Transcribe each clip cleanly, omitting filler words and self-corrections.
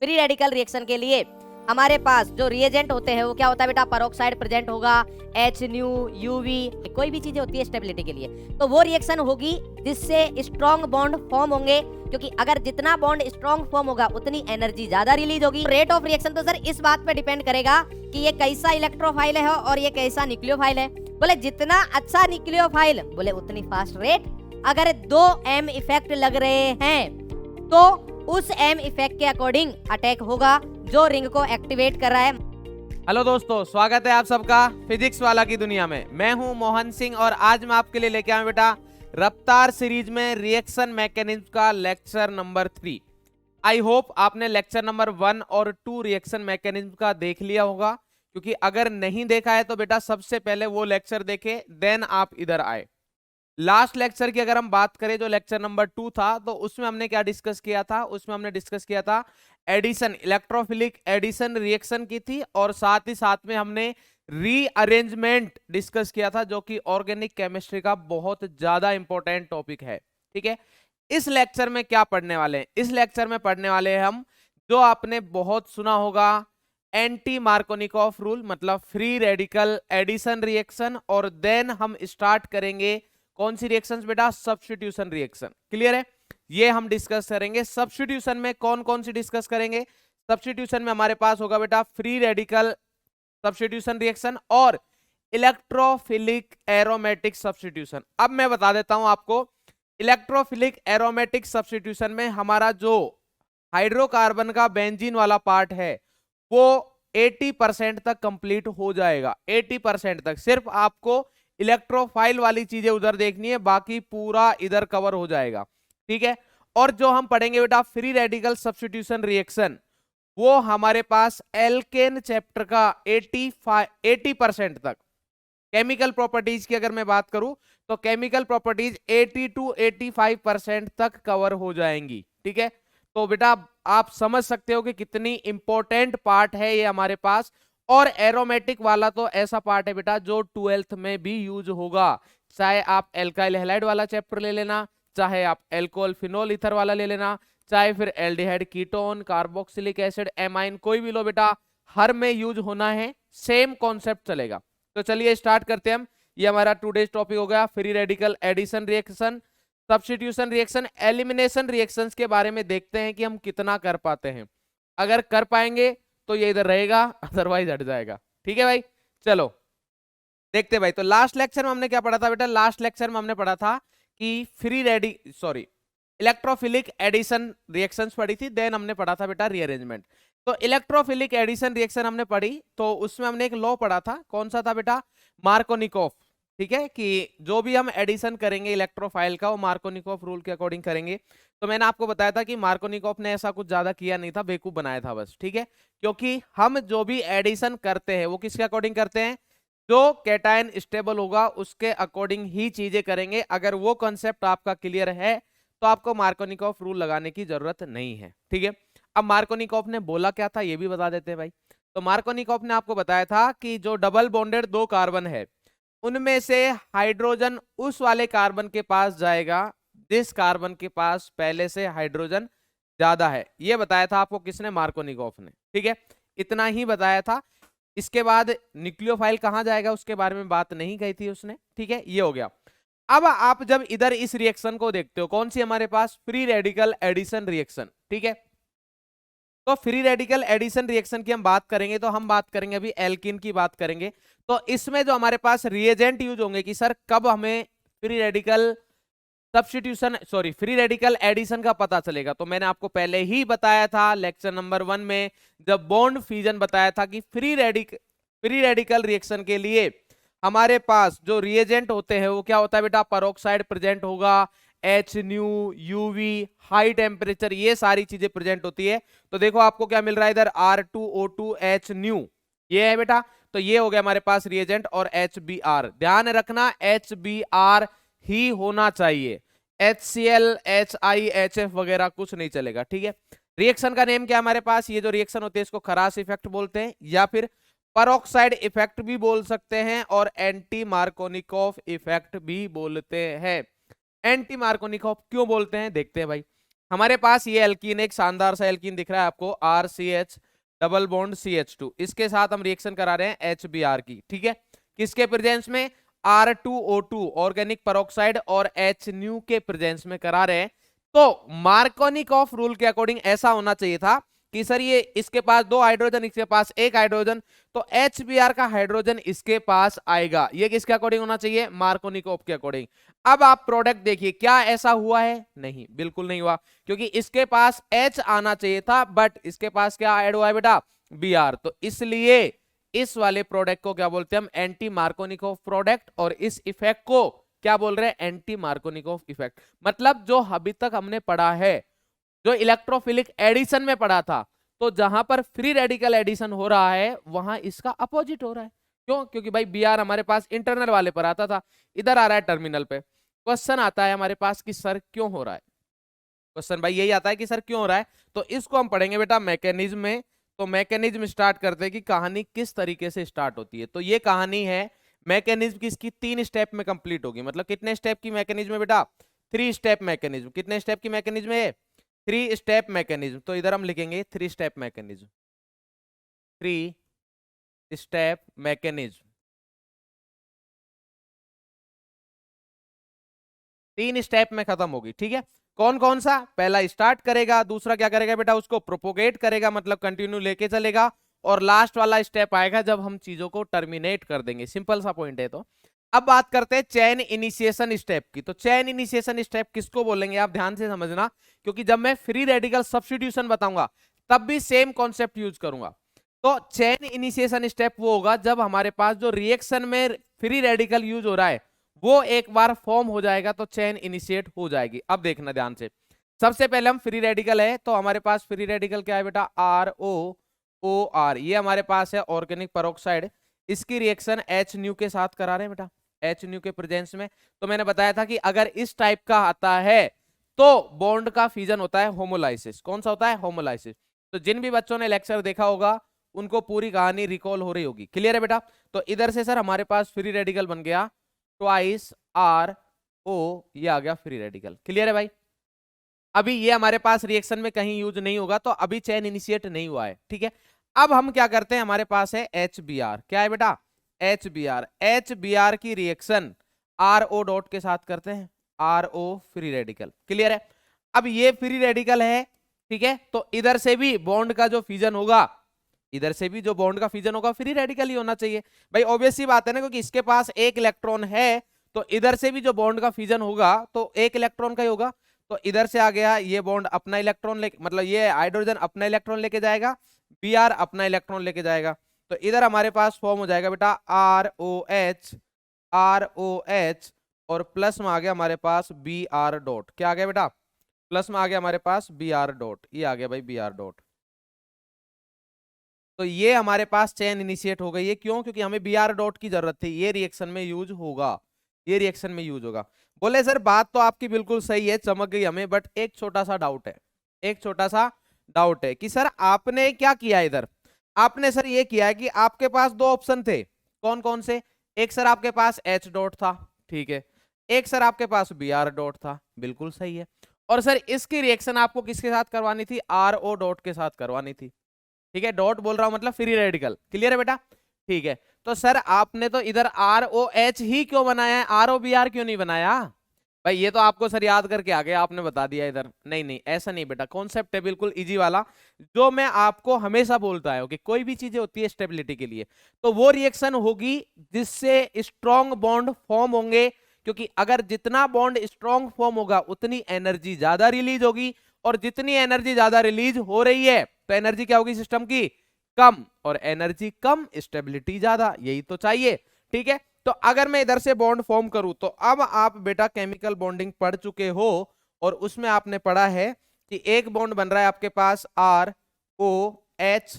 Free radical reaction के लिए हमारे पास जो रिएजेंट होते हैं वो क्या होता है बेटा, पेरोक्साइड प्रेजेंट होगा, एच न्यू यूवी, कोई भी चीजें होती है स्टेबिलिटी के लिए, तो वो रिएक्शन होगी जिससे स्ट्रॉन्ग बॉन्ड फॉर्म होंगे, क्योंकि अगर जितना बॉन्ड स्ट्रॉन्ग फॉर्म होगा उतनी एनर्जी ज्यादा रिलीज होगी। रेट ऑफ रिएक्शन तो सर इस बात पे डिपेंड करेगा कि ये कैसा इलेक्ट्रोफाइल है और ये कैसा न्यूक्लियोफाइल है। बोले जितना अच्छा न्यूक्लियोफाइल बोले उतनी फास्ट रेट। अगर 2 एम इफेक्ट लग रहे हैं तो उस एम इफेक्ट के अकॉर्डिंग अटैक होगा जो रिंग को एक्टिवेट कर रहा है। हेलो दोस्तों, स्वागत है आप सबका फिजिक्स वाला की दुनिया में। मैं हूं मोहन सिंह और आज मैं आपके लिए लेके आया बेटा रफ्तार सीरीज में रिएक्शन मैकेनिज्म का लेक्चर नंबर 3। आई होप आपने लेक्चर नंबर 1 और 2 रिएक्शन मैकेनिज्म का देख लिया होगा, क्योंकि अगर नहीं देखा है तो बेटा सबसे पहले वो लेक्चर देखे देन आप इधर आए। लास्ट लेक्चर की अगर हम बात करें जो लेक्चर नंबर 2 था, तो उसमें हमने क्या डिस्कस किया था, उसमें हमने डिस्कस किया था एडिशन, इलेक्ट्रोफिलिक एडिशन रिएक्शन की थी, और साथ ही साथ में हमने रीअरेंजमेंट डिस्कस किया था, जो कि ऑर्गेनिक केमिस्ट्री का बहुत ज्यादा इंपॉर्टेंट टॉपिक है। ठीक है, इस लेक्चर में क्या पढ़ने वाले हैं? इस लेक्चर में पढ़ने वाले हैं हम जो आपने बहुत सुना होगा, एंटी मार्कोनिकॉफ रूल, मतलब फ्री रेडिकल एडिशन रिएक्शन, और देन हम स्टार्ट करेंगे कौन सी रिएक्शंस बेटा, सब्स्टिट्यूशन रिएक्शन। क्लियर है, ये हम डिस्कस करेंगे। सब्स्टिट्यूशन में कौन कौन सी डिस्कस करेंगे? सब्स्टिट्यूशन में हमारे पास होगा बेटा फ्री रेडिकल सब्स्टिट्यूशन रिएक्शन और इलेक्ट्रोफिलिक एरोमेटिक सब्स्टिट्यूशन। अब मैं बता देता हूं आपको, इलेक्ट्रोफिलिक एरोमेटिक सब्स्टिट्यूशन में हमारा जो हाइड्रोकार्बन का बेंजीन वाला पार्ट है वो 80% तक कंप्लीट हो जाएगा। 80% तक सिर्फ आपको इलेक्ट्रोफाइल वाली चीजें उधर देखनी है, बाकी पूरा इधर कवर हो जाएगा। ठीक है, और जो हम पढ़ेंगे बेटा फ्री रेडिकल सब्स्टिट्यूशन रिएक्शन, वो हमारे पास एल्केन चैप्टर का 80% तक। केमिकल प्रॉपर्टीज की अगर मैं बात करूं तो केमिकल प्रॉपर्टीज 80 to 85% तक कवर हो जाएंगी। ठीक है, तो बेटा आप समझ सकते हो कि कितनी इंपॉर्टेंट पार्ट है ये हमारे पास। और एरोमेटिक वाला तो ऐसा पार्ट है बेटा जो 12th में भी यूज होगा, चाहे आप एल्काइल हैलाइड वाला चैप्टर ले लेना, चाहे आप एल्कोहल फिनोल ईथर वाला ले लेना, चाहे फिर aldehyde ketone carboxylic acid amine कोई भी लो बेटा, हर में यूज होना है, सेम कॉन्सेप्ट चलेगा। तो चलिए स्टार्ट करते हैं हम। ये हमारा टुडेज टॉपिक हो गया free radical addition reaction, substitution reaction, elimination reactions के बारे में देखते हैं कि हम कितना कर पाते हैं। अगर कर पाएंगे तो ये इधर रहेगा, अदरवाइज हट जाएगा। ठीक है भाई, चलो देखते हैं भाई। तो लास्ट लेक्चर में हमने क्या पढ़ा था बेटा? लास्ट लेक्चर में हमने पढ़ा था कि इलेक्ट्रोफिलिक एडिशन रिएक्शंस पढ़ी थी, देन हमने पढ़ा था बेटा रीअरेंजमेंट। तो इलेक्ट्रोफिलिक एडिशन रिएक्शन हमने पढ़ी, तो उसमें हमने एक लॉ पढ़ा था, कौन सा था बेटा? मार्कोनिकॉफ। ठीक है, कि जो भी हम एडिशन करेंगे इलेक्ट्रोफाइल का वो मार्कोनिकॉफ रूल के अकॉर्डिंग करेंगे। तो मैंने आपको बताया था कि मार्कोनिकॉफ ने ऐसा कुछ ज्यादा किया नहीं था, बेवकूफ बनाया था बस। ठीक है, क्योंकि हम जो भी एडिशन करते हैं वो किसके अकॉर्डिंग करते हैं? जो कैटायन स्टेबल होगा उसके अकॉर्डिंग ही चीजें करेंगे। अगर वो कॉन्सेप्ट आपका क्लियर है तो आपको मार्कोनिकॉफ रूल लगाने की जरूरत नहीं है। ठीक है, अब मार्कोनिकॉफ ने बोला क्या था ये भी बता देते हैं भाई। तो मार्कोनिकॉफ ने आपको बताया था कि जो डबल बॉन्डेड 2 कार्बन है उनमें से हाइड्रोजन उस वाले कार्बन के पास जाएगा जिस कार्बन के पास पहले से हाइड्रोजन ज्यादा है। ये बताया था आपको किसने? मार्कोनिकॉफ ने। ठीक है, इतना ही बताया था। इसके बाद न्यूक्लियोफाइल कहां जाएगा उसके बारे में बात नहीं कही थी उसने। ठीक है, ये हो गया। अब आप जब इधर इस रिएक्शन को देखते हो, कौन सी हमारे पास? Free radical addition reaction. ठीक है, तो फ्री रेडिकल एडिशन रिएक्शन की हम बात करेंगे तो हम बात करेंगे अभी एल्कीन की बात करेंगे। तो इसमें जो हमारे पास रिएजेंट यूज होंगे कि सर कब हमें free radical free radical addition का पता चलेगा, तो मैंने आपको पहले ही बताया था लेक्चर नंबर 1 में जब बॉन्ड फ्यूजन बताया था कि फ्री रेडिकल रिएक्शन के लिए हमारे पास जो रिएजेंट होते हैं वो क्या होता है बेटा? पेरोक्साइड प्रेजेंट होगा, H new UV, high temperature, ये सारी चीजें प्रेजेंट होती है। तो देखो आपको क्या मिल रहा है इधर? R2O2H न्यू, ये है बेटा। तो ये हो गया हमारे पास रिएजेंट, और HBr, ध्यान रखना HBr ही होना चाहिए, HCl HIHF वगैरह कुछ नहीं चलेगा। ठीक है, रिएक्शन का नेम क्या हमारे पास? ये जो रिएक्शन होती है इसको खरास इफेक्ट बोलते हैं, या फिर पेरोक्साइड इफेक्ट भी बोल सकते हैं, और एंटी मार्कोनिकॉफ इफेक्ट भी बोलते हैं। एंटी मार्कोनिकॉफ क्यों बोलते हैं देखते हैं भाई। हमारे पास ये एल्कीन, एक शानदार सा एल्कीन दिख रहा है आपको, RCH डबल बॉन्ड CH2, इसके साथ हम रिएक्शन करा रहे हैं HBr की, ठीक है। किसके प्रेजेंस में? R2O2 ऑर्गेनिक पेरोक्साइड और HNu के प्रेजेंस में करा रहे हैं। तो मार्कोनिकॉफ रूल के अकॉर्डिंग ऐसा होना चाहिए था कि सर ये इसके पास 2 हाइड्रोजन, इसके पास 1 हाइड्रोजन, तो HBr का हाइड्रोजन इसके पास आएगा। ये किसके अकॉर्डिंग होना चाहिए? मार्कोनिकॉफ के अकॉर्डिंग। अब आप प्रोडक्ट देखिए, क्या ऐसा हुआ है? नहीं, बिल्कुल नहीं हुआ, क्योंकि इसके पास H आना चाहिए था, बट इसके पास क्या ऐड हुआ है बेटा? Br। तो इसलिए इस वाले प्रोडक्ट को क्या बोलते हैं हम? Anti Markovnikov product. और इस इफेक्ट को क्या बोल रहे हैं? Anti Markovnikov effect. मतलब जो अभी तक हमने पढ़ा है, जो इलेक्ट्रोफिलिक एडिशन में पढ़ा था, तो जहां पर फ्री रेडिकल एडिशन हो रहा है वहां इसका अपोजिट हो रहा है। क्यों? क्योंकि भाई Br हमारे पास इंटरनल वाले पर आता था, इधर आ रहा है टर्मिनल पे। क्वेश्चन आता है हमारे पास कि सर क्यों हो रहा है? क्वेश्चन भाई यही आता है कि सर क्यों हो रहा है। तो इसको हम पढ़ेंगे बेटा मैकेनिज्म में। तो मैकेनिज्म स्टार्ट करते हैं कि कहानी किस तरीके से स्टार्ट होती है। तो ये कहानी है मैकेनिज्म की, इसकी 3 स्टेप में कंप्लीट होगी। मतलब कितने स्टेप की मैकेनिज्म है बेटा? 3 स्टेप मैकेनिज्म। कितने स्टेप की मैकेनिज्म है? 3 स्टेप मैकेनिज्म। तो इधर हम लिखेंगे 3 step mechanism, 3 step mechanism. 3 step में खत्म होगी, ठीक है। कौन कौन सा? पहला स्टार्ट करेगा, दूसरा क्या करेगा बेटा? उसको प्रोपोगेट करेगा, मतलब कंटिन्यू लेके चलेगा, और लास्ट वाला स्टेप आएगा जब हम चीजों को टर्मिनेट कर देंगे। सिंपल सा पॉइंट है। तो अब बात करते हैं चेन इनिशिएशन स्टेप की। तो चेन इनिशिएशन स्टेप किसको बोलेंगे? आप ध्यान से समझना, क्योंकि जब मैं फ्री रेडिकल सब्स्टिट्यूशन बताऊंगा तब भी सेम कॉन्सेप्ट यूज करूंगा। तो चेन इनिशिएशन स्टेप वो होगा जब हमारे पास जो रिएक्शन में फ्री रेडिकल यूज हो रहा है वो एक बार फॉर्म हो जाएगा तो चेन इनिशिएट हो जाएगी। अब देखना ध्यान से, सबसे पहले हम फ्री रेडिकल है, तो हमारे पास फ्री रेडिकल क्या है बेटा? ROOR। ये हमारे पास है ऑर्गेनिक पेरोक्साइड, इसकी रिएक्शन HNu के साथ करा रहे हैं बेटा, HNu के प्रेजेंस में। तो मैंने बताया था कि अगर इस टाइप का आता है तो बॉन्ड का फ्यूजन होता है होमोलाइसिस। कौन सा होता है? होमोलाइसिस। तो जिन भी बच्चों ने लेक्चर देखा होगा उनको पूरी कहानी रिकॉल हो रही होगी। क्लियर है बेटा? तो इधर से सर हमारे पास फ्री रेडिकल बन गया ट्वाइस RO, ये आ गया फ्री रेडिकल। क्लियर है भाई? अभी ये हमारे पास रिएक्शन में कहीं यूज नहीं होगा, तो अभी चेन इनिशिएट नहीं हुआ है, ठीक है। अब हम क्या करते हैं? हमारे पास है HBr। क्या है बेटा? HBr की रिएक्शन RO डॉट के साथ करते हैं, RO फ्री रेडिकल। क्लियर है? अब ये फ्री रेडिकल है, ठीक है, तो इधर से भी बॉन्ड का जो फ्यूजन होगा, इधर से भी जो बॉन्ड का फ्यूजन होगा फ्री रेडिकल ही होना चाहिए भाई। ऑब्वियस सी बात है ना, क्योंकि इसके पास 1 इलेक्ट्रॉन है, तो इधर से भी जो बॉन्ड का फ्यूजन होगा तो 1 इलेक्ट्रॉन का ही होगा। तो इधर से आ गया ये बॉन्ड अपना इलेक्ट्रॉन ले, मतलब ये हाइड्रोजन अपना इलेक्ट्रॉन लेके जाएगा, Br अपना इलेक्ट्रॉन लेके जाएगा। तो इधर हमारे पास फॉर्म हो जाएगा बेटा ROH, और प्लस में आ गया हमारे पास Br डॉट। क्या आ गया बेटा? प्लस में आ गया हमारे पास Br डॉट, ये आ गया भाई Br डॉट। तो ये हमारे पास चेन इनिशिएट हो गई है। क्यों? क्योंकि हमें Br डॉट की जरूरत थी, ये रिएक्शन में यूज होगा, ये रिएक्शन में यूज होगा। बोले सर बात तो आपकी बिल्कुल सही है, चमक गई हमें, बट एक छोटा सा डाउट है, एक छोटा सा डाउट है कि सर आपने क्या किया इधर? आपने सर ये किया है कि आपके पास 2 ऑप्शन थे। कौन कौन से? एक सर आपके पास H डॉट था, ठीक है, एक सर आपके पास Br डॉट था, बिल्कुल सही है। और सर इसकी रिएक्शन आपको किसके साथ करवानी थी? RO डॉट के साथ करवानी थी, ठीक है। डॉट बोल रहा हूं मतलब फ्री रेडिकल। क्लियर है बेटा? ठीक है। तो सर आपने तो इधर ROH ही क्यों बनाया है, ROBr क्यों नहीं बनाया? भाई ये तो आपको सर याद करके आ गया, आपने बता दिया इधर। नहीं नहीं ऐसा नहीं बेटा, कॉन्सेप्ट है बिल्कुल इजी वाला, जो मैं आपको हमेशा बोलता है कि कोई भी चीजें होती है स्टेबिलिटी के लिए, तो वो रिएक्शन होगी जिससे स्ट्रॉन्ग बॉन्ड फॉर्म होंगे, क्योंकि अगर जितना बॉन्ड स्ट्रॉन्ग फॉर्म होगा उतनी एनर्जी ज्यादा रिलीज होगी, और जितनी एनर्जी ज्यादा रिलीज हो रही है तो एनर्जी क्या होगी सिस्टम की? कम, और एनर्जी कम स्टेबिलिटी ज्यादा, यही तो चाहिए, ठीक है। तो अगर मैं इधर से बॉन्ड फॉर्म करूं, तो अब आप बेटा केमिकल बॉन्डिंग पढ़ चुके हो, और उसमें आपने पढ़ा है कि एक बॉन्ड बन रहा है आपके पास ROH,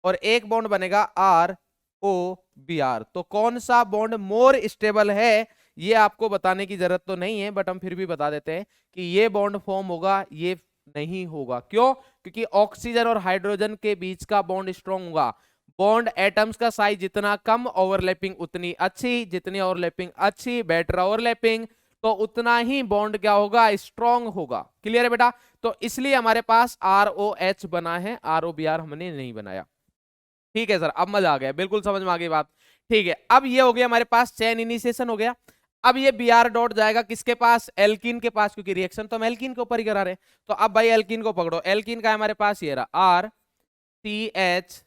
और एक बॉन्ड बनेगा ROBr। तो कौन सा बॉन्ड मोर स्टेबल है ये आपको बताने की जरूरत तो नहीं है, बट हम फिर भी बता देते हैं कि ये बॉन्ड फॉर्म होगा, ये नहीं होगा। क्यों? क्योंकि ऑक्सीजन और हाइड्रोजन के बीच का बॉन्ड स्ट्रॉन्ग होगा। बॉन्ड एटम्स का साइज जितना कम, ओवरलैपिंग उतनी अच्छी, जितनी ओवरलैपिंग अच्छी बेटर ओवरलैपिंग, तो उतना ही बॉन्ड क्या होगा, स्ट्रॉन्ग होगा। क्लियर है बेटा? तो इसलिए हमारे पास ROH बना है, ROBR हमने नहीं बनाया। ठीक है सर, अब मजा आ गया, बिल्कुल समझ में आ गई बात। ठीक है, अब ये हो गया हमारे पास चेन इनिशिएशन हो गया। अब ये Br डॉट जाएगा किसके पास, एल्कीन के पास, क्योंकि रिएक्शन तो हम एल्कीन के ऊपर ही करा रहे हैं। तो अब भाई एल्कीन को पकड़ो, एल्कीन का है हमारे पास ये रहा RCH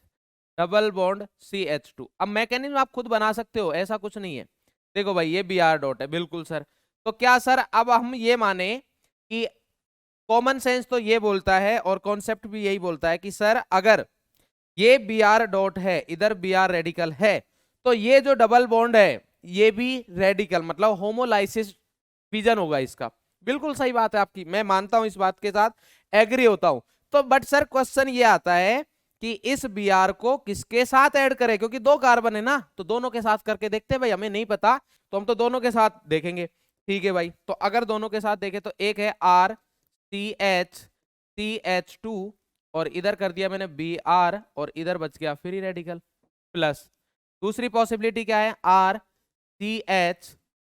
डबल बॉन्ड CH2। अब मैकेनिज्म आप खुद बना सकते हो, ऐसा कुछ नहीं है। देखो भाई ये Br डॉट है, बिल्कुल सर। तो क्या सर अब हम ये माने कि कॉमन सेंस तो ये बोलता है और कॉन्सेप्ट भी यही बोलता है कि सर अगर ये Br डॉट है, इधर Br रेडिकल है, तो ये जो डबल बॉन्ड है ये भी रेडिकल, मतलब होमोलाइसिस विजन होगा इसका। बिल्कुल सही बात है आपकी, मैं मानता हूं, इस बात के साथ एग्री होता हूं। तो बट सर क्वेश्चन ये आता है कि इस Br को किसके साथ ऐड करें, क्योंकि दो कार्बन है ना, तो दोनों के साथ करके देखते हैं भाई, हमें नहीं पता तो हम तो दोनों के साथ देखेंगे। ठीक है भाई, तो अगर दोनों के साथ देखें तो एक है RCH और इधर कर दिया मैंने Br और इधर बच गया फ्री रेडिकल, प्लस दूसरी पॉसिबिलिटी क्या है RCH,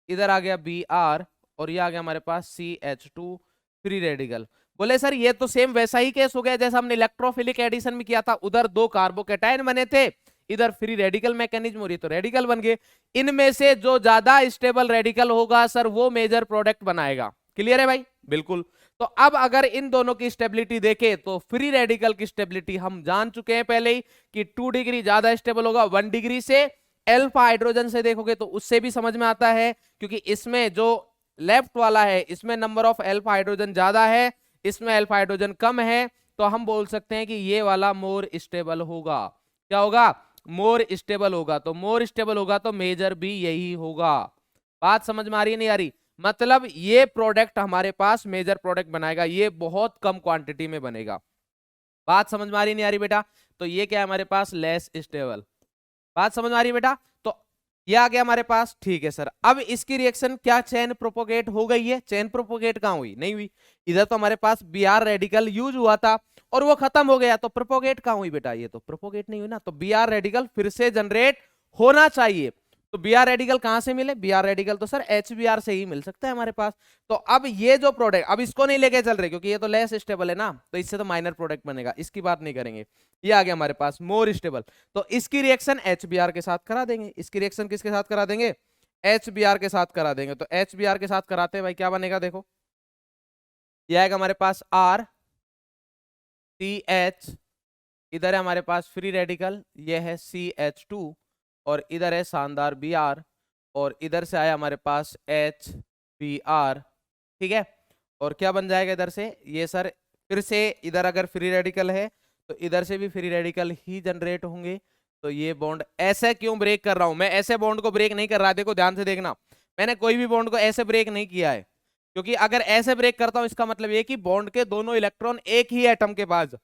इधर आ गया Br और ये आ गया हमारे पास CH2 फ्री रेडिकल। बोले सर ये तो सेम वैसा ही केस हो गया जैसा हमने इलेक्ट्रोफिलिक एडिशन में किया था, उधर दो कार्बोकेटाइन बने थे, इधर फ्री रेडिकल मैकेनिज्म हो रही है तो रेडिकल बन गए। इनमें से जो ज्यादा स्टेबल रेडिकल होगा सर वो मेजर प्रोडक्ट बनाएगा। क्लियर है भाई? बिल्कुल। तो अब अगर इन दोनों की स्टेबिलिटी देखें तो फ्री रेडिकल की स्टेबिलिटी हम जान चुके हैं पहले ही कि 2 डिग्री ज्यादा स्टेबल होगा 1 डिग्री से। अल्फा हाइड्रोजन से देखोगे तो उससे भी समझ में आता है, क्योंकि इसमें जो लेफ्ट वाला है इसमें नंबर ऑफ अल्फा हाइड्रोजन ज्यादा है, इसमें अल्फा हाइड्रोजन कम है, तो हम बोल सकते हैं कि ये वाला मोर स्टेबल होगा। क्या होगा? मोर स्टेबल होगा। तो मोर स्टेबल होगा तो मेजर भी यही होगा। बात समझ में आ रही है नहीं आ रही? मतलब ये प्रोडक्ट हमारे पास मेजर प्रोडक्ट बनाएगा, ये बहुत कम क्वांटिटी में बनेगा। बात समझ में आ रही नहीं आ रही बेटा? तो ये क्या है हमारे पास, लेस स्टेबल। बात समझ में आ रही है बेटा? तो ये आ गया हमारे पास। ठीक है सर, अब इसकी रिएक्शन क्या चेन प्रोपोगेट हो गई है? चेन प्रोपोगेट कहां हुई? नहीं हुई। इधर तो हमारे पास Br रेडिकल यूज हुआ था और वो खत्म हो गया, तो प्रोपोगेट कहां हुई बेटा? ये तो प्रोपोगेट नहीं हुई ना, तो Br रेडिकल फिर से जनरेट होना चाहिए। तो Br रेडिकल कहां से मिले? Br रेडिकल तो सर HBr से ही मिल सकता है हमारे पास। तो अब ये जो प्रोडक्ट, अब इसको नहीं लेके चल रहे क्योंकि ये तो लेस स्टेबल है ना, तो इससे तो माइनर प्रोडक्ट बनेगा, इसकी बात नहीं करेंगे। ये आ गया हमारे पास मोर स्टेबल, तो इसकी रिएक्शन HBr के साथ करा देंगे। इसकी रिएक्शन किसके साथ करा देंगे? HBr के साथ करा देंगे। तो HBr के साथ कराते हैं भाई, क्या बनेगा देखो, ये आएगा हमारे पास RCH, इधर है हमारे पास फ्री रेडिकल, ये है CH2 और इधर है शानदार Br और इधर से आया हमारे पास HBr। ठीक है, और क्या बन जाएगा इधर से? ये सर फिर से इधर अगर फ्री रेडिकल है तो इधर से भी फ्री रेडिकल ही जनरेट होंगे। तो ये बॉन्ड ऐसे क्यों ब्रेक कर रहा हूं मैं? ऐसे बॉन्ड को ब्रेक नहीं कर रहा, देखो ध्यान से देखना, मैंने कोई भी बॉन्ड को ऐसे ब्रेक नहीं किया है, क्योंकि अगर ऐसे ब्रेक करता हूं इसका मतलब ये कि बॉन्ड के दोनों इलेक्ट्रॉन एक ही एटम के पास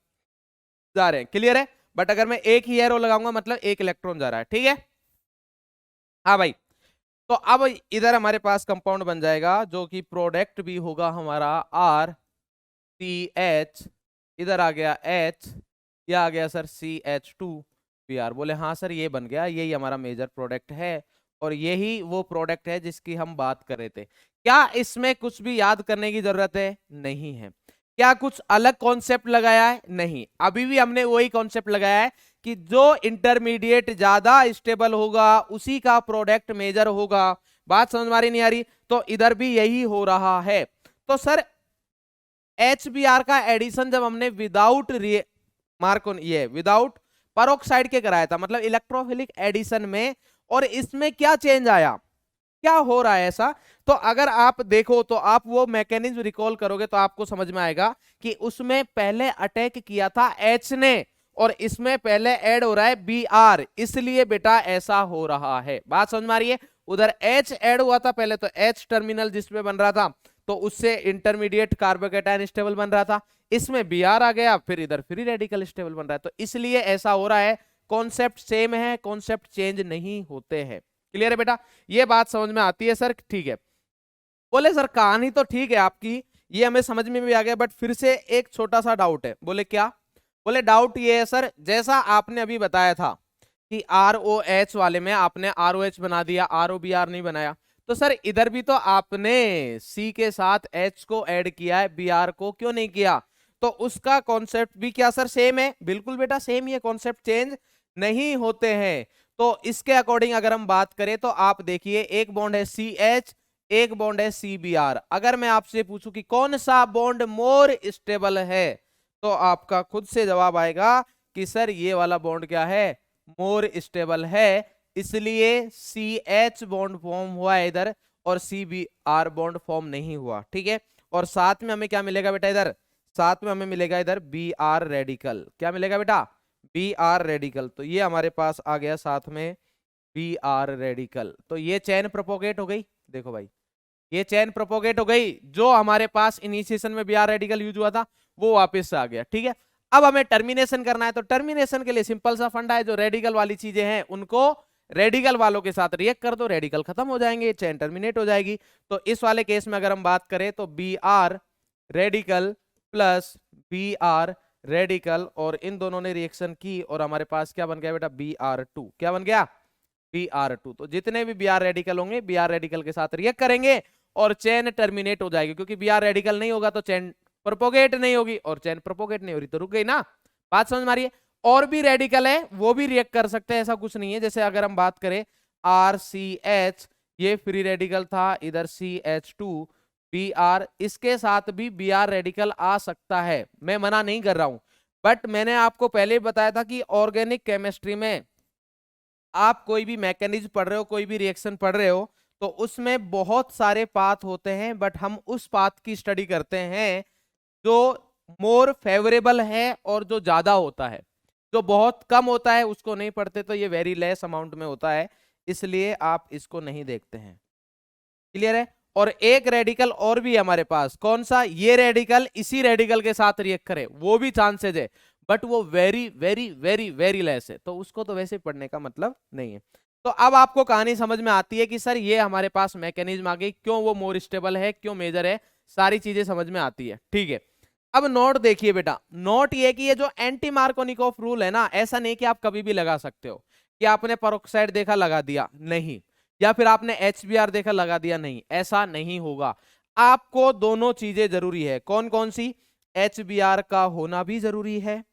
जा रहे हैं। क्लियर है? बट अगर मैं एक ही एरो लगाऊंगा मतलब एक इलेक्ट्रॉन जा रहा है। ठीक है, हाँ भाई। तो अब इधर हमारे पास कंपाउंड बन जाएगा जो कि प्रोडक्ट भी होगा हमारा RCH, इधर आ गया H, ये आ गया सर CH2Br। बोले हाँ सर ये बन गया, यही हमारा मेजर प्रोडक्ट है और यही वो प्रोडक्ट है जिसकी हम बात कर रहे थे। क्या इसमें कुछ भी याद करने की जरूरत है? नहीं है। क्या कुछ अलग कॉन्सेप्ट लगाया है? नहीं, अभी भी हमने वही कॉन्सेप्ट लगाया है कि जो इंटरमीडिएट ज्यादा स्टेबल होगा उसी का प्रोडक्ट मेजर होगा। बात समझ में आ रही नहीं आ रही? तो इधर भी यही हो रहा है। तो सर HBr का एडिशन जब हमने विदाउट ये विदाउट परोक्साइड के कराया था, मतलब इलेक्ट्रोफिलिक एडिशन में, और इसमें क्या चेंज आया, क्या हो रहा है ऐसा? तो अगर आप देखो तो आप वो मैकेनिज्म रिकॉल करोगे तो आपको समझ में आएगा कि उसमें पहले अटैक किया था H ने और इसमें पहले ऐड हो रहा है Br, इसलिए बेटा ऐसा हो रहा है। बात समझ में आ रही है? उधर H ऐड हुआ था पहले, तो H टर्मिनल जिसमें बन रहा था तो उससे इंटरमीडिएट कार्बोकेटाइन स्टेबल बन रहा था, इसमें Br आ गया, फिर इधर फ्री रेडिकल स्टेबल बन रहा है, तो इसलिए ऐसा हो रहा है। कॉन्सेप्ट सेम है, कॉन्सेप्ट चेंज नहीं होते हैं। क्लियर है बेटा? ये बात समझ में आती है सर? ठीक है। बोले सर कहानी तो ठीक है आपकी, ये हमें समझ में भी आ गया, बट फिर से एक छोटा सा डाउट है। बोले क्या? बोले डाउट ये है सर, जैसा आपने अभी बताया था कि ROH वाले में आपने ROH बना दिया, ROBr नहीं बनाया, तो सर इधर भी तो आपने C के साथ H को ऐड किया है, Br को क्यों नहीं किया? तो उसका कॉन्सेप्ट भी क्या सर सेम है? बिल्कुल बेटा सेम ही है, कॉन्सेप्ट चेंज नहीं होते हैं। तो इसके अकॉर्डिंग अगर हम बात करें तो आप देखिए एक बॉन्ड है CH, एक बॉन्ड है CBr। अगर मैं आपसे पूछूं कि कौन सा बॉन्ड मोर स्टेबल है, तो आपका खुद से जवाब आएगा कि सर ये वाला बॉन्ड क्या है, मोर स्टेबल है, इसलिए CH बॉन्ड फॉर्म हुआ है इधर और CBr बॉन्ड फॉर्म नहीं हुआ। ठीक है, और साथ में हमें क्या मिलेगा बेटा इधर, साथ में हमें मिलेगा इधर Br रेडिकल। क्या मिलेगा बेटा? Br radical. तो ये हमारे पास आ गया साथ में Br रेडिकल। तो ये चेन प्रोपोगेट हो गई। देखो भाई ये चेन प्रोपोगेट हो गई, जो हमारे पास इनिशिएशन में Br रेडिकल यूज हुआ था वो वापस आ गया। ठीक है, अब हमें टर्मिनेशन करना है, तो टर्मिनेशन के लिए सिंपल सा फंडा है, जो रेडिकल वाली चीजें हैं उनको रेडिकल वालों के साथ रिएक्ट कर दो, रेडिकल खत्म हो जाएंगे, चेन टर्मिनेट हो जाएगी। तो इस वाले केस में अगर हम बात करें तो Br radical plus Br radical, और इन दोनों ने रिएक्शन की और हमारे पास क्या बन गया बेटा, Br2। क्या बन गया? Br2। तो जितने भी Br रेडिकल होंगे Br रेडिकल के साथ रिएक्ट करेंगे और चेन टर्मिनेट हो जाएगी, क्योंकि Br रेडिकल नहीं होगा तो चेन प्रोपोगेट नहीं होगी, और चेन प्रोपोगेट नहीं हो रही तो रुक गई ना। बात समझ मारिए। और भी रेडिकल है वो भी रिएक्ट कर सकते हैं, ऐसा कुछ नहीं है। जैसे अगर हम बात करें RCH, ये फ्री रेडिकल था, इधर CH2 Br, इसके साथ भी Br रेडिकल आ सकता है, मैं मना नहीं कर रहा हूं। बट मैंने आपको पहले बताया था कि ऑर्गेनिक केमिस्ट्री में आप कोई भी मैकेनिज्म पढ़ रहे हो, कोई भी रिएक्शन पढ़ रहे हो, तो उसमें बहुत सारे पाथ होते हैं, बट हम उस पाथ की स्टडी करते हैं जो मोर फेवरेबल है और जो ज्यादा होता है। जो बहुत कम होता है उसको नहीं पढ़ते, तो ये वेरी लेस अमाउंट में होता है, इसलिए आप इसको नहीं देखते हैं। क्लियर है? और एक रेडिकल और भी है हमारे पास, कौन सा? ये रेडिकल इसी रेडिकल के साथ रिएक्ट करे, वो भी चांसेज है, बट वो very very very very less है, तो उसको तो वैसे पढ़ने का मतलब नहीं है। तो अब आपको कहानी समझ में आती है कि सर ये हमारे पास मैकेनिज्म आ गई, क्यों वो मोर स्टेबल है, क्यों मेजर है, सारी चीजें समझ में आती है। ठीक है, अब नोट देखिए बेटा, नोट ये कि ये जो एंटी मार्कोनिकोफ रूल है ना, ऐसा नहीं कि आप कभी भी लगा सकते हो कि आपने पेरोक्साइड देखा लगा दिया, नहीं, या फिर आपने HBr देखा लगा दिया, नहीं, ऐसा नहीं होगा। आपको दोनों चीजें जरूरी है। कौन कौन सी? HBr का होना भी जरूरी है,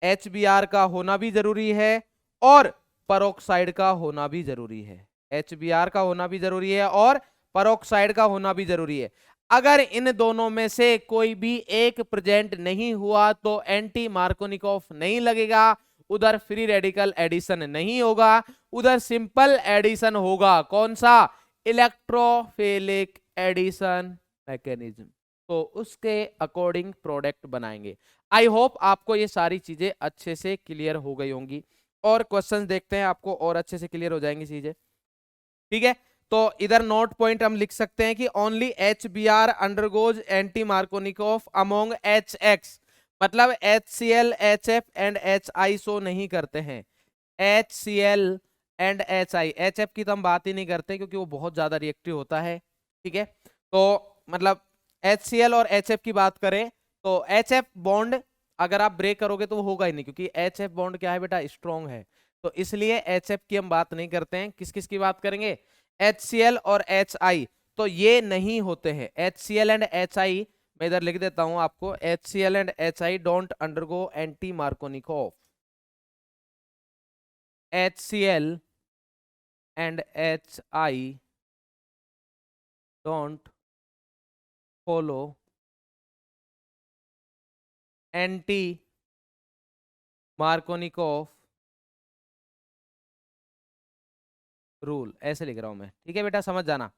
HBr का होना भी जरूरी है, और पेरोक्साइड का होना भी जरूरी है। HBr का होना भी जरूरी है और पेरोक्साइड का होना भी जरूरी है। अगर इन दोनों में से कोई भी एक प्रेजेंट नहीं हुआ तो एंटी मार्कोनिकोफ नहीं लगेगा, उधर फ्री रेडिकल एडिशन नहीं होगा, उधर सिंपल एडिशन होगा। कौन सा? Electrophilic addition mechanism. तो उसके अकॉर्डिंग प्रोडक्ट बनाएंगे। आई होप आपको ये सारी चीजें अच्छे से क्लियर हो गई होंगी, और क्वेश्चंस देखते हैं, आपको और अच्छे से क्लियर हो जाएंगी चीजें। ठीक है, तो इधर नोट पॉइंट हम लिख सकते हैं कि only HBr undergoes anti Markovnikov among HX, मतलब HCl, HF and HI show नहीं करते हैं। HCl एंड HI, HF की तो हम बात ही नहीं करते क्योंकि वो बहुत ज्यादा रिएक्टिव होता है। ठीक है, तो मतलब HCl और HF की बात करें तो HF बॉन्ड अगर आप ब्रेक करोगे तो वो होगा ही नहीं, क्योंकि HF बॉन्ड क्या है बेटा, स्ट्रॉन्ग है, तो इसलिए HF की हम बात नहीं करते हैं। किस किस की बात करेंगे? HCl और HI, तो ये नहीं होते हैं। HCl एंड HI, मैं इधर लिख देता हूं आपको, HCl and HI don't undergo anti Markovnikov. HCl and HI don't follow anti Markovnikov rule, ऐसे लिख रहा हूं मैं। ठीक है बेटा, समझ जाना,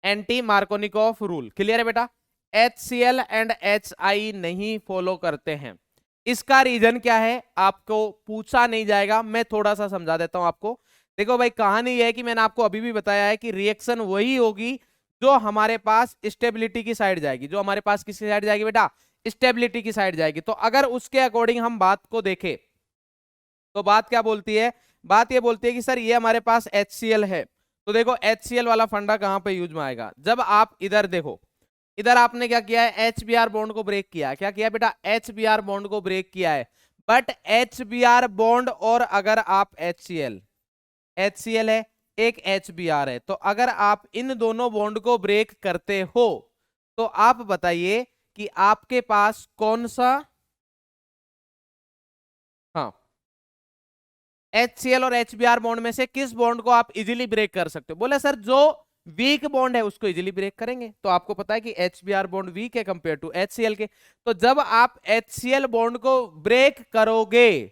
एंटी मार्कोनिकोफ रूल। क्लियर है बेटा? HCl एंड HI नहीं फॉलो करते हैं। इसका रीजन क्या है आपको पूछा नहीं जाएगा, मैं थोड़ा सा समझा देता हूं आपको। देखो भाई, कहानी यह है कि मैंने आपको अभी भी बताया है कि रिएक्शन वही होगी जो हमारे पास स्टेबिलिटी की साइड जाएगी, जो हमारे पास किसकी साइड जाएगी बेटा, स्टेबिलिटी की साइड जाएगी। तो अगर उसके अकॉर्डिंग हम बात को देखें तो बात क्या बोलती है, बात ये बोलती है कि सर ये हमारे पास HCl है, तो देखो HCl वाला फंडा कहां पे यूज में आएगा, जब आप इधर देखो, इधर आपने क्या किया है, HBr बॉन्ड को ब्रेक किया। क्या किया बेटा? HBr बॉन्ड को ब्रेक किया है, बट HBr बॉन्ड और अगर आप HCl है, एक HBr है। तो अगर आप इन दोनों बॉन्ड को ब्रेक करते हो तो आप बताइए कि आपके पास कौन सा, हाँ, HCl और HBr बॉन्ड में से किस बॉन्ड को आप इजीली ब्रेक कर सकते हो? बोले सर जो वीक बॉन्ड है उसको इजीली ब्रेक करेंगे। तो आपको पता है कि HBr बॉन्ड वीक है कंपेयर टू HCl के। तो जब आप HCl बॉन्ड को ब्रेक करोगे,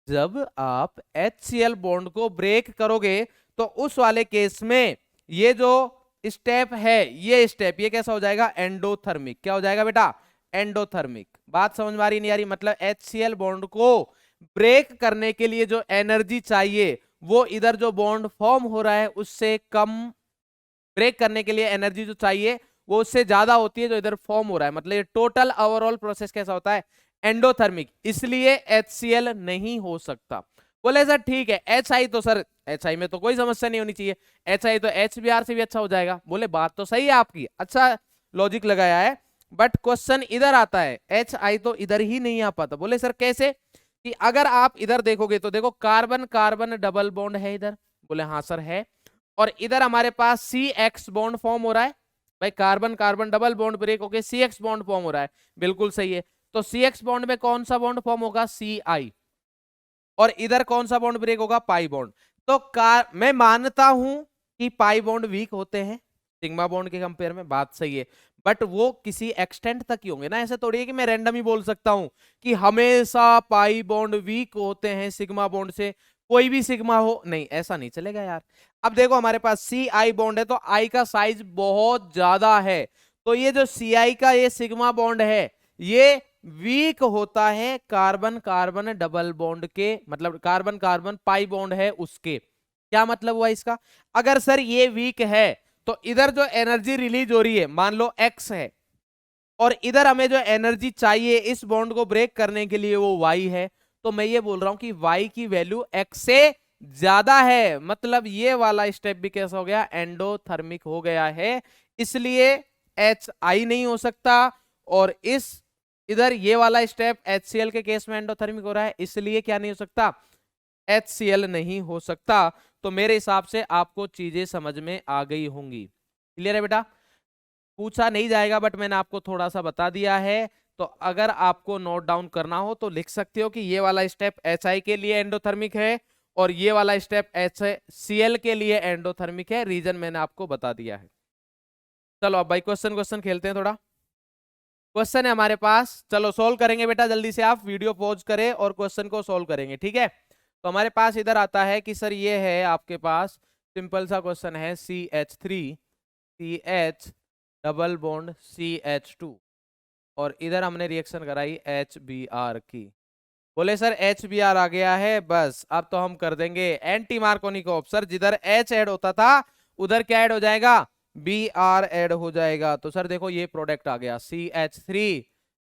जब आप HCl बॉन्ड को ब्रेक करोगे तो उस वाले केस में ये जो स्टेप है, ये स्टेप ये कैसा हो जाएगा? एंडोथर्मिक। क्या हो जाएगा बेटा? एंडोथर्मिक। बात समझ में आ रही नहीं आ रही? मतलब HCl बॉन्ड को ब्रेक करने के लिए जो एनर्जी चाहिए वो इधर जो बॉन्ड फॉर्म हो रहा है उससे कम, ब्रेक करने के लिए एनर्जी जो चाहिए वो उससे ज्यादा होती है जो इधर फॉर्म हो रहा है। मतलब ये टोटल ओवरऑल प्रोसेस कैसा होता है? एंडोथर्मिक। इसलिए HCl नहीं हो सकता। बोले सर ठीक है, HI तो सर HI में तो कोई समस्या नहीं होनी चाहिए, HI तो HBr से भी अच्छा हो जाएगा। बोले बात तो सही है आपकी, अच्छा लॉजिक लगाया है, बट क्वेश्चन इधर आता है, HI तो इधर ही नहीं आ पाता। बोले सर कैसे? कि अगर आप इधर देखोगे तो देखो कार्बन कार्बन डबल बॉन्ड है इधर। बोले हाँ सर है। और इधर हमारे पास CX बॉन्ड फॉर्म हो रहा है। भाई carbon carbon double bond break होके CX बॉन्ड फॉर्म हो रहा है, बिल्कुल सही है। तो CX बॉन्ड में कौन सा बॉन्ड फॉर्म होगा? CI। और इधर कौन सा बॉन्ड ब्रेक होगा? Pi bond. तो मैं मानता हूं कि पाई बॉन्ड वीक होते हैं सिग्मा बॉन्ड के कंपेयर में, बात सही है, बट वो किसी एक्सटेंट तक ही होंगे ना। ऐसे थोड़ी है कि मैं रैंडम ही बोल सकता हूं कि हमेशा पाई बॉन्ड वीक होते हैं सिग्मा बॉन्ड से, कोई भी सिग्मा हो, नहीं, ऐसा नहीं चलेगा यार। अब देखो हमारे पास CI बॉन्ड है तो I का साइज बहुत ज्यादा है, तो ये जो CI का ये सिग्मा बॉन्ड है ये वीक होता है कार्बन कार्बन डबल बॉन्ड के, मतलब कार्बन कार्बन पाई बॉन्ड है उसके। क्या मतलब हुआ इसका? अगर सर ये वीक है तो इधर जो एनर्जी रिलीज हो रही है मान लो X है, और इधर हमें जो एनर्जी चाहिए इस बॉन्ड को ब्रेक करने के लिए वो Y है। तो मैं ये बोल रहा हूं कि Y की वैल्यू X से ज्यादा है, मतलब ये वाला स्टेप भी कैसा हो गया? एंडोथर्मिक हो गया है। इसलिए HI नहीं हो सकता, और इस इधर ये वाला स्टेप HCl के केस में एंडोथर्मिक हो रहा है, इसलिए क्या नहीं हो सकता? HCl नहीं हो सकता। तो मेरे हिसाब से आपको चीजें समझ में आ गई होंगी। क्लियर है बेटा? पूछा नहीं जाएगा बट मैंने आपको थोड़ा सा बता दिया है। तो अगर आपको नोट डाउन करना हो तो लिख सकते हो कि ये वाला स्टेप HI के लिए एंडोथर्मिक है और ये वाला स्टेप HCl के लिए एंडोथर्मिक है। रीजन मैंने आपको बता दिया है। चलो अब भाई क्वेश्चन क्वेश्चन खेलते हैं। थोड़ा क्वेश्चन है हमारे पास, चलो सोल्व करेंगे बेटा। जल्दी से आप वीडियो पॉज करें और क्वेश्चन को सोल्व करेंगे, ठीक है? तो हमारे पास इधर आता है कि सर ये है आपके पास सिंपल सा क्वेश्चन है, CH3 CH double bond CH2, और इधर हमने रिएक्शन कराई HBr की। बोले सर HBr आ गया है, बस अब तो हम कर देंगे एंटी मार्कोनिकोव। सर जिधर H ऐड होता था उधर क्या ऐड हो जाएगा? Br ऐड हो जाएगा। तो सर देखो ये प्रोडक्ट आ गया CH3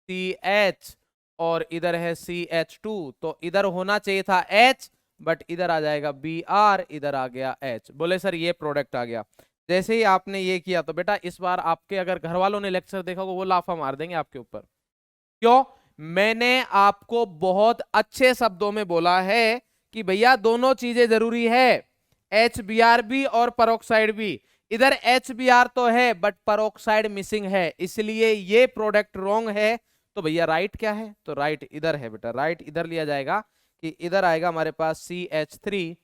CH, और इधर है CH2, तो इधर होना चाहिए था H, बट इधर आ जाएगा Br, इधर आ गया H। बोले सर ये प्रोडक्ट आ गया। जैसे ही आपने ये किया तो बेटा इस बार आपके अगर घर वालों ने लेक्चर देखा होगा वो लाफा मार देंगे आपके ऊपर। क्यों? मैंने आपको बहुत अच्छे शब्दों में बोला है कि भैया दोनों चीजें जरूरी है, HBr भी और पेरोक्साइड भी। इधर HBr तो है बट पेरोक्साइड मिसिंग है, इसलिए ये प्रोडक्ट रॉन्ग है। तो भैया राइट क्या है? तो राइट इधर है बेटा, राइट इधर लिया जाएगा कि इधर आएगा हमारे पास CH3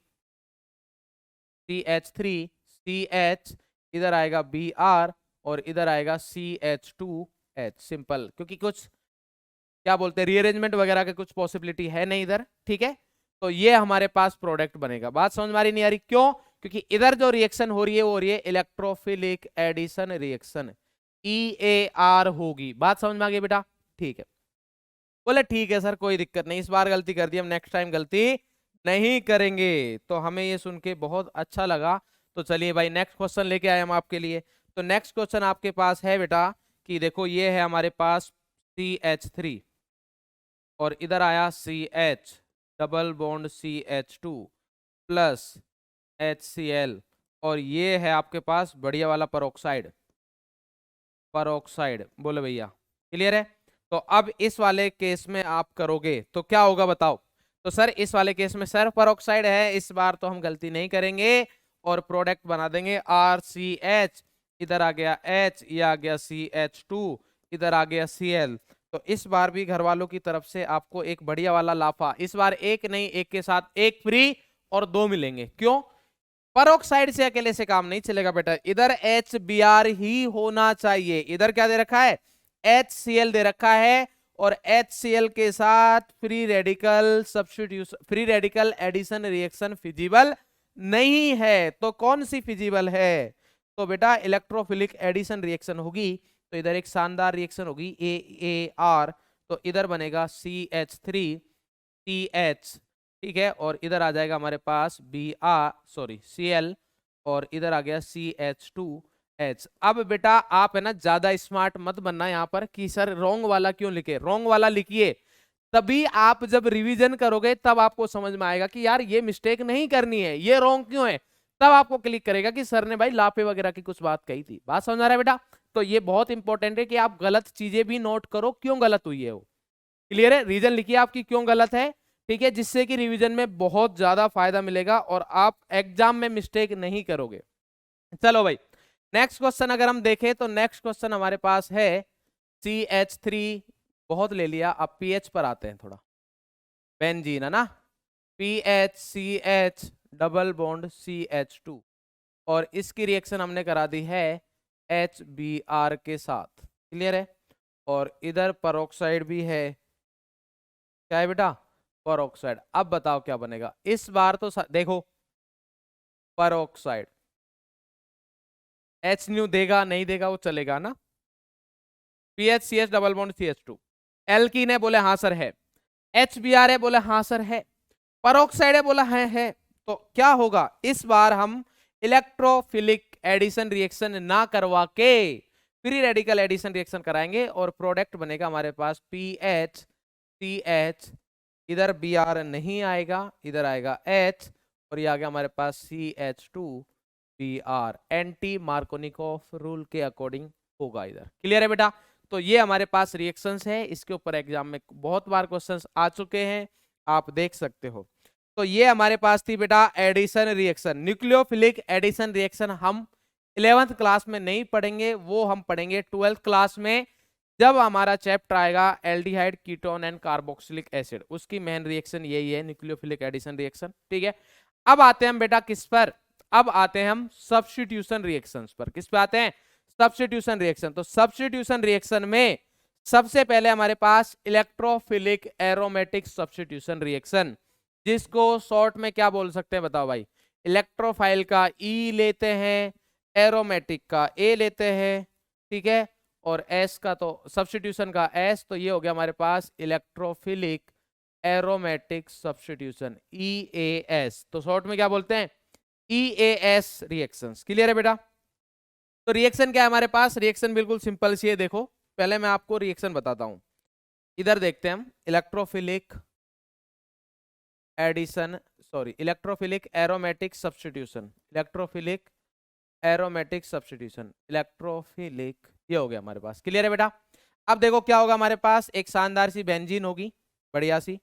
CH, इधर आएगा Br, और इधर आएगा CH2H। सिंपल, क्योंकि कुछ क्या बोलते हैं रीअरेंजमेंट वगैरह के कुछ पॉसिबिलिटी है नहीं इधर, ठीक है? तो ये हमारे पास प्रोडक्ट बनेगा। बात समझ में आ रही नहीं आ रही? क्यों? क्योंकि इधर जो रिएक्शन हो रही है वो हो रही है इलेक्ट्रोफिलिक एडिशन रिएक्शन, EAR होगी। बात समझ में आ गई बेटा? ठीक है। बोले ठीक है सर कोई दिक्कत नहीं, इस बार गलती कर दी, हम नेक्स्ट टाइम गलती नहीं करेंगे। तो हमें ये सुन के बहुत अच्छा लगा। तो चलिए भाई नेक्स्ट क्वेश्चन लेके आए हम आपके लिए। तो नेक्स्ट क्वेश्चन आपके पास है बेटा कि देखो ये है हमारे पास CH3, और इधर आया CH double bond CH2 plus HCl, और ये है आपके पास बढ़िया वाला पेरोक्साइड। बोले भैया क्लियर है? तो अब इस वाले केस में आप करोगे तो क्या होगा बताओ? तो सर इस वाले केस में सर पेरोक्साइड है, इस बार तो हम गलती नहीं करेंगे, और प्रोडक्ट बना देंगे RCH, इधर आ गया H, ये आ गया CH2, इधर आ गया Cl। तो इस बार भी घर वालों की तरफ से आपको एक बढ़िया वाला लाफा, इस बार एक नहीं, एक के साथ एक फ्री और दो मिलेंगे। क्यों? परोक्साइड से अकेले से काम नहीं चलेगा बेटा, इधर HBr ही होना चाहिए। इधर क्या दे रखा है? HCl दे रखा है, और HCl के साथ free radical substitution, free radical addition reaction feasible नहीं है। तो कौन सी फिजिबल है? तो बेटा इलेक्ट्रोफिलिक एडिशन रिएक्शन होगी। तो इधर एक शानदार रिएक्शन होगी AAR, तो इधर बनेगा CH3CH, ठीक है, और इधर आ जाएगा हमारे पास Cl, और इधर आ गया CH2H। अब बेटा आप है ना ज्यादा स्मार्ट मत बनना यहाँ पर कि सर रॉन्ग वाला क्यों लिखे, रॉन्ग वाला लिखिए, तभी आप जब रिवीजन करोगे तब आपको समझ में आएगा कि यार ये मिस्टेक नहीं करनी है, ये रॉन्ग क्यों है। तब आपको क्लिक करेगा कि सर ने भाई लापे वगैरह की कुछ बात कही थी। बात समझ आ रहा है बेटा? तो ये बहुत इंपॉर्टेंट है कि आप गलत चीजें भी नोट करो, क्यों गलत हुई है वो। क्लियर है? रीजन लिखिए आपकी क्यों गलत है, ठीक है, जिससे कि रिवीजन में बहुत ज्यादा फायदा मिलेगा और आप एग्जाम में मिस्टेक नहीं करोगे। चलो भाई, नेक्स्ट क्वेश्चन अगर हम देखें तो नेक्स्ट क्वेश्चन हमारे पास है CH3, बहुत ले लिया, अब पीएच पर आते हैं थोड़ा। बेंजीन है ना, PHCH डबल बॉन्ड CH2, और इसकी रिएक्शन हमने करा दी है HBr के साथ। क्लियर है? और इधर पेरोक्साइड भी है, क्या है बेटा? पेरोक्साइड। अब बताओ क्या बनेगा इस बार। तो देखो पेरोक्साइड H न्यू देगा नहीं देगा वो चलेगा ना। PHCH double bond CH2, alkene है, बोले हाँ सर है। HBr है, बोले हाँ सर है। पेरोक्साइड है, बोला है। तो क्या होगा इस बार? हम इलेक्ट्रोफिलिक एडिशन रिएक्शन ना करवा के फ्री रेडिकल एडिशन रिएक्शन कराएंगे, और प्रोडक्ट बनेगा हमारे पास PHCH, इधर Br नहीं आएगा, इधर आएगा H, और ये आ गया हमारे पास CH2Br, एंटी मार्कोनिकॉफ रूल के अकॉर्डिंग होगा इधर। क्लियर है बेटा? तो ये हमारे पास रिएक्शंस है, इसके ऊपर एग्जाम में बहुत बार क्वेश्चंस आ चुके हैं, आप देख सकते हो। तो ये हमारे पास थी बेटा addition reaction. Nucleophilic addition reaction हम 11th क्लास में नहीं पढ़ेंगे, वो हम पढ़ेंगे 12th क्लास में, जब हमारा चैप्टर आएगा aldehyde ketone and carboxylic acid. उसकी मेन रिएक्शन यही है, न्यूक्लियोफिलिक एडिशन रिएक्शन। ठीक है, अब आते हैं हम बेटा किस पर? अब आते हैं हम सब्स्टिट्यूशन रिएक्शंस पर। किस पे आते हैं? Substitution reaction. तो सब्स्टिट्यूशन रिएक्शन में सबसे पहले हमारे पास इलेक्ट्रोफिलिक एरोमेटिक सब्स्टिट्यूशन रिएक्शन, जिसको शॉर्ट में क्या बोल सकते हैं बताओ भाई? इलेक्ट्रोफाइल का E लेते हैं, एरोमेटिक का A लेते हैं, ठीक है, और S का तो सब्स्टिट्यूशन का S, तो ये हो गया हमारे पास इलेक्ट्रोफिलिक एरोमेटिक सब्स्टिट्यूशन EAS। तो शॉर्ट में क्या बोलते हैं? EAS reactions. क्लियर है बेटा? तो रिएक्शन क्या है हमारे पास? रिएक्शन बिल्कुल सिंपल सी है। देखो पहले मैं आपको रिएक्शन बताता हूं, इधर देखते हैं हम। Electrophilic addition, sorry, electrophilic aromatic substitution, electrophilic aromatic substitution, electrophilic, ये हो गया हमारे पास। क्लियर है बेटा? अब देखो क्या होगा हमारे पास? एक शानदार सी बेंजीन होगी, बढ़िया सी,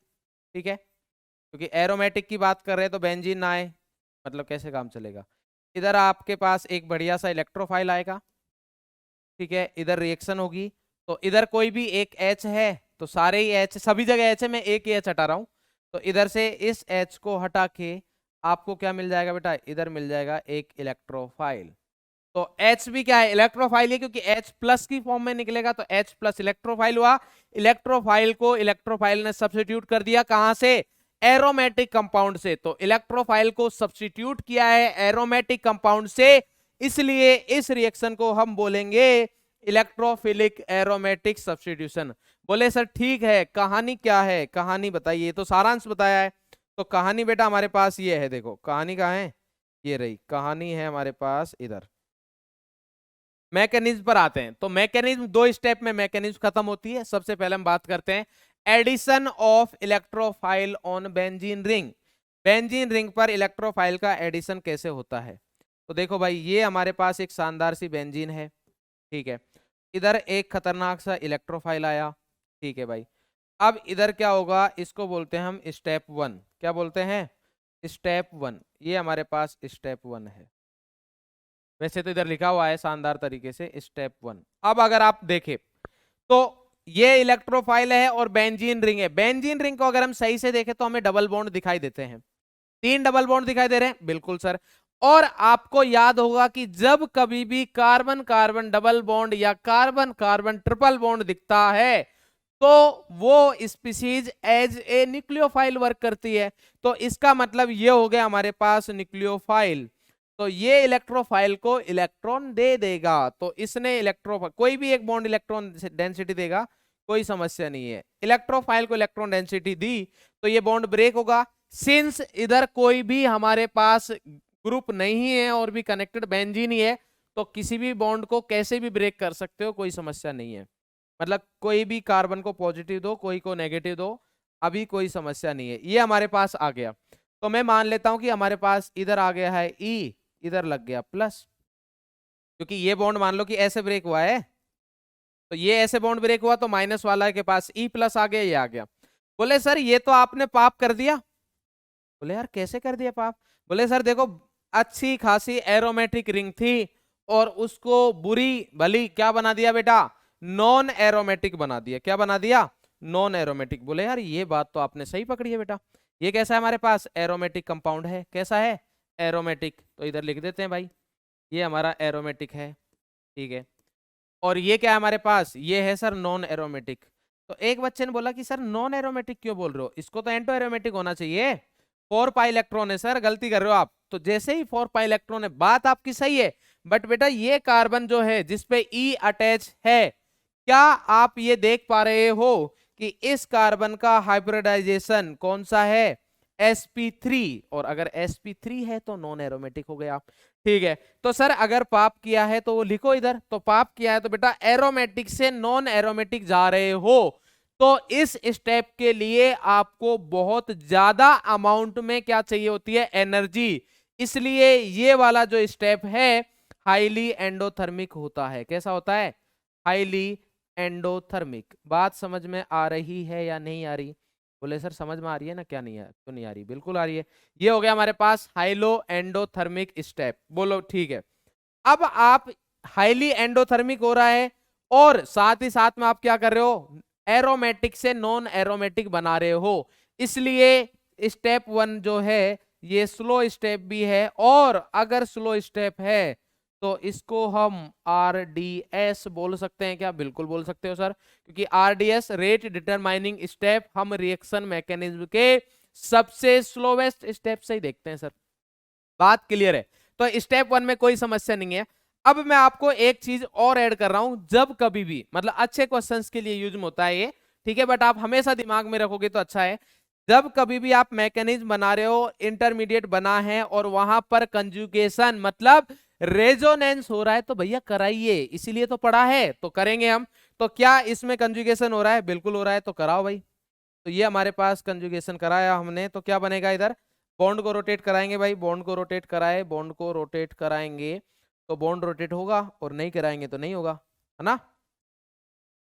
ठीक है, क्योंकि एरोमेटिक की बात कर रहे हैं तो बेंजीन ना आए मतलब कैसे काम चलेगा। इधर आपके पास एक बढ़िया सा इलेक्ट्रोफाइल आएगा, ठीक है, इधर रिएक्शन होगी, तो इधर कोई भी एक H है तो सारे ही H, सभी जगह H है, मैं एक ही H हटा रहा हूं, तो इधर से इस H को हटा के आपको क्या मिल जाएगा बेटा? इधर मिल जाएगा एक इलेक्ट्रोफाइल। तो H भी क्या है? इलेक्ट्रोफाइल है, क्योंकि H प्लस की फॉर्म में निकलेगा, तो H प्लस इलेक्ट्रोफाइल हुआ। इलेक्ट्रोफाइल को इलेक्ट्रोफाइल ने सब्स्टिट्यूट कर दिया, कहां से? एरोमेटिक कंपाउंड से। तो इलेक्ट्रोफाइल को सब्स्टिट्यूट किया है एरोमेटिक कंपाउंड से, इसलिए इस रिएक्शन को हम बोलेंगे इलेक्ट्रोफिलिक एरोमेटिक सब्स्टिट्यूशन। बोले सर ठीक है, कहानी क्या है? कहानी बताइए। तो सारांश बताया है, तो कहानी बेटा हमारे पास ये है। देखो कहानी कहाँ है? ये रही कहानी है हमारे पास। इधर मैकेनिज्म पर आते हैं, तो मैकेनिज्म दो स्टेप में मैकेनिज्म खत्म होती है। सबसे पहले हम बात करते हैं addition of electrophile on benzene ring. Benzene ring पर इलेक्ट्रोफाइल का एडिशन कैसे होता है? तो देखो भाई, ये हमारे पास एक शानदार सी बेंजीन है, ठीक है, इधर एक खतरनाक सा इलेक्ट्रोफाइल आया, ठीक है भाई। अब इधर क्या होगा? इसको बोलते हैं हम स्टेप 1। क्या बोलते हैं? स्टेप 1, ये हमारे पास स्टेप 1 है। वैसे तो इधर लिखा हुआ है शानदार तरीके से स्टेप 1। अब अगर आप देखें तो ये इलेक्ट्रोफाइल है और बेंजीन रिंग है। बेंजीन रिंग को अगर हम सही से देखें तो हमें डबल बॉन्ड दिखाई देते हैं। 3 डबल बॉन्ड दिखाई दे रहे हैं, बिल्कुल सर। और आपको याद होगा कि जब कभी भी कार्बन कार्बन डबल बॉन्ड या कार्बन कार्बन ट्रिपल बॉन्ड दिखता है तो वो species as a nucleophile work करती है। तो इसका मतलब ये हो गया हमारे पास न्यूक्लियोफाइल। तो ये इलेक्ट्रोफाइल को इलेक्ट्रॉन दे देगा। तो इसने कोई भी एक बॉन्ड इलेक्ट्रॉन डेंसिटी देगा, कोई समस्या नहीं है। इलेक्ट्रोफाइल को इलेक्ट्रॉन डेंसिटी दी तो ये बॉन्ड ब्रेक होगा। सिंस इधर कोई भी हमारे पास ग्रुप नहीं है और भी कनेक्टेड बेंजीन ही है, तो किसी भी बॉन्ड को कैसे भी ब्रेक कर सकते हो, कोई समस्या नहीं है। मतलब कोई भी कार्बन को पॉजिटिव दो, कोई को नेगेटिव दो, अभी कोई समस्या नहीं है। ये हमारे पास आ गया। तो मैं मान लेता हूं कि हमारे पास इधर आ गया है ई, इधर लग गया प्लस, क्योंकि ये बॉन्ड मान लो कि ऐसे ब्रेक हुआ है, तो ये ऐसे बॉन्ड ब्रेक हुआ तो माइनस वाला के पास ई प्लस आ गया, ये आ गया। बोले सर ये तो आपने पाप कर दिया। बोले यार कैसे कर दिया पाप? बोले सर देखो, अच्छी खासी एरोमेटिक रिंग थी और उसको बुरी भली क्या बना दिया बेटा, नॉन एरोमेटिक बना दिया। क्या बना दिया? Non aromatic. बोले यार ये बात तो आपने सही पकड़ी है बेटा। ये कैसा है हमारे पास? एरोमेटिक कंपाउंड है। कैसा है? एरोमेटिक। तो इधर लिख देते हैं भाई, ये हमारा एरोमेटिक है, ठीक है। और ये क्या है हमारे पास? ये है सर नॉन एरोमेटिक। तो एक बच्चे ने बोला कि सर नॉन एरोमेटिक क्यों बोल रहे हो, इसको तो एंटो एरोमेटिक होना चाहिए। 4 पाई इलेक्ट्रॉन है सर, गलती कर रहे हो आप। तो जैसे ही 4 पाई इलेक्ट्रॉन है, बात आपकी सही है, बट बेटा ये कार्बन जो है जिसपे ई अटैच है, क्या आप ये देख पा रहे हो कि इस कार्बन का हाइब्रिडाइजेशन कौन सा है? sp3। और अगर sp3 है तो नॉन एरोमेटिक हो गया, ठीक है। तो सर अगर पाप किया है तो वो लिखो इधर। तो पाप किया है तो बेटा एरोमेटिक से नॉन एरोमेटिक जा रहे हो, तो इस स्टेप के लिए आपको बहुत ज्यादा अमाउंट में क्या चाहिए होती है? एनर्जी। इसलिए ये वाला जो स्टेप है हाईली एंडोथर्मिक होता है। कैसा होता है? Highly endothermic. बात समझ में आ रही है या नहीं आ रही? बोले सर समझ में आ रही है ना, क्या नहीं है? तो नहीं आ रही, बिल्कुल आ रही है। ये हो गया हमारे पास हाइलो एंडोथर्मिक स्टेप। बोलो ठीक है। अब आप हाईली एंडोथर्मिक हो रहा है और साथ ही साथ में आप क्या कर रहे हो? एरोमेटिक से नॉन एरोमेटिक बना रहे हो। इसलिए स्टेप 1 जो है ये स्लो स्टेप भी है, और अगर स्लो स्टेप है तो इसको हम RDS बोल सकते हैं क्या? बिल्कुल बोल सकते हो सर, क्योंकि RDS रेट डिटरमाइनिंग स्टेप हम रिएक्शन मैकेनिज्म के सबसे स्लोवेस्ट स्टेप से ही देखते हैं सर। बात क्लियर है? तो स्टेप 1 में कोई समस्या नहीं है। अब मैं आपको एक चीज और ऐड कर रहा हूं, जब कभी भी मतलब अच्छे क्वेश्चंस के लिए यूज होता है ये, ठीक है, बट आप हमेशा दिमाग में रखोगे तो अच्छा है। जब कभी भी आप मैकेनिज्म बना रहे हो, इंटरमीडिएट बना है और वहां पर कंजुगेशन मतलब रेजोनेंस हो रहा है, तो भैया कराइए, इसीलिए तो पढ़ा है, तो करेंगे हम। तो क्या इसमें कंजुगेशन हो रहा है? बिल्कुल हो रहा है, तो कराओ भाई। तो ये हमारे पास कंजुगेशन कराया हमने, तो क्या बनेगा इधर? बॉन्ड को रोटेट कराएंगे भाई, बॉन्ड को रोटेट कराए, बॉन्ड को रोटेट कराएंगे तो बॉन्ड रोटेट होगा, और नहीं कराएंगे तो नहीं होगा, है ना।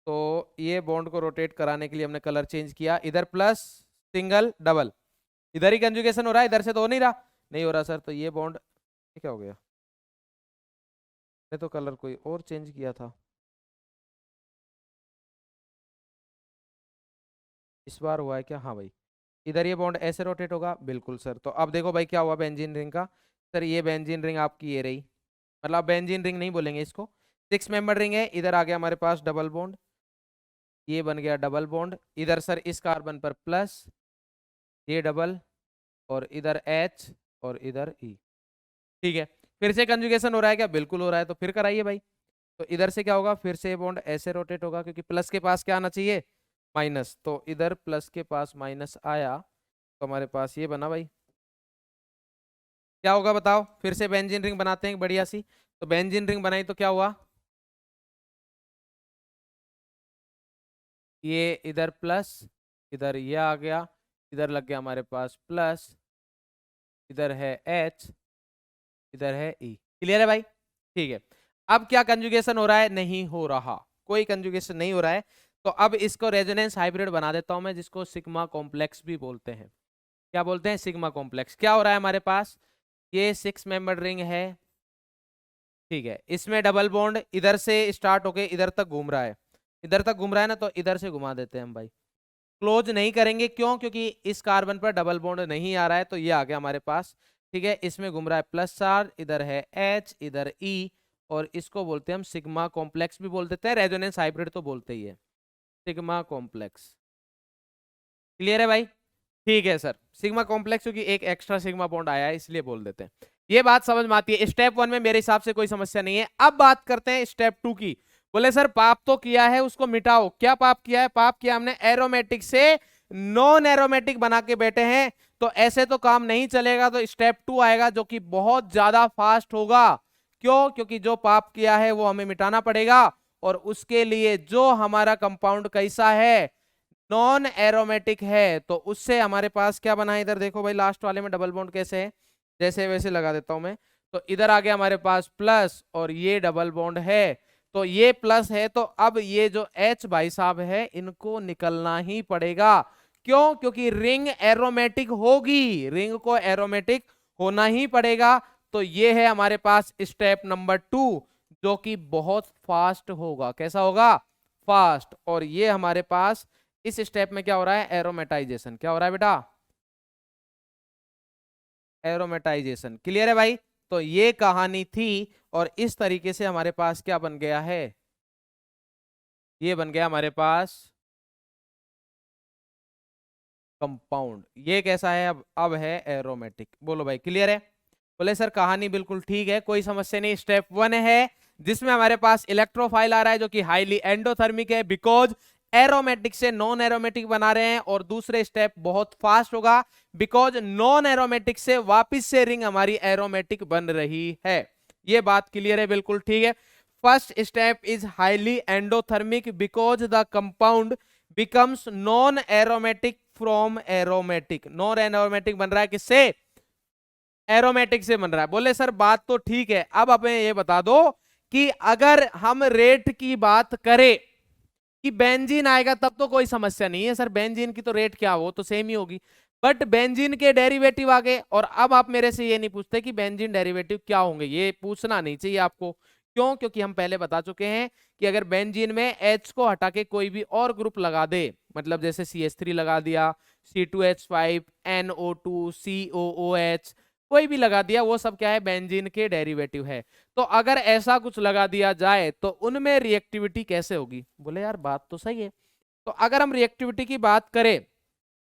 तो ये बॉन्ड को रोटेट कराने के लिए हमने कलर चेंज किया, इधर प्लस सिंगल डबल, इधर ही कंजुगेशन हो रहा है, इधर से तो हो नहीं रहा। नहीं हो रहा सर, तो ये बॉन्ड क्या हो गया? मैंने तो कलर कोई और चेंज किया था, इस बार हुआ है क्या? हाँ भाई, इधर ये बॉन्ड ऐसे रोटेट होगा, बिल्कुल सर। तो अब देखो भाई क्या हुआ बेंजीन रिंग का। सर ये बेंजीन रिंग आपकी ये रही, मतलब बेंजीन रिंग नहीं बोलेंगे इसको, 6 मेंबर रिंग है। इधर आ गया हमारे पास डबल बॉन्ड, ये बन गया डबल बॉन्ड। इधर सर इस कार्बन पर प्लस, ये डबल, और इधर H और इधर E, ठीक है। फिर से कंजुगेशन हो रहा है क्या? बिल्कुल हो रहा है, तो फिर कराइए भाई। तो इधर से क्या होगा? फिर से ये बॉन्ड ऐसे रोटेट होगा, क्योंकि प्लस के पास क्या आना चाहिए? माइनस। तो इधर प्लस के पास माइनस आया, तो हमारे पास ये बना भाई। क्या होगा बताओ? फिर से बेंजीन रिंग बनाते हैं बढ़िया सी। तो बेंजीन रिंग बनाई तो क्या हुआ? ये इधर प्लस, इधर ये आ गया, इधर लग गया हमारे पास प्लस, इधर है H, इधर है E। क्लियर है भाई? ठीक है। अब क्या कंजुगेशन हो रहा है? नहीं हो रहा, कोई कंजुगेशन नहीं हो रहा है। तो अब इसको रेजोनेंस हाइब्रिड बना देता हूं मैं, जिसको सिग्मा कॉम्प्लेक्स भी बोलते हैं। क्या बोलते हैं, सिग्मा कॉम्प्लेक्स। क्या हो रहा है हमारे पास, ये 6 मेंबर रिंग है, ठीक है, इसमें डबल बॉन्ड इधर से स्टार्ट होके इधर तक घूम रहा है, इधर तक घूम रहा है ना, तो इधर से घुमा देते हैं हम भाई। क्लोज नहीं करेंगे, क्यों, क्योंकि इस कार्बन पर डबल बॉन्ड नहीं आ रहा है, तो ये आ गया हमारे पास, ठीक है। इसमें घूम रहा है प्लस चार्ज, इधर है H, इधर E, और इसको बोलते हैं हम सिग्मा कॉम्प्लेक्स भी बोल देते हैं, रेजोनेंस हाइब्रिड तो बोलते ही है, सिग्मा कॉम्प्लेक्स। क्लियर है भाई, ठीक है सर। सिग्मा कॉम्प्लेक्स क्योंकि एक एक्स्ट्रा सिग्मा बॉन्ड आया है इसलिए बोल देते हैं। ये बात समझ में आती है। स्टेप 1 में मेरे हिसाब से कोई समस्या नहीं है। अब बात करते हैं स्टेप 2 की। बोले सर पाप तो किया है, उसको मिटाओ। क्या पाप किया है, पाप किया हमने एरोमेटिक से नॉन एरोमेटिक बना के बैठे हैं, तो ऐसे तो काम नहीं चलेगा। तो स्टेप 2 आएगा जो कि बहुत ज्यादा फास्ट होगा। क्यों, क्योंकि जो पाप किया है वो हमें मिटाना पड़ेगा, और उसके लिए जो हमारा कंपाउंड कैसा है, नॉन एरोमेटिक है, तो उससे हमारे पास क्या बना है, इधर देखो भाई, लास्ट वाले में डबल बॉन्ड कैसे है, जैसे वैसे लगा देता हूं मैं। तो इधर आ गया हमारे पास प्लस, और ये डबल बॉन्ड है, तो ये प्लस है, तो अब ये जो H भाई साहब है इनको निकलना ही पड़ेगा। क्यों, क्योंकि रिंग एरोमेटिक होगी, रिंग को एरोमेटिक होना ही पड़ेगा। तो ये है हमारे पास स्टेप नंबर 2, जो कि बहुत फास्ट होगा। कैसा होगा, फास्ट। और ये हमारे पास इस स्टेप में क्या हो रहा है, एरोमेटाइजेशन। क्या हो रहा है बेटा, एरोमेटाइजेशन। क्लियर है भाई, तो ये कहानी थी, और इस तरीके से हमारे पास क्या बन गया है, ये बन गया हमारे पास कंपाउंड। ये कैसा है, अब है एरोमेटिक। बोलो भाई क्लियर है। बोले सर कहानी बिल्कुल ठीक है, कोई समस्या नहीं। स्टेप 1 है जिसमें हमारे पास इलेक्ट्रोफाइल आ रहा है जो कि हाईली एंडोथर्मिक है, बिकॉज एरोमेटिक से नॉन एरोमेटिक बना रहे हैं। और दूसरे स्टेप बहुत फास्ट होगा, बिकॉज नॉन एरोमेटिक से वापिस से रिंग हमारी एरोमेटिक बन रही है। ये बात क्लियर है, बिल्कुल ठीक है। First step is highly endothermic because the compound becomes non aromatic from aromatic. Non aromatic बन रहा है किससे, एरोमेटिक से बन रहा है। बोले सर बात तो ठीक है, अब हमें ये बता दो कि अगर हम रेट की बात करें कि बेंजीन आएगा तब तो कोई समस्या नहीं है। सर बेंजीन की तो रेट क्या हो, तो सेम ही होगी, बट बेंजीन के डेरिवेटिव आ गए। और अब आप मेरे से ये नहीं पूछते कि बेंजीन डेरिवेटिव क्या होंगे, ये पूछना नहीं चाहिए आपको। क्यों, क्योंकि हम पहले बता चुके हैं कि अगर बेंजीन में H को हटा के कोई भी और ग्रुप लगा दे, मतलब जैसे CH3 लगा दिया, C2H5, NO2, COOH, कोई भी लगा दिया, वो सब क्या है, बेंजीन के डेरिवेटिव है। तो अगर ऐसा कुछ लगा दिया जाए तो उनमें रिएक्टिविटी कैसे होगी। बोले यार बात तो सही है, तो अगर हम रिएक्टिविटी की बात करें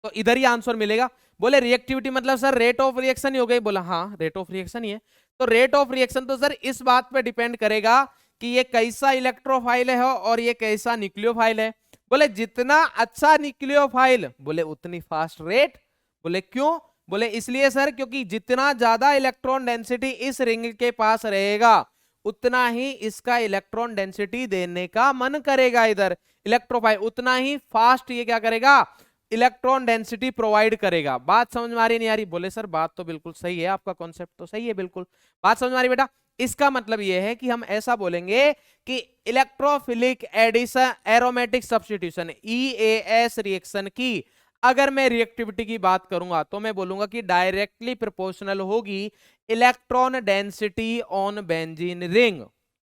तो इधर ही आंसर मिलेगा। बोले रिएक्टिविटी मतलब सर रेट ऑफ रिएक्शन ही हो गई। बोला हाँ रेट ऑफ रिएक्शन ही है। तो रेट ऑफ रिएक्शन तो सर इस बात पे डिपेंड करेगा कि ये कैसा इलेक्ट्रोफाइल है और ये कैसा न्यूक्लियोफाइल है। बोले जितना अच्छा न्यूक्लियोफाइल, बोले उतनी फास्ट रेट। बोले क्यों, बोले इसलिए सर क्योंकि जितना ज्यादा इलेक्ट्रॉन डेंसिटी इस रिंग के पास रहेगा उतना ही इसका इलेक्ट्रॉन डेंसिटी देने का मन करेगा। इधर इलेक्ट्रोफाइल उतना ही फास्ट ये क्या करेगा, इलेक्ट्रॉन डेंसिटी प्रोवाइड करेगा। बात समझ में आ रही नहीं आ रही। बोले सर बात तो बिल्कुल सही है, आपका कॉन्सेप्ट तो सही है, बिल्कुल बात समझ में आ रही बेटा। इसका मतलब यह है कि हम ऐसा बोलेंगे कि electrophilic addition aromatic substitution EAS reaction की अगर मैं रिएक्टिविटी की बात करूंगा तो मैं बोलूंगा कि डायरेक्टली प्रोपोर्शनल होगी electron density on benzene ring.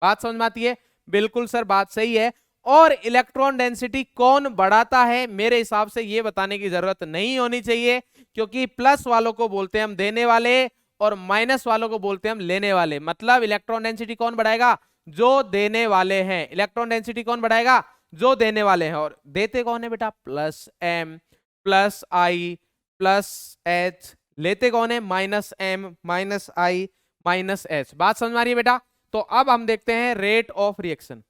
बात समझ में आती है, बिल्कुल सर बात सही है। और इलेक्ट्रॉन डेंसिटी कौन बढ़ाता है, मेरे हिसाब से ये बताने की जरूरत नहीं होनी चाहिए, क्योंकि प्लस वालों को बोलते हैं हम देने वाले और माइनस वालों को बोलते हैं हम लेने वाले। मतलब इलेक्ट्रॉन डेंसिटी कौन बढ़ाएगा, जो देने वाले हैं। इलेक्ट्रॉन डेंसिटी कौन बढ़ाएगा, जो देने वाले हैं। और देते कौन है बेटा, plus M plus I plus H। लेते कौन है, minus M minus I minus H। बात समझ में आ रही है बेटा। तो अब हम देखते हैं रेट ऑफ रिएक्शन।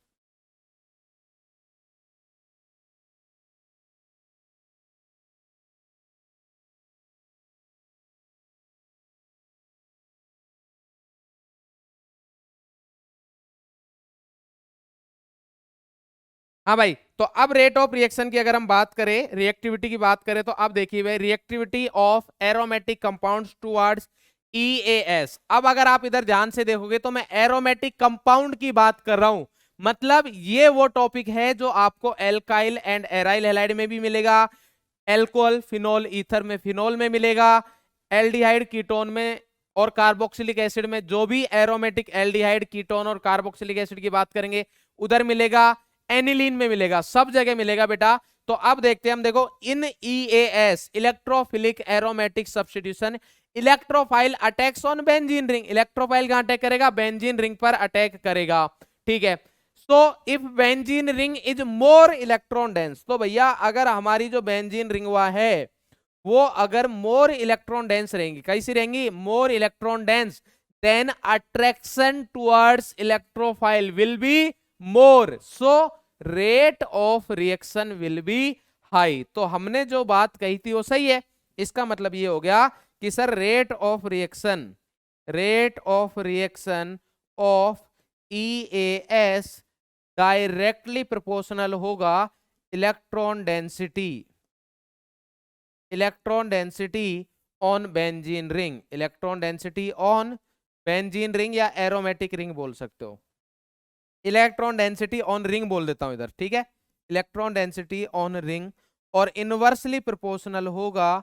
हाँ भाई, तो अब रेट ऑफ रिएक्शन की अगर हम बात करें, रिएक्टिविटी की बात करें, तो अब देखिए भाई reactivity of aromatic compounds towards EAS। अब अगर आप इधर ध्यान से देखोगे तो मैं एरोमेटिक कंपाउंड की बात कर रहा हूं। मतलब ये वो टॉपिक है जो आपको एल्काइल एंड एराइल हैलाइड में भी मिलेगा, एल्कोहल, फिनोल, ईथर में फिनोल में मिलेगा, एल्डिहाइड कीटोन में और कार्बोक्सिलिक एसिड में, जो भी एरोमेटिक एल्डिहाइड कीटोन और कार्बोक्सिलिक एसिड की बात करेंगे उधर मिलेगा, एनिलीन में मिलेगा, सब जगह मिलेगा बेटा। तो अब देखते हैं हम, देखो इन EAS electrophilic aromatic substitution electrophile attacks on benzene ring, electrophile कहां अटैक करेगा? बेंजीन रिंग पर अटैक करेगा, ठीक है। So if benzene ring is more electron dense, तो भैया अगर हमारी जो बेंजीन रिंग हुआ है वो अगर मोर इलेक्ट्रॉन डेंस रहेंगी, कैसी रहेंगी? More electron dense, then attraction towards electrophile will be more, so rate of reaction will be high. तो हमने जो बात कही थी वो सही है। इसका मतलब ये हो गया कि sir rate of reaction of EAS directly proportional होगा electron density on benzene ring, electron density on benzene ring या एरोमेटिक रिंग बोल सकते हो, इलेक्ट्रॉन डेंसिटी ऑन रिंग बोल देता हूं इधर, ठीक है, इलेक्ट्रॉन डेंसिटी ऑन रिंग, और इनवर्सली प्रोपोर्शनल होगा,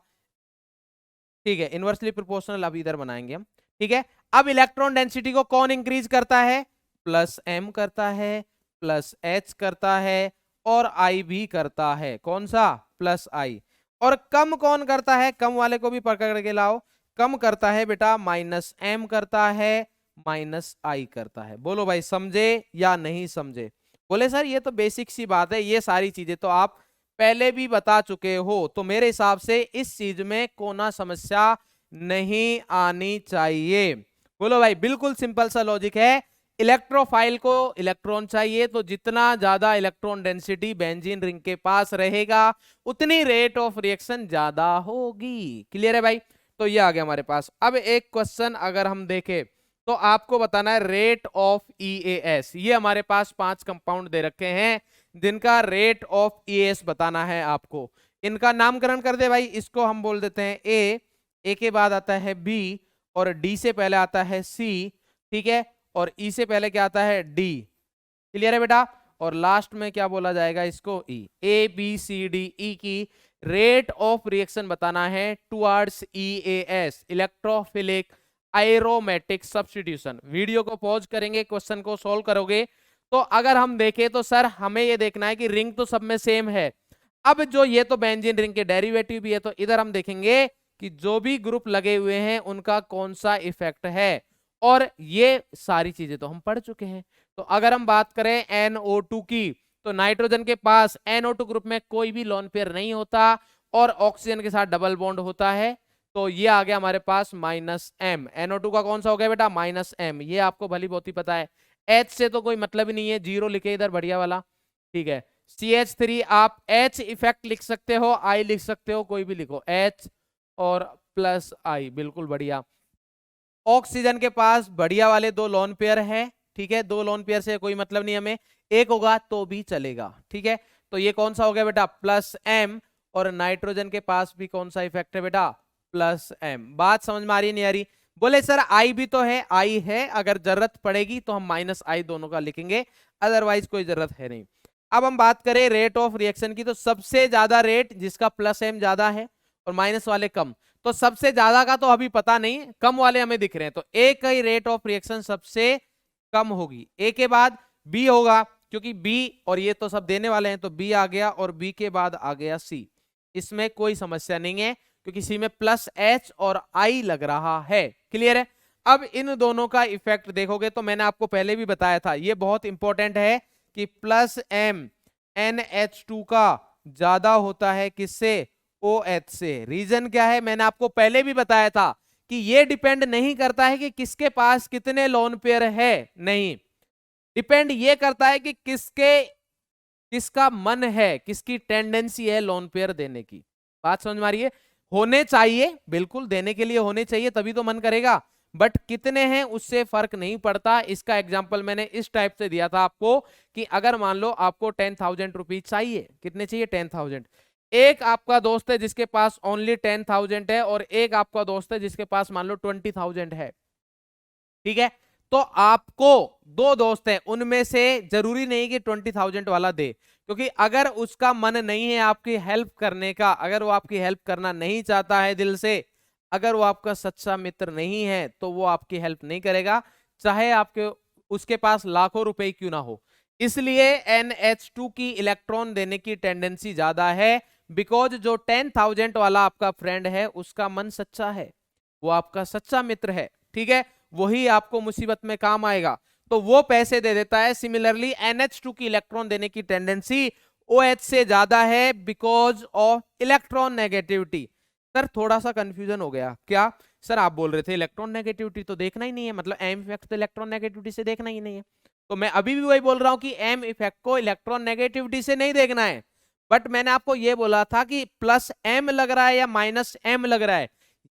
ठीक है, इनवर्सली प्रोपोर्शनल अब इधर बनाएंगे हम, ठीक है। अब इलेक्ट्रॉन डेंसिटी को कौन इंक्रीज करता है? प्लस M करता है, प्लस H करता है और I भी करता है, कौन सा? Plus I। और कम कौन करता है? कम वाले को भी पकड़ के लाओ, कम करता है बेटा माइनस M करता है, माइनस I करता है। बोलो भाई समझे या नहीं समझे? बोले सर ये तो बेसिक सी बात है, ये सारी चीजें तो आप पहले भी बता चुके हो, तो मेरे हिसाब से इस चीज में कोना समस्या नहीं आनी चाहिए। बोलो भाई, बिल्कुल सिंपल सा लॉजिक है। इलेक्ट्रोफाइल को इलेक्ट्रॉन चाहिए, तो जितना ज्यादा इलेक्ट्रॉन डेंसिटी बेंजीन रिंग के पास रहेगा उतनी रेट ऑफ रिएक्शन ज्यादा होगी। क्लियर है भाई? तो ये आ गया हमारे पास। अब एक क्वेश्चन अगर हम देखें तो आपको बताना है रेट ऑफ EAS। ये हमारे पास 5 कंपाउंड दे रखे हैं जिनका रेट ऑफ EAS बताना है आपको। इनका नामकरण कर दे भाई, इसको हम बोल देते हैं A के बाद आता है B, और D से पहले आता है C, ठीक है, और E से पहले क्या आता है? D। क्लियर है बेटा? और लास्ट में क्या बोला जाएगा इसको? E। ABCDE की रेट ऑफ रिएक्शन बताना है towards EAS electrophilic aromatic substitution. Video को पॉज करेंगे, क्वेश्चन को सोल्व करोगे। तो अगर हम देखें तो सर हमें ये देखना है कि रिंग तो सब में सेम है। अब जो ये तो बेंजीन रिंग के डेरिवेटिव भी है, तो इधर हम देखेंगे कि जो भी ग्रुप लगे हुए हैं उनका कौन सा इफेक्ट है, और ये सारी चीजें तो हम पढ़ चुके हैं। तो अगर हम बात करें NO2 की, तो नाइट्रोजन के पास NO2 ग्रुप में कोई भी लोन पेयर नहीं होता और ऑक्सीजन के साथ डबल बॉन्ड होता है। तो ये आ गया हमारे पास -M। NO2 का कौन सा हो गया बेटा? -M। ये आपको भली बहुत ही पता है। H से तो कोई मतलब ही नहीं है, 0 लिखे इधर बढ़िया वाला, ठीक है। CH3 आप H इफेक्ट लिख सकते हो, I लिख सकते हो, कोई भी लिखो, H और प्लस I, बिल्कुल बढ़िया। ऑक्सीजन के पास बढ़िया वाले 2 लोन पेयर है, ठीक है, 2 लोन पेयर से कोई मतलब नहीं हमें, एक होगा तो भी चलेगा, ठीक है। तो ये कौन सा हो गया बेटा? +M। और नाइट्रोजन के पास भी कौन सा इफेक्ट है बेटा? +M। बात समझ में आ रही नहीं आ रही? बोले सर I भी तो है, I है, अगर जरूरत पड़ेगी तो हम -I दोनों का लिखेंगे, अदरवाइज कोई जरूरत है नहीं। अब हम बात करें रेट ऑफ रिएक्शन की, तो सबसे ज्यादा रेट जिसका +M ज्यादा है और माइनस वाले कम, तो सबसे ज्यादा का तो अभी पता नहीं, कम वाले हमें दिख रहे हैं। तो A का ही रेट ऑफ रिएक्शन सबसे कम होगी, A के बाद B होगा, क्योंकि B और ये तो सब देने वाले हैं, तो B आ गया और B के बाद आ गया C। इसमें कोई समस्या नहीं है क्योंकि C में +H और I लग रहा है। क्लियर है? अब इन दोनों का इफेक्ट देखोगे तो मैंने आपको पहले भी बताया था, ये बहुत इंपॉर्टेंट है कि +M NH2 का ज्यादा होता है किससे? OH से। रीजन क्या है? मैंने आपको पहले भी बताया था कि ये डिपेंड नहीं करता है कि किसके पास कितने लोन पेयर है, नहीं, डिपेंड ये करता है कि किसका मन है, किसकी टेंडेंसी है लोन पेयर देने की। बात समझ में आ रही है? होने चाहिए, बिल्कुल देने के लिए होने चाहिए, तभी तो मन करेगा, बट कितने हैं उससे फर्क नहीं पड़ता। इसका एग्जांपल मैंने इस टाइप से दिया था आपको कि अगर मान लो आपको 10,000 रुपीज चाहिए, कितने चाहिए? 10,000। एक आपका दोस्त है जिसके पास ओनली 10,000 है और एक आपका दोस्त है जिसके पास मान लो 20,000 है, ठीक है। तो आपको 2 दोस्त हैं, उनमें से जरूरी नहीं कि 20,000 वाला दे, क्योंकि अगर उसका मन नहीं है आपकी हेल्प करने का, अगर वो आपकी हेल्प करना नहीं चाहता है दिल से, अगर वो आपका सच्चा मित्र नहीं है, तो वो आपकी हेल्प नहीं करेगा, चाहे आपके उसके पास लाखों रुपए क्यों ना हो। इसलिए NH2 की इलेक्ट्रॉन देने की टेंडेंसी ज्यादा है, बिकॉज जो 10,000 वाला आपका फ्रेंड है उसका मन सच्चा है, वो आपका सच्चा मित्र है, ठीक है, वही आपको मुसीबत में काम आएगा, तो वो पैसे दे देता है। सिमिलरली NH2 की इलेक्ट्रॉन देने की टेंडेंसी OH से ज्यादा है because of electron negativity. Sir थोड़ा सा कंफ्यूजन हो गया क्या? सर आप बोल रहे थे इलेक्ट्रॉन नेगेटिविटी तो देखना ही नहीं है, मतलब एम इफेक्ट तो इलेक्ट्रॉन नेगेटिविटी से देखना ही नहीं है, तो मैं अभी भी वही बोल रहा हूं कि एम इफेक्ट को इलेक्ट्रॉन नेगेटिविटी से नहीं देखना है। बट मैंने आपको यह बोला था कि प्लस एम लग रहा है या माइनस एम लग रहा है,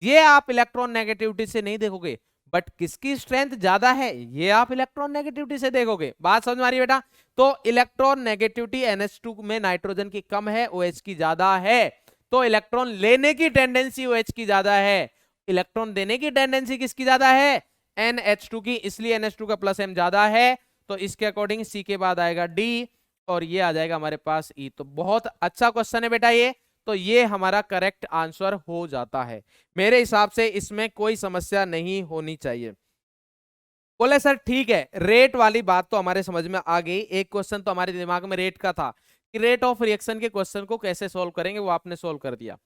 ये आप इलेक्ट्रॉन नेगेटिविटी से नहीं देखोगे, बट किसकी स्ट्रेंथ ज्यादा है ये आप इलेक्ट्रॉन नेगेटिविटी से देखोगे। बात समझ में आ रही है बेटा? तो इलेक्ट्रॉन नेगेटिविटी NH2 में नाइट्रोजन की कम है, OH की ज्यादा है, तो इलेक्ट्रॉन लेने की टेंडेंसी OH की ज्यादा है, इलेक्ट्रॉन देने की टेंडेंसी किसकी ज्यादा है? NH2 की, इसलिए NH2 का प्लस M ज्यादा है, तो इसके अकॉर्डिंग C के बाद आएगा D और ये आ जाएगा हमारे पास E। तो बहुत अच्छा क्वेश्चन है बेटा ये, तो ये हमारा करेक्ट आंसर हो जाता है। मेरे हिसाब से इसमें कोई समस्या नहीं होनी चाहिए। बोले सर ठीक है, रेट वाली बात तो हमारे समझ में आ गई, एक क्वेश्चन तो हमारे दिमाग में रेट का था कि रेट ऑफ रिएक्शन के क्वेश्चन को कैसे सॉल्व करेंगे, वो आपने सॉल्व कर दिया।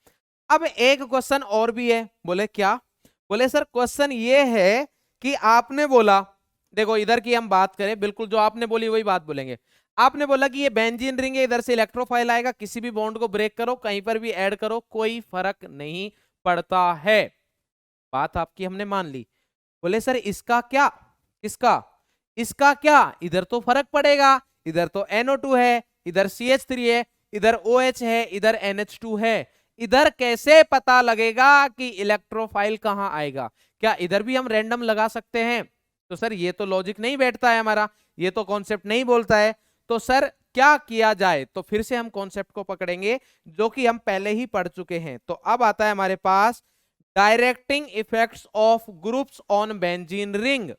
अब एक क्वेश्चन और भी है। बोले क्या? बोले सर क्वेश्चन ये है कि आपने बोला, देखो इधर की हम बात करें, बिल्कुल जो आपने बोली वही बात बोलेंगे। आपने बोला कि ये बेंजीन रिंग है, इधर से इलेक्ट्रोफाइल आएगा, किसी भी बॉन्ड को ब्रेक करो, कहीं पर भी ऐड करो, कोई फर्क नहीं पड़ता है। बात आपकी हमने मान ली। बोले सर इसका क्या? इसका इसका क्या? इधर तो फर्क पड़ेगा, इधर तो NO2 है, इधर CH3 है, इधर OH है, इधर NH2 है, इधर कैसे पता लगेगा कि इलेक्ट्रोफाइल कहां आएगा? क्या इधर भी हम रैंडम लगा सकते हैं? तो सर ये तो लॉजिक नहीं बैठता है हमारा, ये तो कॉन्सेप्ट नहीं बोलता है। तो सर क्या किया जाए? तो फिर से हम कॉन्सेप्ट को पकड़ेंगे जो कि हम पहले ही पढ़ चुके हैं। तो अब आता है हमारे पास directing effects of groups on benzene ring,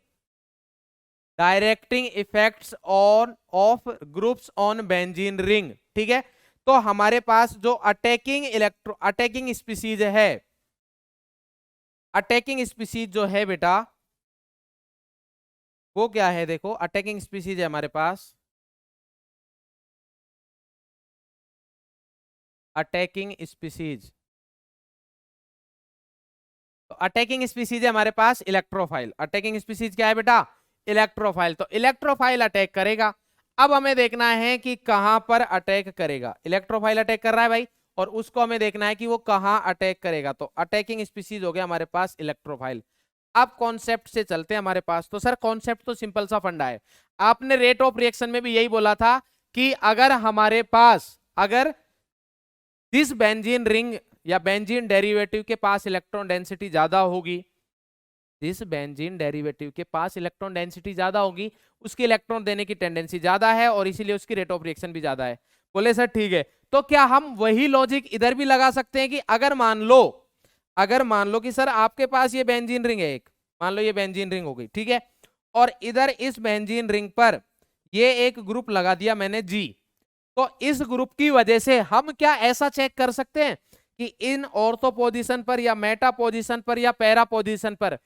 directing effects on of groups on benzene ring, ठीक है। तो हमारे पास जो अटैकिंग स्पीसीज है, अटैकिंग स्पीसीज जो है बेटा वो क्या है? देखो अटैकिंग स्पीसीज है हमारे पास, अटैकिंग स्पीसीज, तो अटैकिंग स्पीसीज है हमारे पास इलेक्ट्रोफाइल। अटैकिंग स्पीसीज क्या है बेटा? इलेक्ट्रोफाइल। तो इलेक्ट्रोफाइल अटैक करेगा। अब हमें देखना है कि कहां पर अटैक करेगा। इलेक्ट्रोफाइल अटैक कर रहा है भाई, और उसको हमें देखना है कि वो कहां अटैक करेगा। तो अटैकिंग स्पीसीज हो गया हमारे पास इलेक्ट्रोफाइल। अब कॉन्सेप्ट से चलते हैं हमारे पास। तो सर कॉन्सेप्ट तो सिंपल सा फंडा है, आपने रेट ऑफ रिएक्शन में भी यही बोला था कि अगर हमारे पास, अगर दिस बेंजीन रिंग या बेंजीन डेरिवेटिव के पास इलेक्ट्रॉन डेंसिटी ज्यादा होगी, जिस बेंजीन डेरिवेटिव के पास इलेक्ट्रॉन डेंसिटी ज्यादा होगी उसकी इलेक्ट्रॉन देने की टेंडेंसी ज्यादा है और इसीलिए उसकी रेट ऑफ रिएक्शन भी ज्यादा है। बोले सर ठीक है, तो क्या हम वही लॉजिक इधर भी लगा सकते हैं कि अगर मान लो कि सर आपके पास ये बेंजीन रिंग है एक, मान लो ये बेंजीन रिंग हो गई, ठीक है, और इधर इस बेंजीन रिंग पर ये एक ग्रुप लगा दिया मैंने G, तो इस ग्रुप की वजह से हम क्या ऐसा चेक कर सकते हैं कि इन ऑर्थो पोजीशन पर या मेटा पोजीशन पर या पैरा पोजीशन पर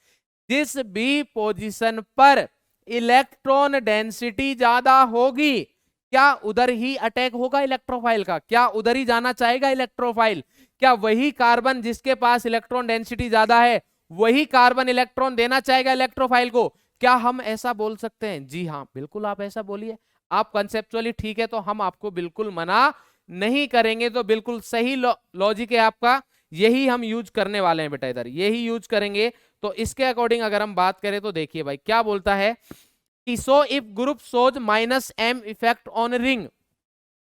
जिस भी पोजीशन पर इलेक्ट्रॉन डेंसिटी ज्यादा होगी, क्या उधर ही अटैक होगा इलेक्ट्रोफाइल का? क्या उधर ही जाना चाहेगा इलेक्ट्रोफाइल? क्या वही कार्बन जिसके पास इलेक्ट्रॉन डेंसिटी ज्यादा है वही कार्बन इलेक्ट्रॉन देना चाहेगा इलेक्ट्रोफाइल को? क्या हम ऐसा बोल सकते हैं? जी हाँ बिल्कुल आप ऐसा बोलिए। आप कंसेप्चुअली ठीक है तो हम आपको बिल्कुल मना नहीं करेंगे, तो बिल्कुल सही लॉजिक है आपका, यही हम यूज करने वाले हैं बेटा, इधर यही यूज करेंगे। तो इसके अकॉर्डिंग अगर हम बात करें तो देखिए भाई क्या बोलता है कि सो if group shows -m effect on ring,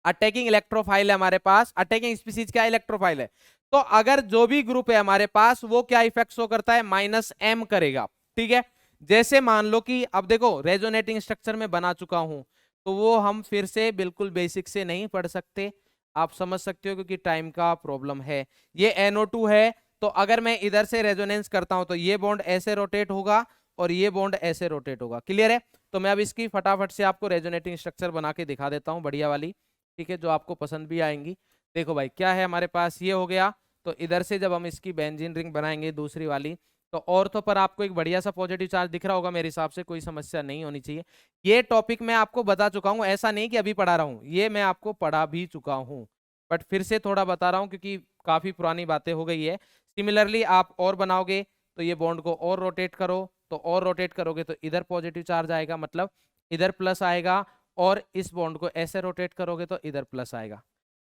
attacking electrophile है हमारे पास, अटैकिंग स्पीसीज क्या इलेक्ट्रोफाइल है, तो अगर जो भी ग्रुप है हमारे पास वो क्या इफेक्ट शो करता है? -m करेगा, ठीक है। जैसे मान लो कि अब देखो रेजोनेटिंग स्ट्रक्चर में बना चुका हूं, तो वो हम फिर से बिल्कुल बेसिक से नहीं पढ़ सकते, आप समझ सकते हो क्योंकि टाइम का प्रॉब्लम है। ये NO2 है, तो अगर मैं इधर से रेजोनेंस करता हूं तो ये बॉन्ड ऐसे रोटेट होगा और ये बॉन्ड ऐसे रोटेट होगा, क्लियर है। तो मैं अब इसकी फटाफट से आपको रेजोनेटिंग स्ट्रक्चर बना के दिखा देता हूं बढ़िया वाली। ठीक है, जो आपको पसंद भी आएंगी। देखो भाई क्या है हमारे पास, ये हो गया। तो इधर से जब हम इसकी बेंजीन रिंग बनाएंगे दूसरी वाली, तो ऑर्थो पर आपको एक बढ़िया सा पॉजिटिव चार्ज दिख रहा होगा, मेरे हिसाब से कोई समस्या नहीं होनी चाहिए। ये टॉपिक मैं आपको बता चुका हूँ, ऐसा नहीं कि अभी पढ़ा रहा हूँ, ये मैं आपको पढ़ा भी चुका हूँ, बट फिर से थोड़ा बता रहा हूँ क्योंकि काफी पुरानी बातें हो गई है। सिमिलरली आप और बनाओगे तो ये बॉन्ड को और रोटेट करो, तो और रोटेट करोगे तो इधर पॉजिटिव चार्ज आएगा, मतलब इधर प्लस आएगा, और इस बॉन्ड को ऐसे रोटेट करोगे तो इधर प्लस आएगा।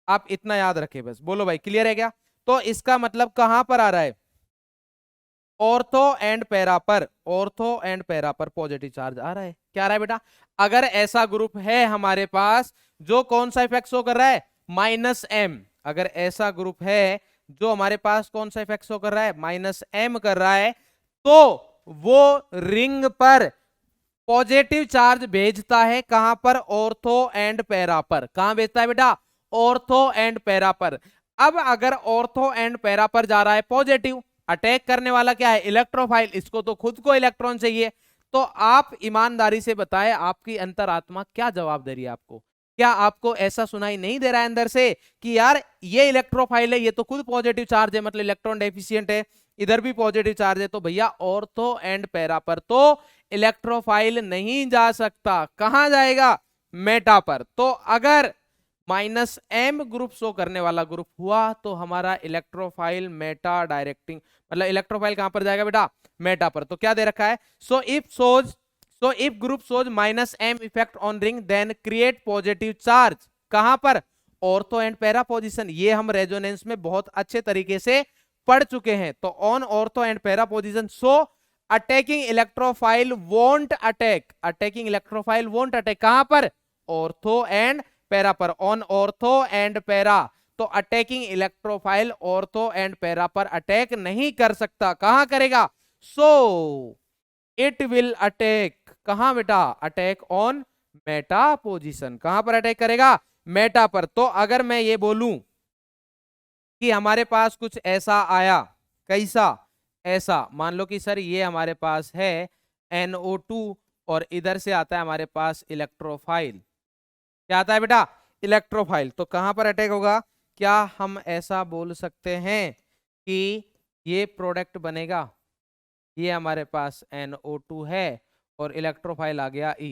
आप इतना याद रखें बस। बोलो भाई क्लियर है क्या? तो इसका मतलब कहां पर आ रहा है? ऑर्थो एंड पैरा पर, ऑर्थो एंड पैरा पर पॉजिटिव चार्ज आ रहा है। क्या आ रहा है बेटा? अगर ऐसा ग्रुप है हमारे पास जो कौन सा इफेक्ट शो कर रहा है? -m। अगर ऐसा ग्रुप है जो हमारे पास कौन सा इफेक्ट शो कर रहा है? -m कर रहा है, तो वो रिंग पर पॉजिटिव चार्ज भेजता है। कहां पर? ऑर्थो एंड पैरा पर। कहां भेजता है बेटा? ऑर्थो एंड पैरा पर। अब अगर ऑर्थो एंड पैरा पर जा रहा है पॉजिटिव, अटैक करने वाला क्या है? इलेक्ट्रोफाइल। इसको तो खुद को इलेक्ट्रॉन चाहिए। तो आप ईमानदारी से बताएं, आपकी अंतरात्मा क्या जवाब दे रही है आपको? क्या आपको ऐसा सुनाई नहीं दे रहा है अंदर से कि यार ये इलेक्ट्रोफाइल है, ये तो खुद पॉजिटिव चार्ज है, मतलब इलेक्ट्रॉन डेफिशिएंट है, इधर भी पॉजिटिव चार्ज है, तो भैया ऑर्थो एंड पैरा पर तो इलेक्ट्रोफाइल नहीं जा सकता। कहां जाएगा? मेटा पर। तो अगर -m ग्रुप शो करने वाला ग्रुप हुआ तो हमारा इलेक्ट्रोफाइल मेटा डायरेक्टिंग, मतलब इलेक्ट्रोफाइल कहां पर जाएगा बेटा? मेटा पर। तो क्या दे रखा है? So if group shows -m effect on ring then create positive charge. कहां पर? Ortho and para position. ये हम रेजोनेंस में बहुत अच्छे तरीके से पढ़ चुके हैं। तो on ortho and para position, so attacking electrophile won't attack, attacking electrophile won't attack. कहां पर? ऑर्थो एंड पैरा पर। ऑन ऑर्थो एंड पैरा, तो attacking electrophile ortho and para पर अटैक नहीं कर सकता। कहां करेगा? So it will attack. कहां बेटा? Attack on Meta position. कहां पर अटैक करेगा? मेटा पर। तो अगर मैं ये बोलूं कि हमारे पास कुछ ऐसा आया, कैसा? ऐसा मान लो कि सर ये हमारे पास है NO2 और इधर से आता है हमारे पास इलेक्ट्रोफाइल। क्या आता है बेटा? इलेक्ट्रोफाइल। तो कहां पर अटैक होगा? क्या हम ऐसा बोल सकते हैं कि ये प्रोडक्ट बनेगा? ये हमारे पास NO2 है और इलेक्ट्रोफाइल आ गया E।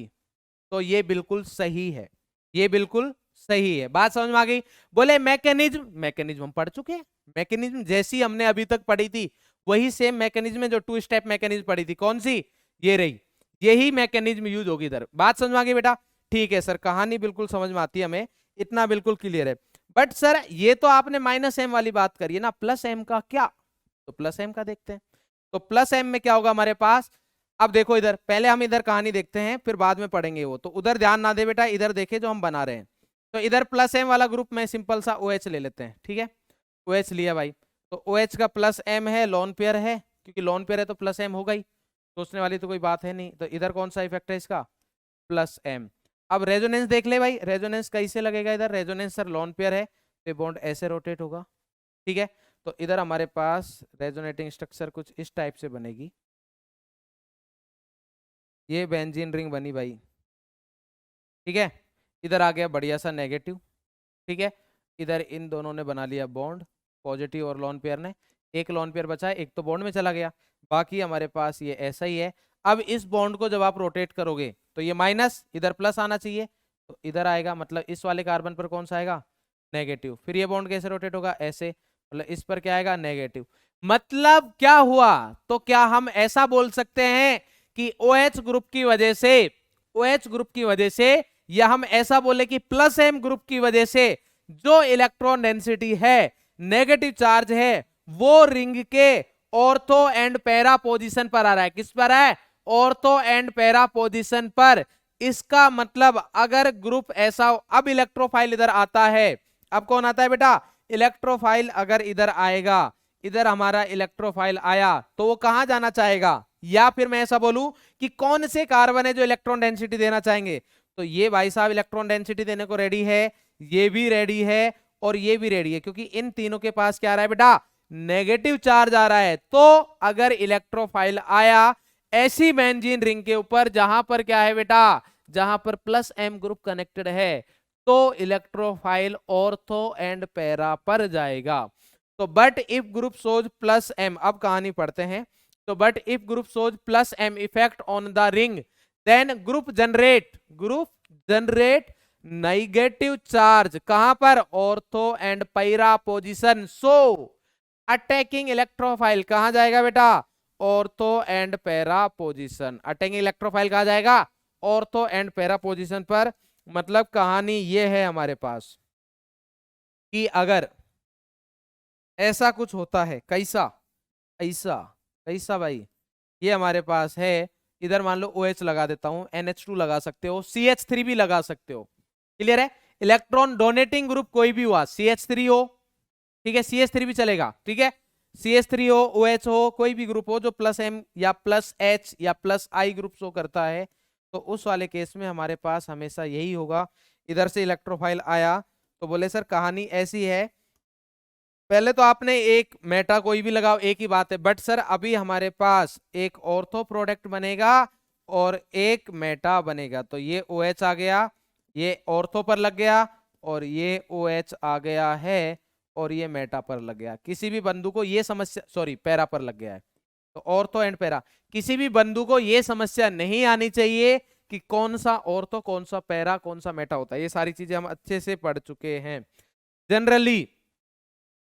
तो ये बिल्कुल सही है, ये बिल्कुल सही है। बात समझ में आ गई? बोले मैकेनिज्म, मैकेनिज्म हम पढ़ चुके हैं। मैकेनिज्म जैसी हमने अभी तक पढ़ी थी वही सेम मैकेनिज्म है जो 2 स्टेप मैकेनिज्म पढ़ी थी। कौन सी? ये रही। यही मैकेनिज्म यूज होगी इधर। बात समझ में आ गई बेटा? ठीक है सर, कहानी बिल्कुल समझ में आती है हमें, इतना बिल्कुल क्लियर है। बट सर ये तो आपने -m वाली बात करी है ना, +m का क्या? तो +m का देखते हैं। तो +m में क्या होगा हमारे पास? अब देखो इधर, पहले हम इधर कहानी देखते हैं फिर बाद में पढ़ेंगे वो, तो उधर ध्यान ना दे बेटा, इधर देखे जो हम बना रहे हैं। तो इधर +m वाला ग्रुप में सिंपल सा OH ले लेते हैं। ठीक है, OH लिया भाई। तो OH का +m है, लोन पेयर है, क्योंकि लोन पेयर है तो +m होगा ही, सोचने वाली तो कोई बात है नहीं। तो इधर कौन सा इफेक्ट है इसका? +m। अब रेजोनेंस देख ले भाई, रेजोनेंस कैसे लगेगा इधर? रेजोनेंस सर लोन पेयर है तो बॉन्ड ऐसे रोटेट होगा। ठीक है, तो इधर हमारे पास रेजोनेटिंग स्ट्रक्चर कुछ इस टाइप से बनेगी। ये बेंजीन रिंग बनी भाई। ठीक है, इधर आ गया बढ़िया सा नेगेटिव। ठीक है, इधर इन दोनों ने बना लिया बॉन्ड, पॉजिटिव और लोन पेयर ने। एक लोन पेयर बचा है, एक तो बॉन्ड में चला गया, बाकी हमारे पास ये ऐसा ही है। अब इस बॉन्ड को जब आप रोटेट करोगे तो ये माइनस, इधर प्लस आना चाहिए, तो इधर आएगा, मतलब इस वाले कार्बन पर कौन सा आएगा? नेगेटिव। फिर ये बॉन्ड कैसे रोटेट होगा? ऐसे, मतलब इस पर क्या आएगा? नेगेटिव। मतलब क्या हुआ? तो क्या हम ऐसा बोल सकते हैं कि OH ग्रुप की वजह से, OH ग्रुप की वजह से, या हम ऐसा बोले कि +m ग्रुप की वजह से जो इलेक्ट्रॉन डेंसिटी है, नेगेटिव चार्ज है, वो रिंग के ऑर्थो एंड पैरा पोजीशन पर आ रहा है। किस पर है? ऑर्थो एंड पैरा पोजीशन पर। इसका मतलब अगर ग्रुप ऐसा, अब इलेक्ट्रोफाइल इधर आता है, अब कौन आता है बेटा? इलेक्ट्रोफाइल अगर इधर आएगा, इधर हमारा इलेक्ट्रोफाइल आया, तो वो कहां जाना चाहेगा? या फिर मैं ऐसा बोलूं कि कौन से कार्बन है जो इलेक्ट्रॉन डेंसिटी देना चाहेंगे? तो ये भाई साहब इलेक्ट्रॉन डेंसिटी देने को रेडी है, ये भी रेडी है और ये भी रेडी है, क्योंकि इन तीनों के पास क्या आ रहा है बेटा? नेगेटिव चार्ज आ रहा है। तो अगर इलेक्ट्रोफाइल आया ऐसी बेंजीन रिंग के ऊपर जहां पर क्या है बेटा? जहां पर +m ग्रुप कनेक्टेड है, तो इलेक्ट्रोफाइल ऑर्थो एंड पैरा पर जाएगा। तो but if group shows plus M, अब कहानी पढ़ते हैं। तो but if group shows plus M effect on the ring, then group generate negative charge कहां पर, ortho and para position. So attacking electrophile कहां जाएगा बेटा, ortho and para position. Attacking electrophile कहां जाएगा, ऑर्थो एंड पैरा पोजीशन पर। मतलब कहानी ये है हमारे पास कि अगर ऐसा कुछ होता है, कैसा ऐसा कैसा भाई, ये हमारे पास है, इधर मान लो OH लगा देता हूं, NH2 लगा सकते हो, CH3 भी लगा सकते हो। क्लियर है, इलेक्ट्रॉन डोनेटिंग ग्रुप कोई भी हुआ, CH3 हो, ठीक है, CH3 भी चलेगा, ठीक है, CH3 हो, OH हो, कोई भी ग्रुप हो जो प्लस M या प्लस H या प्लस I ग्रुप शो करता है, तो उस वाले केस में हमारे पास हमेशा यही होगा। इधर से इलेक्ट्रोफाइल आया तो बोले सर कहानी ऐसी है, पहले तो आपने एक मेटा कोई भी लगाओ एक ही बात है, बट सर अभी हमारे पास एक ऑर्थो प्रोडक्ट बनेगा और एक मेटा बनेगा। तो ये OH आ गया, ये ऑर्थो पर लग गया, और ये OH आ गया है और ये मेटा पर लग गया। किसी भी बंधु को ये समस्या, सॉरी पैरा पर लग गया है, तो ऑर्थो एंड पैरा, किसी भी बंधु को ये समस्या नहीं आनी चाहिए कि कौन सा ऑर्थो कौन सा पैरा कौन सा मेटा होता है। ये सारी चीजें हम अच्छे से पढ़ चुके हैं। जनरली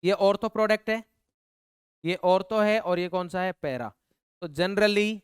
ये ऑर्थो प्रोडक्ट है, ये ऑर्थो है, और ये कौन सा है, पैरा। तो जनरली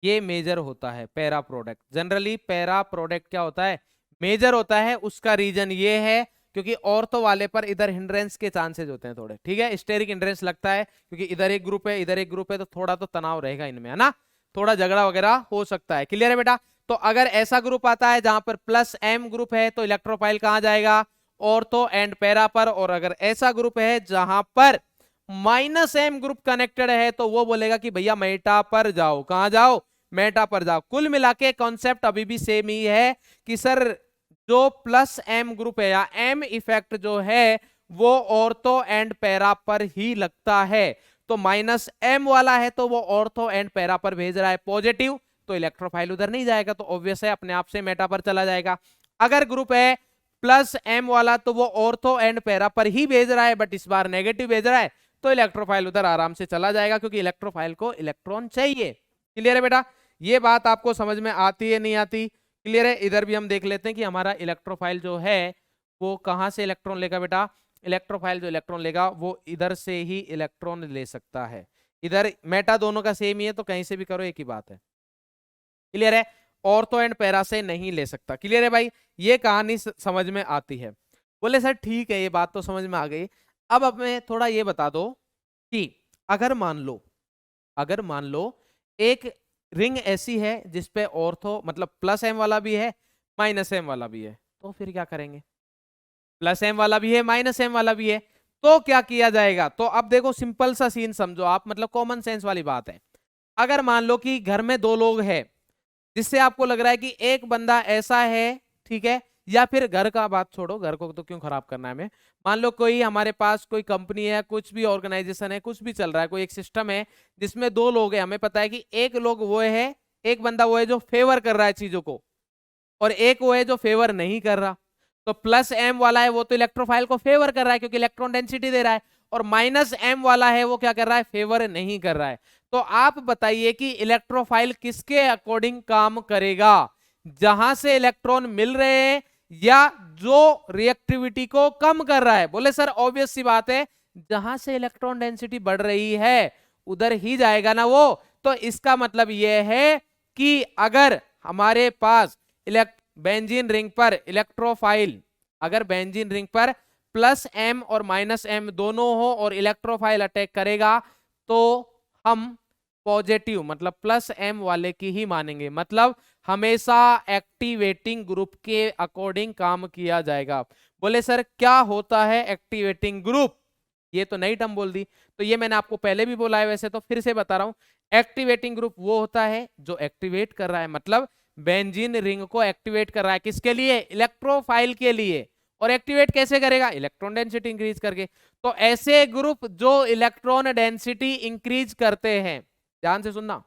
ये मेजर होता है para product. Generally para product क्या होता है, मेजर होता है। उसका रीजन ये है क्योंकि ऑर्थो वाले पर इधर हिंड्रेंस के चांसेस होते हैं थोड़े, ठीक है, स्टेरिक हिंड्रेंस लगता है क्योंकि इधर एक ग्रुप है इधर एक ग्रुप है, तो थोड़ा तो तनाव रहेगा इनमें, है ना, थोड़ा झगड़ा वगैरह हो सकता है। क्लियर है बेटा। तो अगर ऐसा ग्रुप आता है जहां पर प्लस M ग्रुप है तो इलेक्ट्रोफाइल कहां जाएगा, ऑर्थो एंड पैरा पर। और अगर ऐसा ग्रुप है जहां पर -M ग्रुप कनेक्टेड है तो वो बोलेगा कि भैया मेटा पर जाओ। कहां जाओ, मेटा पर जाओ। कुल मिला के कॉन्सेप्ट अभी भी सेम ही है कि सर जो प्लस M ग्रुप है या M इफेक्ट जो है वो ऑर्थो एंड पैरा पर ही लगता है। तो -M वाला है तो वो ऑर्थो एंड पैरा पर भेज रहा है पॉजिटिव, तो इलेक्ट्रोफाइल उधर नहीं जाएगा, तो ऑब्वियस है अपने आप से मेटा पर चला जाएगा। अगर ग्रुप है प्लस M वाला तो वो ऑर्थो एंड पैरा पर ही भेज रहा है, बट इस बार नेगेटिव भेज रहा है, तो इलेक्ट्रोफाइल उधर आराम से चला जाएगा क्योंकि इलेक्ट्रोफाइल को इलेक्ट्रॉन चाहिए। क्लियर है बेटा, ये बात आपको समझ में आती है नहीं आती। क्लियर है। इधर भी हम देख लेते हैं कि हमारा इलेक्ट्रोफाइल जो है वो कहां से इलेक्ट्रॉन लेगा बेटा, इलेक्ट्रोफाइल जो इलेक्ट्रॉन लेगा वो इधर से ही इलेक्ट्रॉन ले सकता है। इधर मेटा दोनों का सेम ही है तो कहीं से भी करो एक ही बात है। क्लियर है, ऑर्थो एंड पैरा से नहीं ले सकता। क्लियर है भाई, ये कहानी समझ में आती है। बोले सर ठीक है ये बात तो समझ में आ गई, अब हमें थोड़ा ये बता दो कि अगर मान लो एक रिंग ऐसी है जिसपे ऑर्थो मतलब प्लस M वाला भी है -M वाला भी है, तो फिर क्या करेंगे, प्लस M वाला भी है -M वाला भी है, तो क्या किया जाएगा। तो अब देखो सिंपल सा सीन समझो आप, मतलब कॉमन सेंस वाली बात है। अगर मान लो कि घर में 2 लोग हैं जिससे आपको लग रहा है कि एक बंदा ऐसा है, ठीक है, या फिर घर का बात छोड़ो, घर को तो क्यों खराब करना है हमें, मान लो कोई हमारे पास कोई कंपनी है, कुछ भी ऑर्गेनाइजेशन है, कुछ भी चल रहा है, कोई एक सिस्टम है जिसमें 2 लोग हैं, हमें पता है कि एक लोग वो है, एक बंदा वो है जो फेवर कर रहा है चीजों को, और एक वो है जो फेवर नहीं कर रहा। तो प्लस M वाला है वो तो इलेक्ट्रोफाइल को फेवर कर रहा है क्योंकि इलेक्ट्रॉन डेंसिटी दे रहा है, और -M वाला है वो क्या कर रहा है, फेवर नहीं कर रहा है। तो आप बताइए कि इलेक्ट्रोफाइल किसके अकॉर्डिंग काम करेगा, जहां से इलेक्ट्रॉन मिल रहे हैं या जो रिएक्टिविटी को कम कर रहा है। बोले सर ऑब्वियस सी बात है, जहां से इलेक्ट्रॉन डेंसिटी बढ़ रही है उधर ही जाएगा ना वो। तो इसका मतलब यह है कि अगर हमारे पास बेंजीन रिंग पर इलेक्ट्रोफाइल, अगर बेंजीन रिंग पर प्लस M और -M दोनों हो और इलेक्ट्रोफाइल अटैक करेगा तो हम पॉजिटिव मतलब प्लस M वाले की ही मानेंगे, मतलब हमेशा एक्टिवेटिंग ग्रुप के अकॉर्डिंग काम किया जाएगा। बोले सर क्या होता है एक्टिवेटिंग ग्रुप, ये तो नई टर्म बोल दी, तो ये मैंने आपको पहले भी बोला है, वैसे तो फिर से बता रहा हूं। एक्टिवेटिंग ग्रुप वो होता है जो एक्टिवेट कर रहा है, मतलब बेंजीन रिंग को एक्टिवेट कर रहा है, किसके लिए, इलेक्ट्रोफाइल के लिए। और एक्टिवेट कैसे करेगा, इलेक्ट्रॉन डेंसिटी इंक्रीज करके। तो ऐसे ग्रुप जो इलेक्ट्रॉन डेंसिटी इंक्रीज करते हैं, ध्यान से सुनना,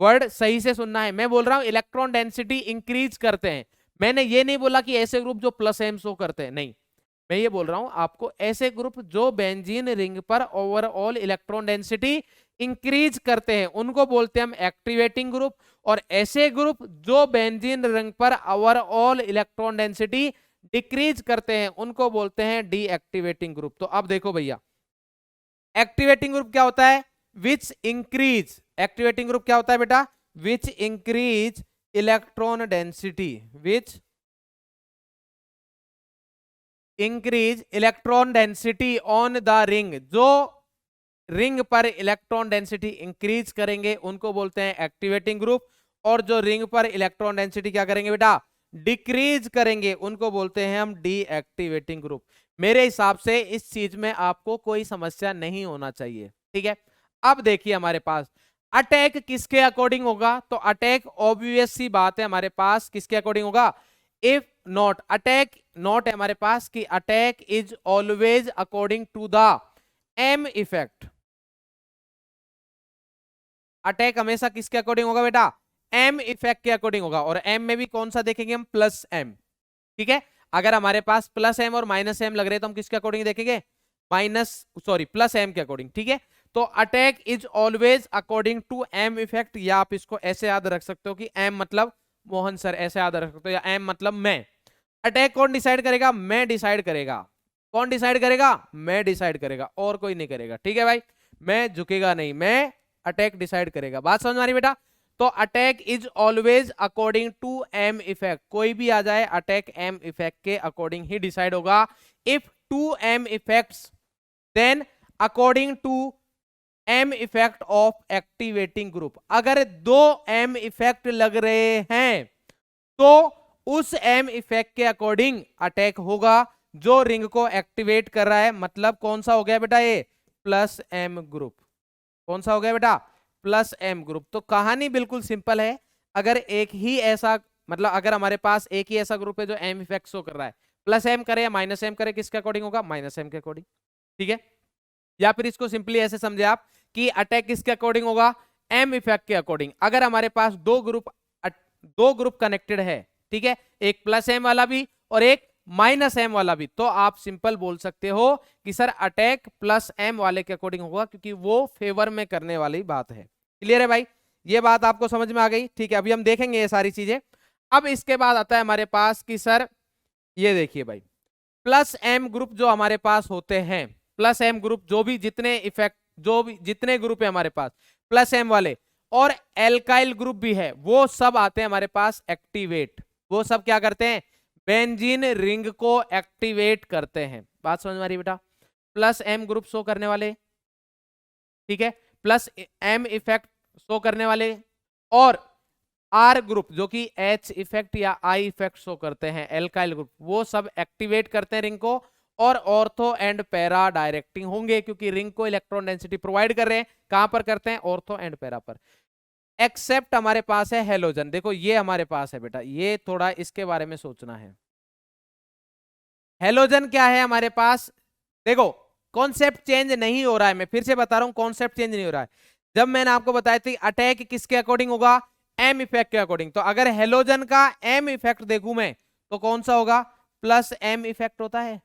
वर्ड सही से सुनना है। मैं बोल रहा हूं इलेक्ट्रॉन डेंसिटी इंक्रीज करते हैं। मैंने ये नहीं बोला कि ऐसे ग्रुप जो प्लस एम शो करते हैं, नहीं, मैं ये बोल रहा हूं आपको ऐसे ग्रुप जो बेंजीन रिंग पर ओवरऑल इलेक्ट्रॉन डेंसिटी इंक्रीज करते हैं उनको बोलते हैं हम एक्टिवेटिंग ग्रुप, और ऐसे ग्रुप जो बेंजीन रिंग पर ओवरऑल इलेक्ट्रॉन डेंसिटी डिक्रीज करते हैं उनको बोलते हैं डीएक्टिवेटिंग ग्रुप। तो अब देखो भैया, एक्टिवेटिंग ग्रुप क्या होता है? विच इंक्रीज, एक्टिवेटिंग ग्रुप क्या होता है बेटा? Which increase electron density, which increase electron density on the ring, जो रिंग पर इलेक्ट्रॉन डेंसिटी इंक्रीज करेंगे उनको बोलते हैं एक्टिवेटिंग ग्रुप, और जो रिंग पर इलेक्ट्रॉन डेंसिटी क्या करेंगे बेटा? डिक्रीज करेंगे उनको बोलते हैं हम डीएक्टिवेटिंग ग्रुप। मेरे हिसाब से इस चीज में आपको कोई समस्या नहीं होना चाहिए, ठीक है। अब देखिए हमारे पास अटैक किसके अकॉर्डिंग होगा, तो अटैक ऑब्वियस सी बात है हमारे पास किसके अकॉर्डिंग होगा? इफ नॉट, अटैक नॉट है हमारे पास कि attack is always according to the M effect. Attack हमेशा किसके अकॉर्डिंग होगा बेटा? एम इफेक्ट के अकॉर्डिंग होगा, और एम में भी कौन सा देखेंगे हम? प्लस एम, ठीक है। अगर हमारे पास प्लस एम और माइनस एम लग रहे हैं तो हम किसके अकॉर्डिंग देखेंगे? प्लस एम के अकॉर्डिंग, ठीक है। तो attack is always according to M effect, या आप इसको ऐसे याद रख सकते हो कि एम मतलब मोहन सर, ऐसे याद रख सकते हो, या एम मतलब मैं। अटैक कौन डिसाइड करेगा? मैं डिसाइड करेगा। कौन डिसाइड करेगा? मैं डिसाइड करेगा, और कोई नहीं करेगा, ठीक है भाई। मैं झुकेगा नहीं, मैं अटैक डिसाइड करेगा। बात समझ में आ रही बेटा? तो attack is always according to M effect, कोई भी आ जाए अटैक एम इफेक्ट के अकॉर्डिंग ही डिसाइड होगा। If two M effects then according to M effect of activating group. अगर दो एम इफेक्ट लग रहे हैं तो उस एम इफेक्ट के अकॉर्डिंग अटैक होगा जो रिंग को एक्टिवेट कर रहा है। मतलब कौन सा हो गया बेटा? ये प्लस एम ग्रुप। कौन सा हो गया बेटा? Plus M group. तो कहानी बिल्कुल सिंपल है। अगर एक ही ऐसा, मतलब अगर हमारे पास एक ही ऐसा ग्रुप है जो एम इफेक्ट शो कर रहा है, प्लस एम करे या माइनस एम करे, किसके अकॉर्डिंग होगा? माइनस एम के अकॉर्डिंग, ठीक है। या फिर इसको सिंपली ऐसे समझे आप कि अटैक किसके अकॉर्डिंग होगा? एम इफेक्ट के अकॉर्डिंग। अगर हमारे पास दो ग्रुप कनेक्टेड है, ठीक है, एक प्लस एम वाला भी और एक माइनस एम वाला भी, तो आप सिंपल बोल सकते हो कि सर अटैक प्लस एम वाले के अकॉर्डिंग होगा, क्योंकि वो फेवर में करने वाली बात है। क्लियर है भाई? ये बात आपको समझ में आ गई, ठीक है। अभी हम देखेंगे ये सारी चीजें। अब इसके बाद आता है हमारे पास कि सर ये देखिए भाई, प्लस एम ग्रुप जो हमारे पास होते हैं, प्लस एम ग्रुप जो भी जितने ग्रुप है हमारे पास प्लस एम वाले, और एल्काइल ग्रुप भी है, वो सब आते हैं हमारे पास एक्टिवेट। वो सब क्या करते हैं? बेंजीन रिंग को एक्टिवेट करते हैं। बात समझ में आ रही बेटा? प्लस एम ग्रुप शो करने वाले, ठीक है, प्लस एम इफेक्ट शो करने वाले, और आर ग्रुप जो कि एच इफेक्ट या आई इफेक्ट शो करते हैं, एल्काइल ग्रुप, वो सब एक्टिवेट करते हैं रिंग को, और ऑर्थो एंड पैरा डायरेक्टिंग होंगे, क्योंकि रिंग को इलेक्ट्रॉन डेंसिटी प्रोवाइड कर रहे हैं। कहां पर करते हैं? ऑर्थो एंड पैरा पर। एक्सेप्ट हमारे पास है हेलोजन। देखो ये हमारे पास है बेटा, ये थोड़ा इसके बारे में सोचना है। हेलोजन क्या है हमारे पास? देखो कॉन्सेप्ट चेंज नहीं हो रहा है, मैं फिर से बता रहा हूं, कॉन्सेप्ट चेंज नहीं हो रहा है। जब मैंने आपको बताया था अटैक किसके अकॉर्डिंग होगा? एम इफेक्ट के अकॉर्डिंग। तो अगर हेलोजन का एम इफेक्ट देखूं मैं, तो कौन सा होगा? प्लस एम इफेक्ट होता है।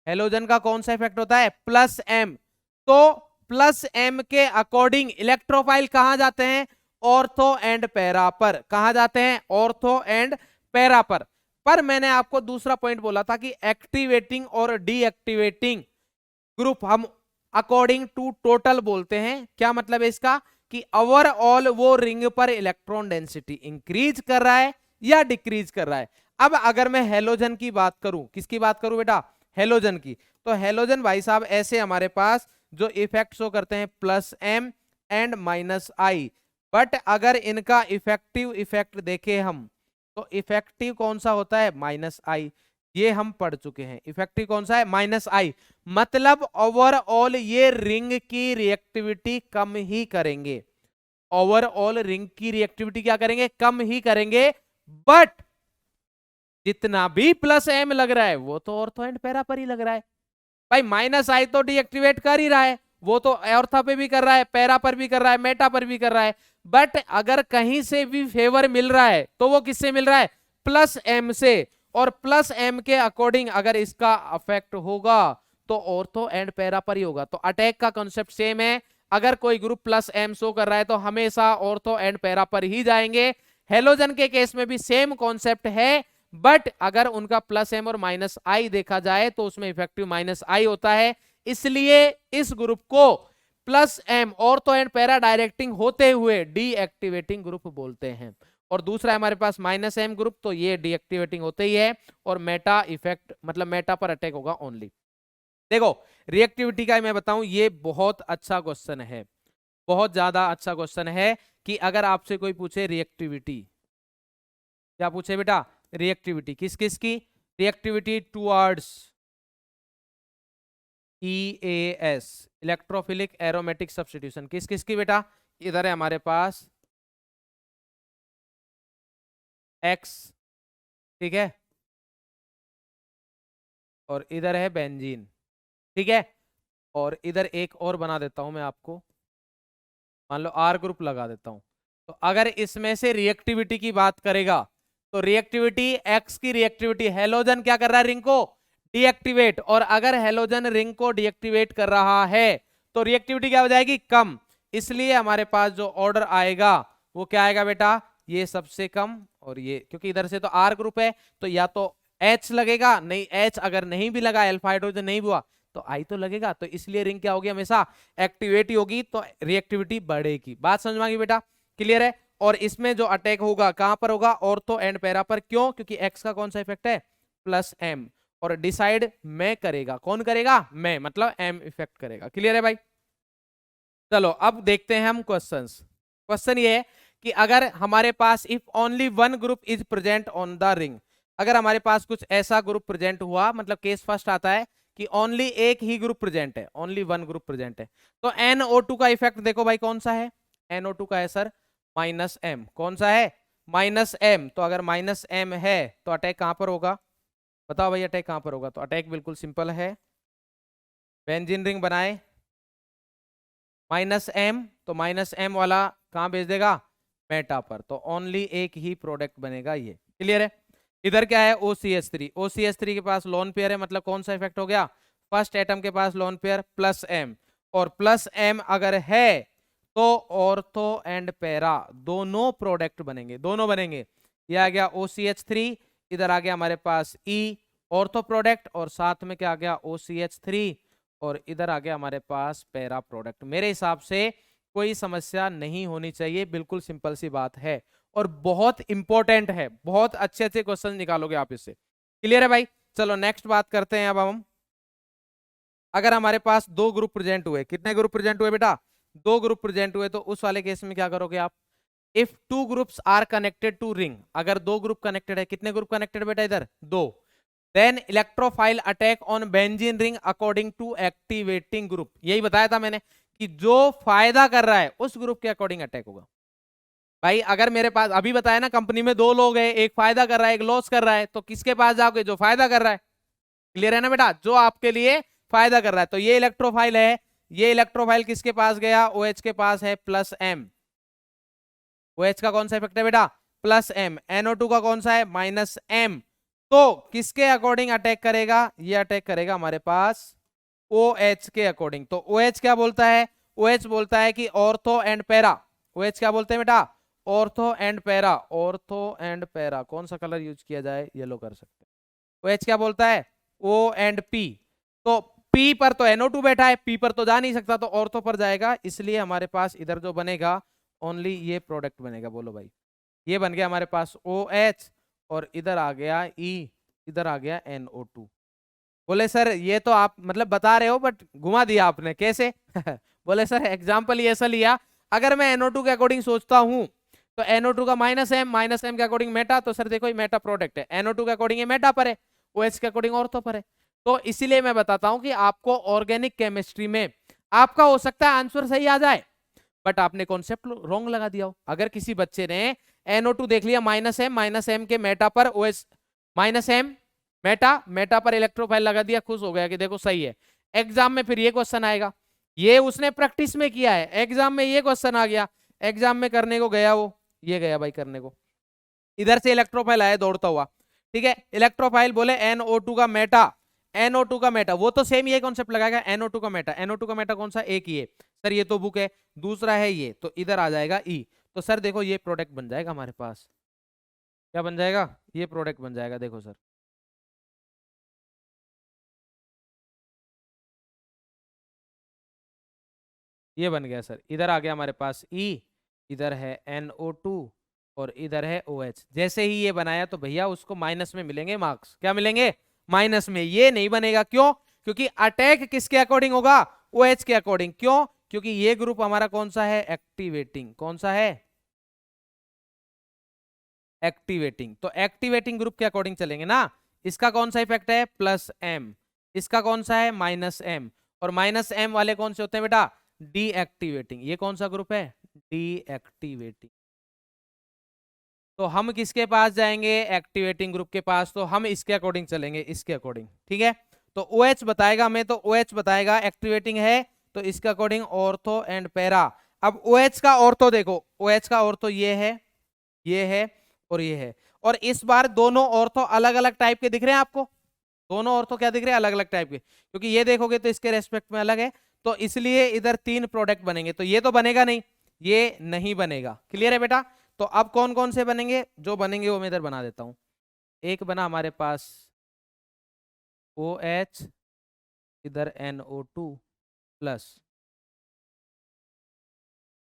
हेलोजन का कौन सा इफेक्ट होता है? Plus M. तो प्लस एम के अकॉर्डिंग इलेक्ट्रोफाइल कहां जाते हैं? ऑर्थो एंड पैरा पर। कहां जाते हैं? ऑर्थो एंड पैरा पर मैंने आपको दूसरा पॉइंट बोला था कि एक्टिवेटिंग और डीएक्टिवेटिंग ग्रुप हम अकॉर्डिंग टू टोटल बोलते हैं। क्या मतलब है इसका? कि ओवरऑल वो रिंग पर इलेक्ट्रॉन डेंसिटी इंक्रीज कर रहा है या डिक्रीज कर रहा है। अब अगर मैं हेलोजन की बात करूं, किसकी बात करूं बेटा? हेलोजन की। तो हेलोजन भाई साहब ऐसे हमारे पास जो इफेक्ट शो करते हैं plus M and minus I, but अगर इनका इफेक्टिव इफेक्ट देखें हम, तो इफेक्टिव कौन सा होता है? माइनस आई। ये हम पढ़ चुके हैं, इफेक्टिव कौन सा है? माइनस आई। मतलब ओवरऑल ये रिंग की रिएक्टिविटी कम ही करेंगे। ओवरऑल रिंग की रिएक्टिविटी क्या करेंगे? कम ही करेंगे। बट जितना भी प्लस एम लग रहा है वो तो ऑर्थो एंड पैरा पर ही लग रहा है भाई। माइनस आई तो डीएक्टिवेट कर ही रहा है, वो तो ऑर्थो पे भी कर रहा है, पैरा पर भी कर रहा है, मेटा पर भी कर रहा है। बट अगर कहीं से भी फेवर मिल रहा है तो वो किससे मिल रहा है, प्लस एम से, और प्लस एम के अकॉर्डिंग अगर इसका अफेक्ट होगा तो ऑर्थो एंड पैरा पर ही होगा। तो अटैक का कॉन्सेप्ट सेम है, अगर कोई ग्रुप प्लस एम शो कर रहा है तो हमेशा ऑर्थो एंड पैरा पर ही जाएंगे। हेलोजन के केस में भी सेम कॉन्सेप्ट है, बट अगर उनका प्लस एम और माइनस आई देखा जाए तो उसमें इफेक्टिव माइनस आई होता है, इसलिए इस ग्रुप को plus M ortho and para directing होते हुए डीएक्टिवेटिंग ग्रुप बोलते हैं। और दूसरा हमारे पास माइनस एम ग्रुप, तो ये डीएक्टिवेटिंग होते ही है और मेटा इफेक्ट मतलब मेटा पर अटैक होगा ओनली। देखो रिएक्टिविटी का मैं बताऊं, ये बहुत अच्छा क्वेश्चन है, बहुत ज्यादा अच्छा क्वेश्चन है कि अगर आपसे कोई पूछे रिएक्टिविटी, क्या पूछे बेटा, रिएक्टिविटी किस किस की, reactivity towards EAS electrophilic aromatic substitution किस किस की बेटा, इधर है हमारे पास X, ठीक है, और इधर है बेंजीन, ठीक है, और इधर एक और बना देता हूं मैं आपको, मान लो R ग्रुप लगा देता हूं। तो अगर इसमें से रिएक्टिविटी की बात करेगा तो रिएक्टिविटी X की रिएक्टिविटी, हेलोजन क्या कर रहा है, रिंग को डीएक्टिवेट, और अगर हेलोजन रिंग को डीएक्टिवेट कर रहा है तो रिएक्टिविटी क्या हो जाएगी, कम। इसलिए हमारे पास जो ऑर्डर आएगा वो क्या आएगा बेटा, ये सबसे कम, और ये क्योंकि इधर से तो R ग्रुप है तो या तो H लगेगा, नहीं H अगर नहीं भी लगा, अल्फा हाइड्रोजन नहीं हुआ तो I तो लगेगा, तो इसलिए रिंग क्या होगी, हमेशा एक्टिवेट ही होगी, तो रिएक्टिविटी बढ़ेगी। बात समझ में आ गई बेटा, क्लियर है। और इसमें जो अटैक होगा कहां पर होगा, ऑर्थो एंड पैरा पर, क्यों, क्योंकि X का कौन सा इफेक्ट है, प्लस M, और डिसाइड मैं करेगा, कौन करेगा, मैं, मतलब M इफेक्ट करेगा। क्लियर है भाई। चलो अब देखते हैं हम क्वेश्चंस। क्वेश्चन ये है कि अगर हमारे पास if only one group is present on the ring, अगर हमारे पास कुछ ऐसा ग्रुप प्रेजेंट हुआ, मतलब केस फर्स्ट आता है कि ओनली एक ही ग्रुप प्रेजेंट है, ओनली वन ग्रुप प्रेजेंट है, तो NO2 का इफेक्ट देखो भाई कौन सा है, NO2 का है सर माइनस M, कौन सा है, माइनस M। तो अगर माइनस M है तो अटैक कहां पर होगा, बताओ भाई अटैक कहां पर होगा। तो अटैक बिल्कुल सिंपल है, बेंजीन रिंग बनाए माइनस M, तो माइनस M वाला कहां भेज देगा, मेटा पर, तो ओनली एक ही प्रोडक्ट बनेगा ये। क्लियर है। इधर क्या है, OCH3, OCH3 के पास लोन पेयर है, मतलब कौन सा इफेक्ट हो गया, फर्स्ट एटम के पास लोन पेयर प्लस M, और प्लस M अगर है तो ऑर्थो एंड पैरा दोनों प्रोडक्ट बनेंगे, दोनों बनेंगे। ये आ गया OCH3, इधर आ गया हमारे पास E ऑर्थो प्रोडक्ट, और साथ में क्या आ गया OCH3, और इधर आ गया हमारे पास पैरा प्रोडक्ट। मेरे हिसाब से कोई समस्या नहीं होनी चाहिए, बिल्कुल सिंपल सी बात है और बहुत इंपॉर्टेंट है, बहुत अच्छे अच्छे क्वेश्चन निकालोगे आप इससे। क्लियर है भाई। चलो नेक्स्ट बात करते हैं अब हम। अगर हमारे पास दो ग्रुप प्रेजेंट हुए, कितने ग्रुप प्रेजेंट हुए बेटा, दो ग्रुप प्रेजेंट हुए, तो उस वाले केस में क्या करोगे आप, if two groups are connected to ring, अगर दो ग्रुप कनेक्टेड है, कितने ग्रुप कनेक्टेड बेटा इधर, दो, then electrophile attack on benzene ring according to activating group. यही बताया था मैंने कि जो फायदा कर रहा है उस ग्रुप के अकॉर्डिंग अटैक होगा। भाई अगर मेरे पास अभी बताया ना, कंपनी में दो लोग हैं, एक फायदा कर रहा है एक लॉस कर रहा है, तो किसके पास जाओगे, जो फायदा कर रहा है। क्लियर है ना बेटा, जो आपके लिए फायदा कर रहा है। तो ये इलेक्ट्रोफाइल है, ये इलेक्ट्रोफाइल किसके पास गया, OH के पास है प्लस M, OH का कौन सा इफेक्ट है बेटा, प्लस M, NO2 का कौन सा है, माइनस M, तो किसके अकॉर्डिंग अटैक करेगा, ये अटैक करेगा हमारे पास OH के अकॉर्डिंग। तो OH क्या बोलता है, OH बोलता है कि ऑर्थो एंड पैरा, OH क्या बोलते हैं बेटा, ortho and para, ortho and para, कौन सा कलर यूज किया जाए, येलो कर सकते हैं। OH क्या बोलता है, O एंड P, तो P पर तो NO2 बैठा है, P पर तो जा नहीं सकता, तो ऑर्थो पर जाएगा, इसलिए हमारे पास इधर जो बनेगा ओनली ये प्रोडक्ट बनेगा। बोलो भाई, ये बन गया हमारे पास OH, और इधर आ गया E, इधर आ गया NO2। बोले सर ये तो आप मतलब बता रहे हो बट घुमा दिया आपने, कैसे बोले सर एग्जाम्पल ये ऐसा लिया, अगर मैं NO2 के अकॉर्डिंग सोचता हूं तो NO2 का माइनस M के अकॉर्डिंग मेटा, तो सर देखो ये मेटा प्रोडक्ट है, NO2 के अकॉर्डिंग ये मेटा पर है, OH के अकॉर्डिंग ऑर्थो पर है। तो इसीलिए मैं बताता हूं कि आपको ऑर्गेनिक केमिस्ट्री में आपका हो सकता है आंसर सही आ जाए बट आपने कॉन्सेप्ट रॉन्ग लगा दिया हो। अगर किसी बच्चे ने NO2 देख लिया माइनस M के मेटा पर OH, माइनस M मेटा पर इलेक्ट्रोफाइल लगा दिया, खुश हो गया कि देखो सही है। एग्जाम में फिर ये क्वेश्चन आएगा, ये उसने प्रैक्टिस में किया है, एग्जाम में ये क्वेश्चन आ गया, एग्जाम में करने को गया वो, ये गया भाई करने को, इधर से इलेक्ट्रोफाइल आया दौड़ता हुआ, ठीक है। इलेक्ट्रोफाइल बोले NO2 का मेटा, NO2 का मेटा, वो तो सेम ये कॉन्सेप्ट लगाएगा, NO2 का मेटा, NO2 का मेटा कौन सा, एक ही है सर, ये तो बुक है, दूसरा है ये, तो इधर आ जाएगा E। तो सर देखो ये प्रोडक्ट बन जाएगा हमारे पास, क्या बन जाएगा, ये प्रोडक्ट बन जाएगा, देखो सर, ये बन गया सर, इधर आ गया हमारे पास E, इधर है NO2 और इधर है OH। जैसे ही ये बनाया तो भैया उसको माइनस में मिलेंगे मार्क्स, क्या मिलेंगे, माइनस में। ये नहीं बनेगा, क्यों, क्योंकि अटैक किसके अकॉर्डिंग होगा, OH के अकॉर्डिंग। क्यों, क्योंकि ये ग्रुप हमारा कौन सा है, एक्टिवेटिंग, कौन सा है, एक्टिवेटिंग। तो एक्टिवेटिंग ग्रुप के अकॉर्डिंग चलेंगे ना। इसका कौन सा इफेक्ट है, +M, इसका कौन सा है, -M, और -M वाले कौन से होते हैं बेटा, डीएक्टिवेटिंग। ये कौन सा ग्रुप है, डीएक्टिवेटिंग। तो हम किसके पास जाएंगे, एक्टिवेटिंग ग्रुप के पास, तो हम इसके अकॉर्डिंग चलेंगे, इसके अकॉर्डिंग, ठीक है। तो OH बताएगा हमें, तो OH बताएगा एक्टिवेटिंग है, तो इसके अकॉर्डिंग ऑर्थो एंड पैरा। अब OH का ऑर्थो देखो, OH का ऑर्थो ये है, ये है और ये है, और इस बार दोनों ऑर्थो अलग अलग टाइप के दिख रहे हैं आपको, दोनों ऑर्थो क्या दिख रहे हैं, अलग अलग टाइप के, क्योंकि ये देखोगे तो इसके रेस्पेक्ट में अलग है, तो इसलिए इधर 3 प्रोडक्ट बनेंगे। तो ये तो बनेगा नहीं, ये नहीं बनेगा, क्लियर है बेटा। तो अब कौन कौन से बनेंगे, जो बनेंगे वो मैं इधर बना देता हूं। एक बना हमारे पास OH, इधर NO2 प्लस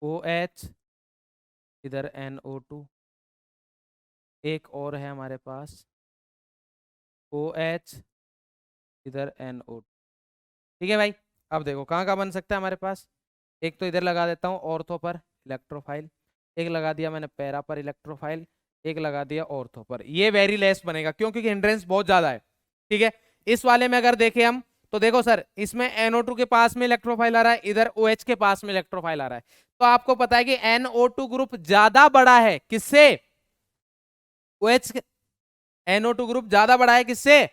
OH, इधर NO2, एक और है हमारे पास OH, इधर NO2, ठीक है भाई। अब देखो कहाँ कहाँ बन सकता है हमारे पास, एक तो इधर लगा देता हूँ ऑर्थो पर इलेक्ट्रोफाइल, एक लगा दिया मैंने पैरा पर इलेक्ट्रोफाइल, एक लगा दिया ऑर्थो पर। ये वेरी लेस बनेगा, क्यों, क्योंकि हिंड्रेंस बहुत ज्यादा है, ठीक है। इस वाले में अगर देखें हम, तो देखो सर इसमें NO2 के पास में इलेक्ट्रोफाइल आ रहा है, इधर OH के पास में इलेक्ट्रोफाइल आ रहा है, तो आपको पता है कि NO2 ग्रुप ज्यादा बड़ा है किससे, OH, NO2 ग्रुप ज्यादा बड़ा है किससे,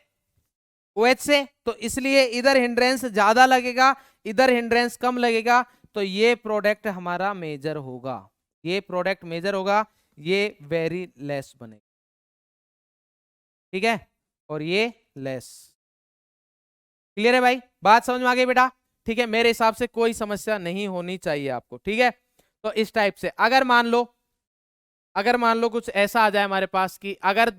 OH से, तो इसलिए इधर हिंड्रेंस ज्यादा लगेगा, इधर हिंड्रेंस कम लगेगा, तो ये प्रोडक्ट हमारा मेजर होगा, ये प्रोडक्ट मेजर होगा, ये वेरी लेस बनेगा, ठीक है, और ये लेस। क्लियर है भाई, बात समझ में आ गई बेटा, ठीक है। मेरे हिसाब से कोई समस्या नहीं होनी चाहिए आपको, ठीक है। तो इस टाइप से अगर मान लो कुछ ऐसा आ जाए हमारे पास कि अगर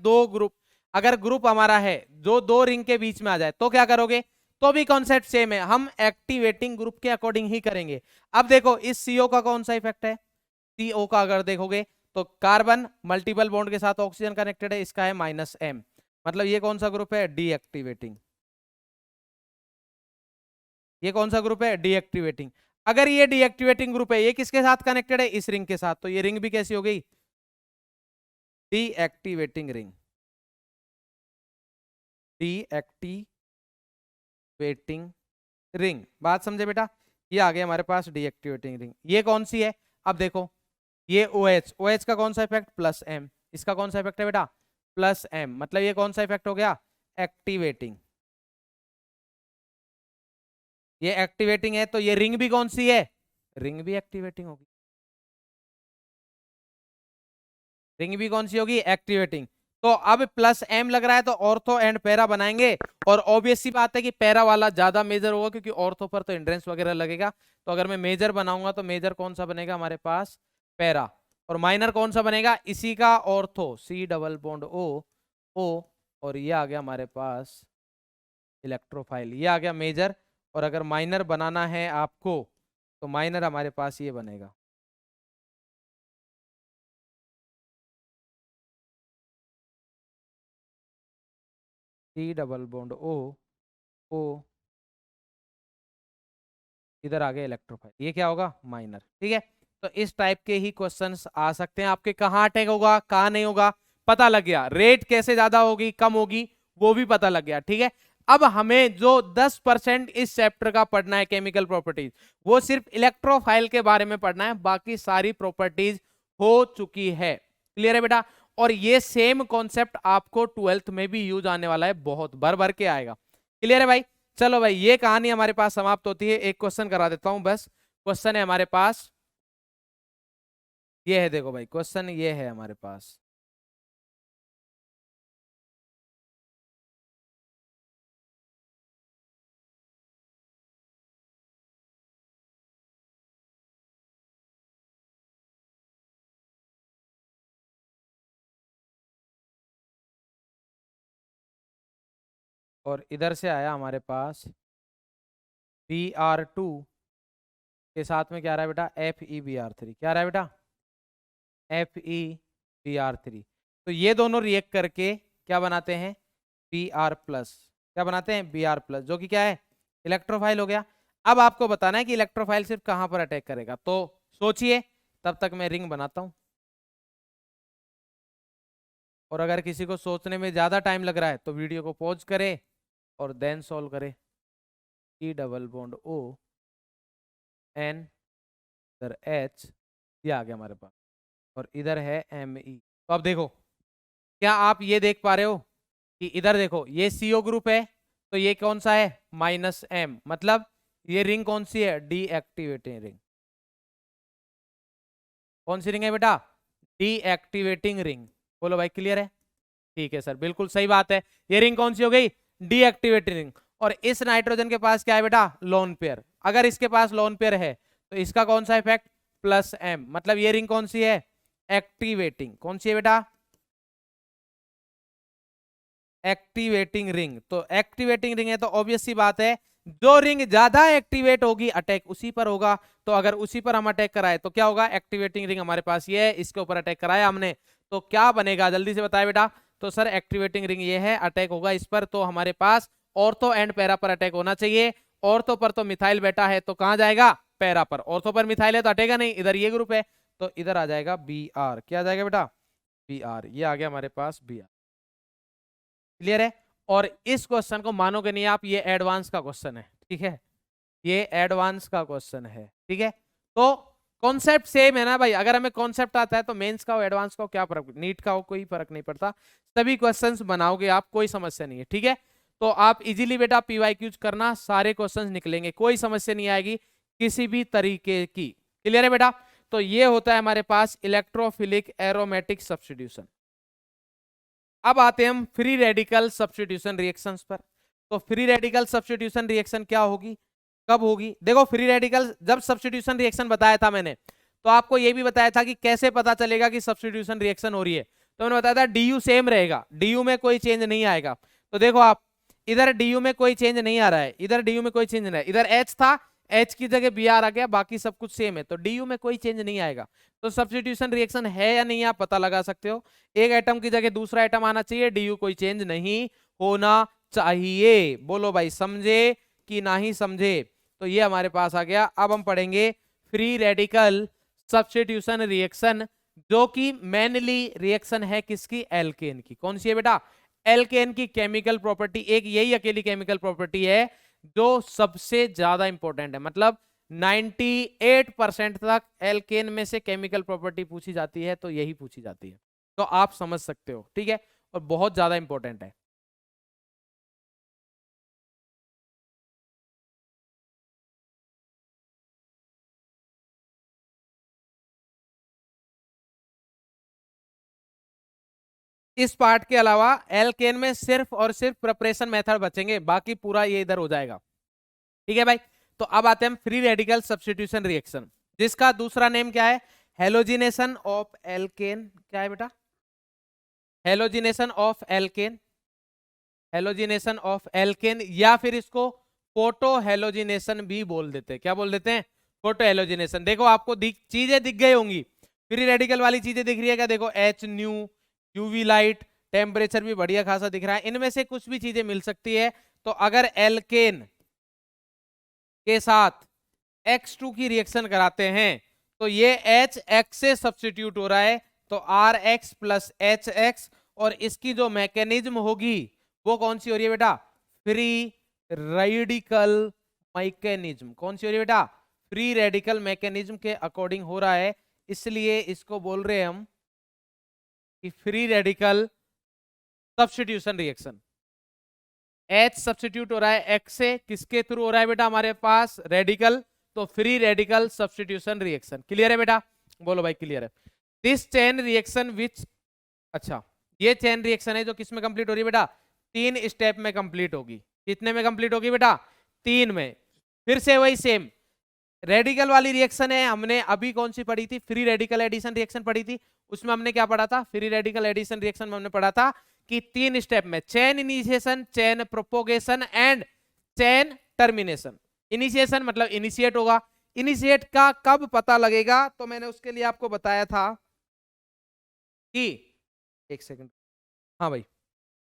अगर ग्रुप हमारा है जो 2 रिंग के बीच में आ जाए, तो क्या करोगे, तो भी कॉन्सेप्ट सेम है, हम एक्टिवेटिंग ग्रुप के अकॉर्डिंग ही करेंगे। अब देखो इस CO का कौन सा इफेक्ट है, CO का अगर देखोगे तो कार्बन मल्टीपल बॉन्ड के साथ ऑक्सीजन कनेक्टेड है, इसका है -M, मतलब ये कौन सा ग्रुप है, डीएक्टिवेटिंग। ये कौन सा ग्रुप है, डीएक्टिवेटिंग। अगर ये डीएक्टिवेटिंग ग्रुप है, ये किसके साथ कनेक्टेड है, इस रिंग के साथ, तो ये रिंग भी कैसी हो गई, डीएक्टिवेटिंग रिंग, डीएक्टिवेटिंग रिंग। बात समझे बेटा, ये आ गया हमारे पास डीएक्टिवेटिंग रिंग। ये कौन सी है, अब देखो ये OH का कौन सा इफेक्ट, +M, इसका कौन सा इफेक्ट है बेटा, +M, मतलब ये कौन सा इफेक्ट हो गया, एक्टिवेटिंग। ये एक्टिवेटिंग है, तो ये रिंग भी कौन सी है, रिंग भी एक्टिवेटिंग होगी, रिंग भी कौन सी होगी, एक्टिवेटिंग। तो अब +M लग रहा है, तो ऑर्थो एंड पैरा बनाएंगे, और ऑब्वियस सी बात है कि पैरा वाला ज्यादा मेजर होगा, क्योंकि ऑर्थो पर तो हिंड्रेंस वगैरह लगेगा। तो अगर मैं मेजर बनाऊंगा तो मेजर कौन सा बनेगा हमारे पास, पैरा, और माइनर कौन सा बनेगा, इसी का ortho, C double bond O, और ये आ गया हमारे पास इलेक्ट्रोफाइल, ये आ गया मेजर। और अगर माइनर बनाना है आपको, तो माइनर हमारे पास ये बनेगा, C डबल बॉन्ड O, इधर आ गया इलेक्ट्रोफाइल, ये क्या होगा, माइनर, ठीक है। तो इस टाइप के ही क्वेश्चंस आ सकते हैं आपके, कहाँ अटैक होगा कहाँ नहीं होगा पता लग गया, रेट कैसे ज्यादा होगी कम होगी वो भी पता लग गया, ठीक है। अब हमें जो 10% इस चैप्टर का पढ़ना है केमिकल प्रॉपर्टीज, वो सिर्फ इलेक्ट्रोफाइल के बारे में पढ़ना है, बाकी सारी प्रॉपर्टीज हो चुकी है। क्लियर है बेटा, और ये सेम कॉन्सेप्ट आपको 12th में भी यूज आने वाला है, बहुत भर भर के आएगा। क्लियर है भाई, चलो भाई ये कहानी हमारे पास समाप्त होती है। एक क्वेश्चन करा देता हूं बस, क्वेश्चन है हमारे पास ये है, देखो भाई क्वेश्चन ये है हमारे पास। और इधर से आया हमारे पास Br2 के साथ में क्या आ रहा है बेटा, FeBr3। क्या आ रहा है बेटा, FeBr3। तो ये दोनों रिएक्ट करके क्या बनाते हैं, Br+। क्या बनाते हैं, Br+, जो कि क्या है, इलेक्ट्रोफाइल हो गया। अब आपको बताना है कि इलेक्ट्रोफाइल सिर्फ कहां पर अटैक करेगा, तो सोचिए, तब तक मैं रिंग बनाता हूं। और अगर किसी को सोचने में ज्यादा टाइम लग रहा है तो वीडियो को पॉज करे और देन सॉल्व करे। E double bond O N इधर H, ये आ गया हमारे पास, और इधर है Me। तो अब देखो, क्या आप ये देख पा रहे हो कि इधर देखो ये CO ग्रुप है, तो ये कौन सा है, -M, मतलब ये रिंग कौन सी है, डीएक्टिवेटिंग रिंग। कौन सी रिंग है बेटा, डीएक्टिवेटिंग रिंग। बोलो भाई क्लियर है, ठीक है सर, बिल्कुल सही बात है। ये रिंग कौन सी हो गई, डीएक्टिवेटिंग रिंग। और इस नाइट्रोजन के पास क्या है बेटा, लोन पेयर। अगर इसके पास लोन पेयर है तो इसका कौन सा इफेक्ट, +M, मतलब ये रिंग कौन सी है, एक्टिवेटिंग। कौन सी है बेटा, एक्टिवेटिंग रिंग। तो एक्टिवेटिंग रिंग है तो ऑब्वियस सी बात है, जो रिंग ज्यादा एक्टिवेट होगी अटैक उसी पर होगा। तो अगर उसी पर हम अटैक कराए तो क्या होगा, एक्टिवेटिंग रिंग हमारे पास ये है, इसके ऊपर अटैक कराया हमने तो क्या बनेगा, जल्दी से बताए बेटा। तो सर एक्टिवेटिंग रिंग ये है, अटैक होगा इस पर, तो हमारे पास ऑर्थो एंड पैरा पर अटैक होना चाहिए। ऑर्थो पर तो मिथाइल बेटा है, तो कहां जाएगा, पैरा पर। ऑर्थो पर मिथाइल है तो अटेगा नहीं, इधर ये ग्रुप है, तो इधर आ जाएगा Br। क्या आ जाएगा बेटा, Br। ये आ गया हमारे पास Br। क्लियर है। और इस क्वेश्चन को मानोगे नहीं आप, ये एडवांस का क्वेश्चन है, ठीक है, ये एडवांस का क्वेश्चन है, ठीक है। तो कॉन्सेप्ट सेम है ना भाई, अगर हमें कॉन्सेप्ट आता है तो मेंस का हो, एडवांस का हो, क्या फर्क, नीट का हो, कोई फर्क नहीं पड़ता, सभी क्वेश्चंस बनाओगे आप, कोई समस्या नहीं है, ठीक है। तो आप इजीली बेटा PYQs करना, सारे क्वेश्चंस निकलेंगे, कोई समस्या नहीं आएगी किसी भी तरीके की। क्लियर है बेटा। तो ये होता है हमारे पास इलेक्ट्रोफिलिक एरोमेटिक सब्स्टिट्यूशन। अब आते हैं हम फ्री रेडिकल सब्स्टिट्यूशन रिएक्शंस पर। तो फ्री रेडिकल सब्स्टिट्यूशन रिएक्शन क्या होगी, कब होगी, देखो फ्री रेडिकल जब सब्स्टिट्यूशन रिएक्शन बताया था मैंने, तो आपको यह भी बताया था कि कैसे पता चलेगा कि सब्स्टिट्यूशन रिएक्शन हो रही है। तो मैंने बताया था DU सेम रहेगा, DU में कोई चेंज नहीं आएगा। तो देखो आप, इधर DU में कोई चेंज नहीं आ रहा है, इधर DU में कोई चेंज नहीं है, इधर H था, H की जगह Br आ गया, बाकी सब कुछ सेम है, तो DU में कोई चेंज नहीं आएगा। तो सब्स्टिट्यूशन रिएक्शन है या नहीं आप पता लगा सकते हो। एक एटम की जगह दूसरा एटम आना चाहिए, DU कोई चेंज नहीं होना चाहिए। बोलो भाई समझे कि नहीं समझे। तो ये हमारे पास आ गया। अब हम पढ़ेंगे फ्री रेडिकल सब्स्टिट्यूशन रिएक्शन, जो कि मेनली रिएक्शन है किसकी, एल्केन की। कौन सी है बेटा, एल्केन की केमिकल प्रॉपर्टी, एक यही अकेली केमिकल प्रॉपर्टी है जो सबसे ज्यादा इंपॉर्टेंट है, मतलब 98% तक एल्केन में से केमिकल प्रॉपर्टी पूछी जाती है तो यही पूछी जाती है, तो आप समझ सकते हो, ठीक है, और बहुत ज्यादा इंपॉर्टेंट है। इस पार्ट के अलावा एल्केन में सिर्फ और सिर्फ प्रिपरेशन मेथड बचेंगे, बाकी पूरा ये इधर हो जाएगा, ठीक है भाई। तो अब आते हैं हम फ्री रेडिकल सब्स्टिट्यूशन रिएक्शन, जिसका दूसरा नेम क्या है, हेलोजिनेशन ऑफ एल्केन। क्या है बेटा, halogenation of alkene, halogenation of alkene, या फिर इसको फोटो हेलोजिनेशन भी बोल देते हैं। क्या बोल देते हैं, फोटो हेलोजिनेशन। देखो आपको चीजें दिख गई होंगी, फ्री रेडिकल वाली चीजें दिख रही है क्या, देखो H new, UV light, temperature भी बढ़िया खासा दिख रहा है, इनमें से कुछ भी चीजें मिल सकती है। तो अगर एल्केन के साथ X2 की रिएक्शन कराते हैं तो ये HX से सब्स्टिट्यूट हो रहा है, तो RX प्लस HX, और इसकी जो मैकेनिज्म होगी वो कौन सी हो रही है बेटा, फ्री रेडिकल मैकेनिज्म। कौन सी हो रही है बेटा, फ्री रेडिकल मैकेनिज्म के अकॉर्डिंग हो रहा है, इसलिए इसको बोल रहे हैं हम कि free radical substitution reaction. H substitute हो रहा है X से, किसके थ्रू हो रहा है बेटा, हमारे पास रेडिकल, तो free radical substitution reaction. Clear है बेटा, बोलो भाई क्लियर है। दिस चेन रिएक्शन विच, अच्छा ये चेन रिएक्शन है जो किस में कंप्लीट हो रही है बेटा, 3 स्टेप में कंप्लीट होगी। कितने में कंप्लीट होगी बेटा, 3 में। फिर से वही सेम रेडिकल वाली रिएक्शन है, हमने अभी कौन सी पढ़ी थी, फ्री रेडिकल एडिशन रिएक्शन पढ़ी थी। उसमें हमने क्या पढ़ा था, फ्री रेडिकल एडिशन रिएक्शन में हमने पढ़ा था कि 3 स्टेप में, chain initiation, chain propagation and chain termination. Initiation मतलब इनिशिएट होगा, इनिशिएट का कब पता लगेगा, तो मैंने उसके लिए आपको बताया था कि, एक सेकंड, हाँ भाई,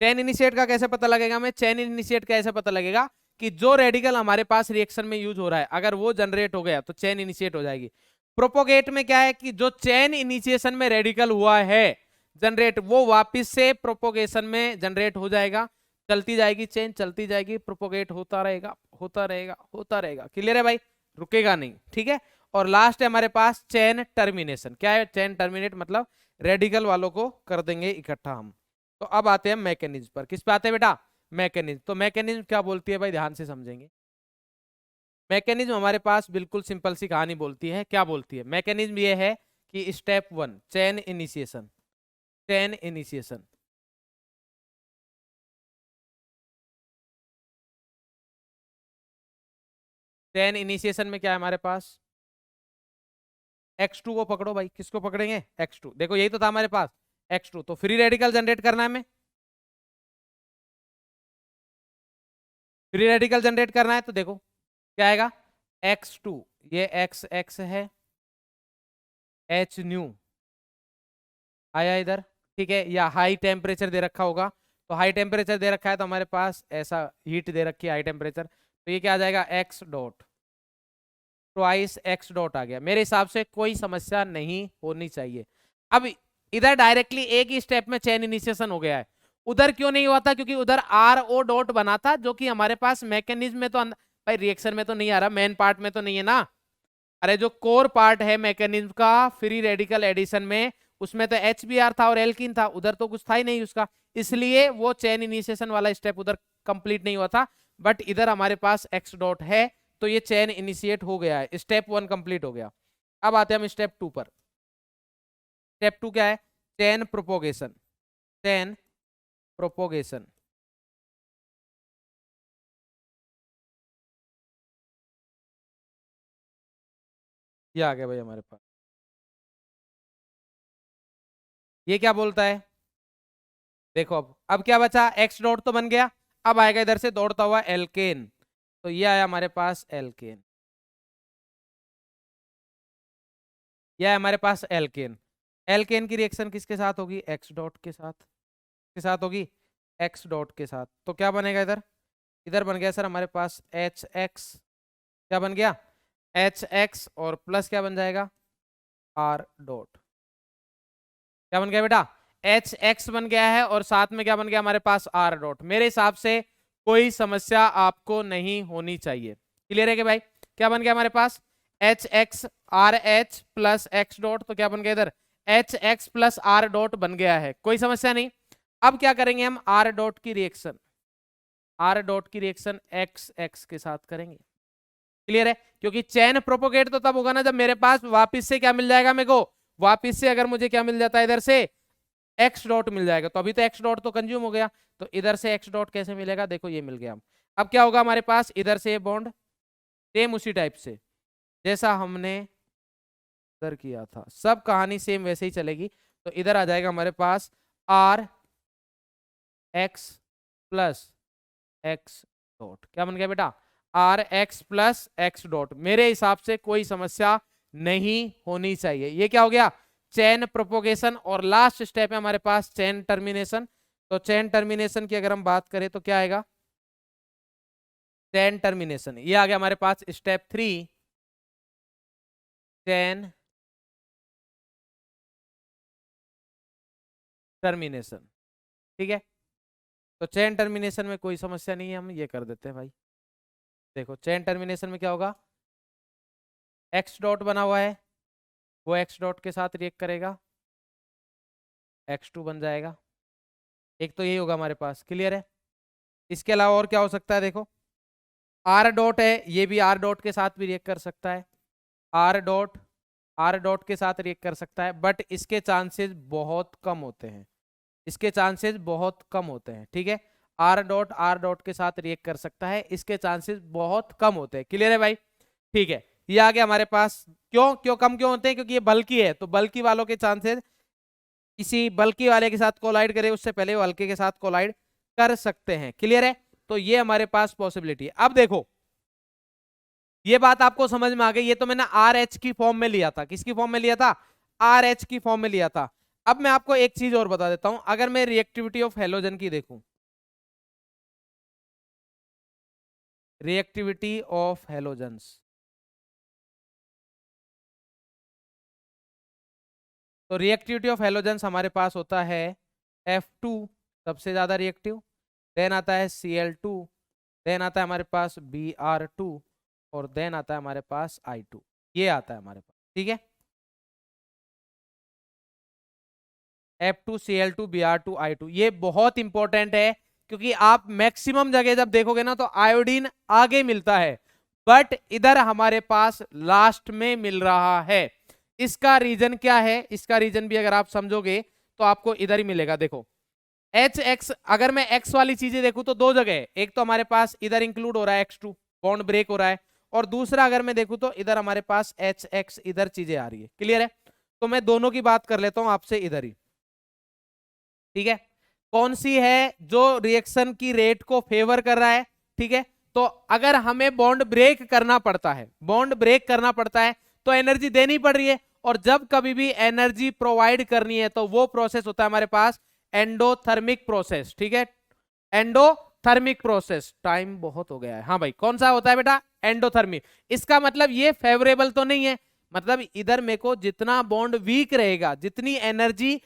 चेन इनिशिएट का कैसे पता लगेगा, मैं चेन इनिशिएट का ऐसे पता लगेगा कि जो रेडिकल हमारे पास रिएक्शन में यूज हो रहा है अगर वो जनरेट हो गया तो चेन इनिशिएट हो जाएगी। प्रोपोगेट में क्या है कि जो चेन इनिशिएशन में रेडिकल हुआ है जनरेट, वो वापस से प्रोपोगेशन में जनरेट हो जाएगा, चलती जाएगी चेन, चलती जाएगी, प्रोपोगेट होता रहेगा, होता रहेगा, होता रहेगा। क्लियर है भाई, रुकेगा नहीं, ठीक है। और लास्ट है हमारे पास चेन टर्मिनेशन। क्या है चेन टर्मिनेट, मतलब रेडिकल वालों को कर देंगे इकट्ठा हम। तो अब आते हैं मैकेनिज्म पर। किस पे आते हैं बेटा, मैकेनिज्म। तो मैकेनिज्म क्या बोलती है भाई, ध्यान से समझेंगे। मैकेनिज्म हमारे पास बिल्कुल सिंपल सी कहानी बोलती है। क्या बोलती है मैकेनिज्म, ये है कि step 1 chain initiation, chain initiation, chain initiation में क्या है हमारे पास, X2 को पकड़ो भाई। किसको पकड़ेंगे, X2। देखो यही तो था हमारे पास X2, तो फ्री रेडिकल जनरेट करना है हमें, फ्री रेडिकल जनरेट करना है। तो देखो क्या आएगा, X2, ये XX है, H न्यू आया इधर, ठीक है। या हाई टेम्परेचर दे रखा होगा, तो हाई टेम्परेचर दे रखा है तो हमारे पास ऐसा हीट दे रखी है हाई टेम्परेचर, तो ये क्या आ जाएगा, X dot, twice X dot आ गया। मेरे हिसाब से कोई समस्या नहीं होनी चाहिए। अब इधर डायरेक्टली एक ही स्टेप में चेन इनिशिएशन हो गया है, उधर क्यों नहीं हुआ था, क्योंकि उधर RO डॉट बना था, जो कि हमारे पास मैकेनिज्म में तो भाई रिएक्शन में तो नहीं आ रहा, मेन पार्ट में तो नहीं है ना। अरे जो कोर पार्ट है मैकेनिज्म का फ्री रेडिकल एडिशन में, उसमें तो HBr था और एल्कीन था, उधर तो कुछ था ही नहीं उसका, इसलिए वो चेन इनिशिएशन वाला स्टेप उधर कंप्लीट नहीं हुआ था। बट इधर हमारे पास X डॉट है, तो ये चेन इनिशिएट हो गया है, स्टेप 1 कंप्लीट हो गया। अब आते हैं हम स्टेप 2 पर। स्टेप 2 क्या है, चेन प्रोपोगेशन, चेन प्रोपोगेशन। ये आ गया भाई हमारे पास, ये क्या बोलता है, देखो अब क्या बचा, X डॉट तो बन गया, अब आएगा इधर से दौड़ता हुआ एल्केन, तो ये आया हमारे पास एल्केन, यह है हमारे पास एल्केन। एल्केन की रिएक्शन किसके साथ होगी, X डॉट के साथ, के साथ होगी, X डॉट के साथ। तो क्या बनेगा इधर, इधर बन गया सर हमारे पास HX, क्या बन गया, HX, और प्लस क्या बन जाएगा, R डॉट, क्या बन गया बेटा, HX बन गया है, और साथ में क्या बन गया हमारे पास, R डॉट। मेरे हिसाब से कोई समस्या आपको नहीं होनी चाहिए। क्लियर है कि भाई, क्या बन गया हमारे पास, HX RH plus X dot, तो क्या बन गया इधर, HX प्लस R डॉट बन गया है, कोई समस्या नहीं। अब क्या करेंगे हम, R डॉट की रिएक्शन, R डॉट की रिएक्शन XX के साथ करेंगे। क्लियर है, क्योंकि चेन प्रोपोगेट तो तब होगा ना जब मेरे पास वापिस से क्या मिल जाएगा मेरे को, वापिस से अगर मुझे क्या मिल जाता है इधर से X डॉट मिल जाएगा, तो अभी तो X डॉट तो कंज्यूम हो गया, तो इधर से X डॉट कैसे मिलेगा, देखो ये मिल गया। अब क्या होगा हमारे पास, इधर से बॉन्ड सेम उसी टाइप से जैसा हमने इधर किया था, सब कहानी सेम वैसे ही चलेगी। तो इधर आ जाएगा हमारे पास R X plus X dot, क्या बन गया बेटा, RX प्लस X डॉट। मेरे हिसाब से कोई समस्या नहीं होनी चाहिए। ये क्या हो गया, चेन प्रोपोगेशन, और लास्ट स्टेप है हमारे पास चेन टर्मिनेशन। तो चेन टर्मिनेशन की अगर हम बात करें तो क्या आएगा, चेन टर्मिनेशन, ये आ गया हमारे पास स्टेप 3 चेन टर्मिनेशन, ठीक है। तो चेन टर्मिनेशन में कोई समस्या नहीं है, हम ये कर देते हैं भाई। देखो चेन टर्मिनेशन में क्या होगा, X डॉट बना हुआ है, वो X डॉट के साथ रिएक्ट करेगा, X2 बन जाएगा। एक तो यही होगा हमारे पास, क्लियर है। इसके अलावा और क्या हो सकता है, देखो R डॉट है, ये भी R डॉट के साथ भी रिएक्ट कर सकता है, R डॉट आर डॉट के साथ रिएक्ट कर सकता है, बट इसके चांसेस बहुत कम होते हैं, इसके चांसेस बहुत कम होते हैं, ठीक है। आर डॉट के साथ रिएक्ट कर सकता है, इसके चांसेस बहुत कम होते हैं। क्लियर है भाई? ठीक है, ये आ गया हमारे पास। क्यों क्यों कम क्यों होते हैं? क्योंकि ये बल्कि है, तो बल्कि वालों के चांसेस किसी बल्कि वाले के साथ कोलाइड करे उससे पहले वो हल्के के साथ कोलाइड कर सकते हैं। क्लियर है? तो ये हमारे पास पॉसिबिलिटी है। अब देखो, ये बात आपको समझ में आ गई। ये तो मैंने आर एच की फॉर्म में लिया था। किसकी फॉर्म में लिया था? आर एच की फॉर्म में लिया था। अब मैं आपको एक चीज और बता देता हूं। अगर मैं रिएक्टिविटी ऑफ हेलोजन की देखूं, रिएक्टिविटी ऑफ हेलोजन्स, तो रिएक्टिविटी ऑफ हेलोजन्स हमारे पास होता है F2 सबसे ज्यादा रिएक्टिव, देन आता है Cl2, देन आता है हमारे पास Br2, और देन आता है हमारे पास I2। ये आता है हमारे पास, ठीक है। F2 Cl2 Br2 I2, ये बहुत इंपॉर्टेंट है, क्योंकि आप मैक्सिमम जगह जब देखोगे ना तो आयोडीन आगे मिलता है, बट इधर हमारे पास लास्ट में मिल रहा है। इसका रीजन क्या है? इसका रीजन भी अगर आप समझोगे तो आपको इधर ही मिलेगा। देखो HX, अगर मैं X वाली चीजें देखूं तो दो जगह है। एक तो हमारे पास इधर इंक्लूड हो रहा है X2, बॉन्ड ब्रेक हो रहा है, और दूसरा अगर मैं देखूं तो इधर हमारे पास HX, इधर चीजें आ रही है। क्लियर है? तो मैं दोनों की बात कर लेता हूं आपसे इधर ही, ठीक है। कौन सी है जो रिएक्शन की रेट को फेवर कर रहा है? ठीक है, तो अगर हमें बॉन्ड ब्रेक करना पड़ता है, बॉन्ड ब्रेक करना पड़ता है तो एनर्जी देनी पड़ रही है, और जब कभी भी एनर्जी प्रोवाइड करनी है तो वो प्रोसेस होता है हमारे पास एंडोथर्मिक प्रोसेस, ठीक है। एंडोथर्मिक प्रोसेस, टाइम बहुत हो गया है। हाँ भाई, कौन सा होता है बेटा? एंडोथर्मिक। इसका मतलब ये फेवरेबल तो नहीं है, मतलब इधर मेरे को जितना बॉन्ड वीक रहेगा, जितनी एनर्जी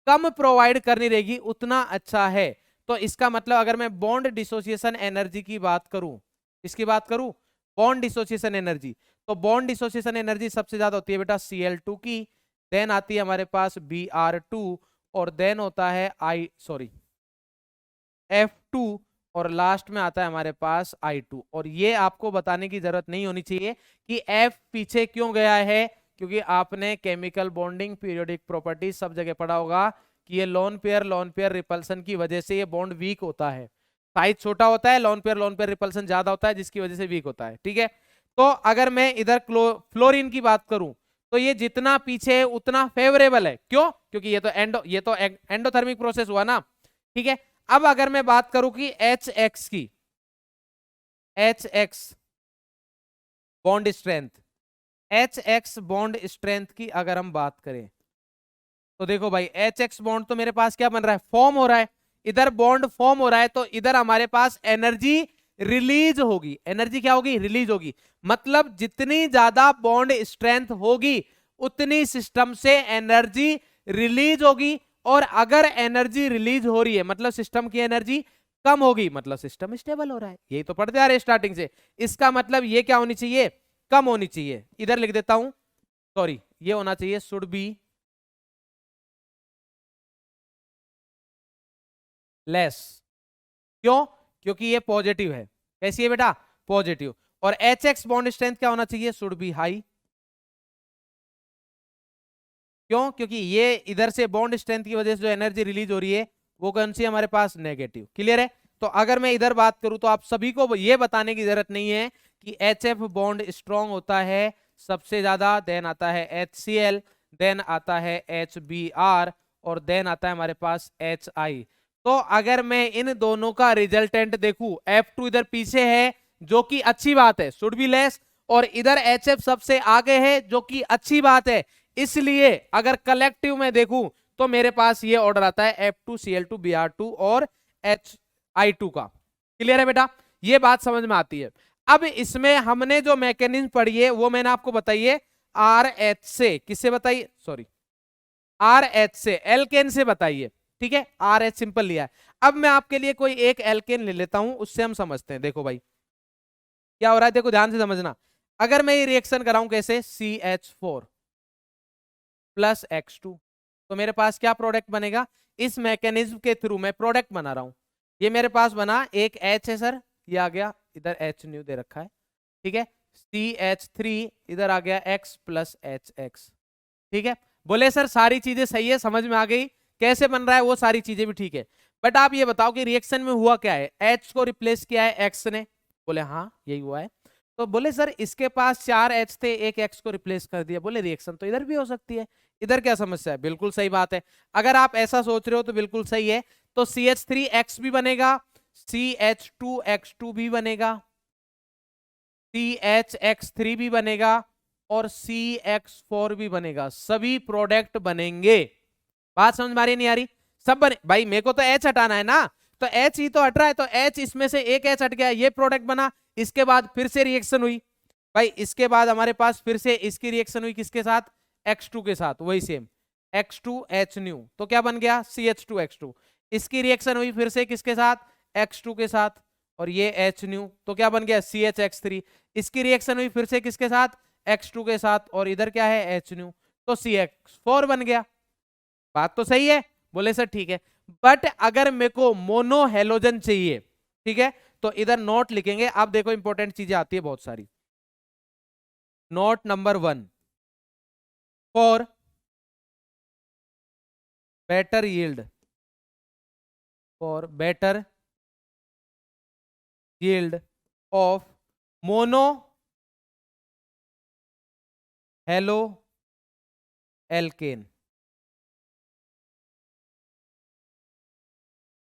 कम प्रोवाइड करनी रहेगी, उतना अच्छा है। तो इसका मतलब अगर मैं बॉन्ड डिसोसिएशन एनर्जी की बात करूं, इसकी बात करूं, बॉन्ड डिसोसिएशन एनर्जी, तो बॉन्ड डिसोसिएशन एनर्जी सबसे ज्यादा होती है बेटा Cl2 की, देन आती है हमारे पास Br2, और देन होता है F2, और लास्ट में आता है हमारे पास I2। और ये आपको बताने की जरूरत नहीं होनी चाहिए कि F पीछे क्यों गया है, क्योंकि आपने केमिकल बॉन्डिंग, पीरियोडिक प्रॉपर्टी सब जगह पढ़ा होगा कि ये लोन पेयर रिपल्सन की वजह से ये बॉन्ड वीक होता है। साइज छोटा होता है, लोन पेयर रिपल्सन ज्यादा होता है, जिसकी वजह से वीक होता है, ठीक है। तो अगर मैं इधर फ्लोरीन की बात करूं तो ये जितना पीछे है उतना फेवरेबल है। क्यों? क्योंकि ये तो एंडोथर्मिक प्रोसेस हुआ ना, ठीक है। अब अगर मैं बात करूं कि HX की, HX bond strength, HX bond strength की अगर हम बात करें तो देखो भाई, HX बॉन्ड तो मेरे पास क्या बन रहा है? फॉर्म हो रहा है। इधर बॉन्ड फॉर्म हो रहा है, तो इधर हमारे पास एनर्जी रिलीज होगी। एनर्जी क्या होगी? रिलीज होगी। मतलब जितनी ज्यादा बॉन्ड स्ट्रेंथ होगी उतनी सिस्टम से एनर्जी रिलीज होगी, और अगर एनर्जी रिलीज हो रही है मतलब सिस्टम की एनर्जी कम होगी, मतलब सिस्टम स्टेबल हो रहा है। यही तो पढ़ते आ रहे स्टार्टिंग से। इसका मतलब ये क्या होनी चाहिए? कम होनी चाहिए। इधर लिख देता हूं, सॉरी, ये होना चाहिए शुड बी लेस। क्यों? क्योंकि ये पॉजिटिव है। कैसी है बेटा? पॉजिटिव। और HX बॉन्ड स्ट्रेंथ क्या होना चाहिए? Should be high. क्यों? क्योंकि ये इधर से बॉन्ड स्ट्रेंथ की वजह से जो एनर्जी रिलीज हो रही है वो कौन सी हमारे पास? नेगेटिव। क्लियर है? तो अगर मैं इधर बात करूं तो आप सभी को ये बताने की जरूरत नहीं है कि HF बॉन्ड स्ट्रॉन्ग होता है सबसे ज्यादा, देन आता है HCl, देन आता है HBr, और देन आता है हमारे पास HI। तो अगर मैं इन दोनों का रिजल्टेंट देखूं, F2 इधर पीछे है जो कि अच्छी बात है, शुड बी लेस, और इधर HF सबसे आगे है जो कि अच्छी बात है। इसलिए अगर कलेक्टिव में देखूं तो मेरे पास ये ऑर्डर आता है F2 Cl2 Br2 और HI2 का। क्लियर है बेटा? ये बात समझ में आती है। अब इसमें हमने जो मैकेनिज्म पढ़ी है वो मैंने आपको बताइए RH से, किससे बताइए? सॉरी, RH से, एल्केन से बताइए, ठीक है। RH सिंपल लिया है। अब मैं आपके लिए कोई एक एल्केन ले लेता हूं, उससे हम समझते हैं। देखो भाई क्या हो रहा है, देखो ध्यान से समझना। अगर मैं ये रिएक्शन कराऊं कैसे, CH4 प्लस X2, तो मेरे पास क्या प्रोडक्ट बनेगा? इस मैकेनिज्म के थ्रू मैं प्रोडक्ट बना रहा हूं। ये मेरे पास बना, एक H है सर, ये आ गया इधर H न्यू दे रखा है, ठीक है। CH3 इधर आ गया X प्लस HX, ठीक है। बोले सर सारी चीजें सही है, समझ में आ गई, कैसे बन रहा है वो सारी चीजें भी ठीक है, बट आप ये बताओ कि रिएक्शन में हुआ क्या है, H को रिप्लेस किया है X ने, बोले हाँ यही हुआ है। तो बोले सर इसके पास 4 H थे, एक X को रिप्लेस कर दिया, बोले रिएक्शन तो इधर भी हो सकती है, इधर क्या समस्या है, बिल्कुल सही बात है। अगर आप ऐसा सोच रहे हो तो बिल्कुल सही है। तो CH3X भी बनेगा, CH2X2 भी बनेगा, CHX3 भी बनेगा और CX4 भी बनेगा, सभी प्रोडक्ट बनेंगे। बात समझ में आ रही नहीं आ रही? सब बने भाई, मेरे को तो H हटाना है ना, तो H ही तो हट रहा है, तो H इसमें से एक H हट गया, ये प्रोडक्ट बना। इसके बाद फिर से रिएक्शन हुई भाई, इसके बाद हमारे पास फिर से इसकी रिएक्शन हुई किसके साथ, X2 के साथ, वही सेम X2H न्यू, तो क्या बन गया CH2X2। इसकी रिएक्शन हुई फिर से किसके साथ, X2 के साथ, और ये H न्यू, तो क्या बन गया CHX3। इसकी रिएक्शन हुई फिर से किसके साथ, X2 के साथ, और इधर क्या है H न्यू, तो CX4 बन गया। बात तो सही है, बोले सर ठीक है, बट अगर मेरे को मोनो हेलोजन चाहिए, ठीक है, तो इधर नोट लिखेंगे। आप देखो इंपॉर्टेंट चीजें आती है बहुत सारी। Note number 1, for better yield, for better yield of mono halo alkane,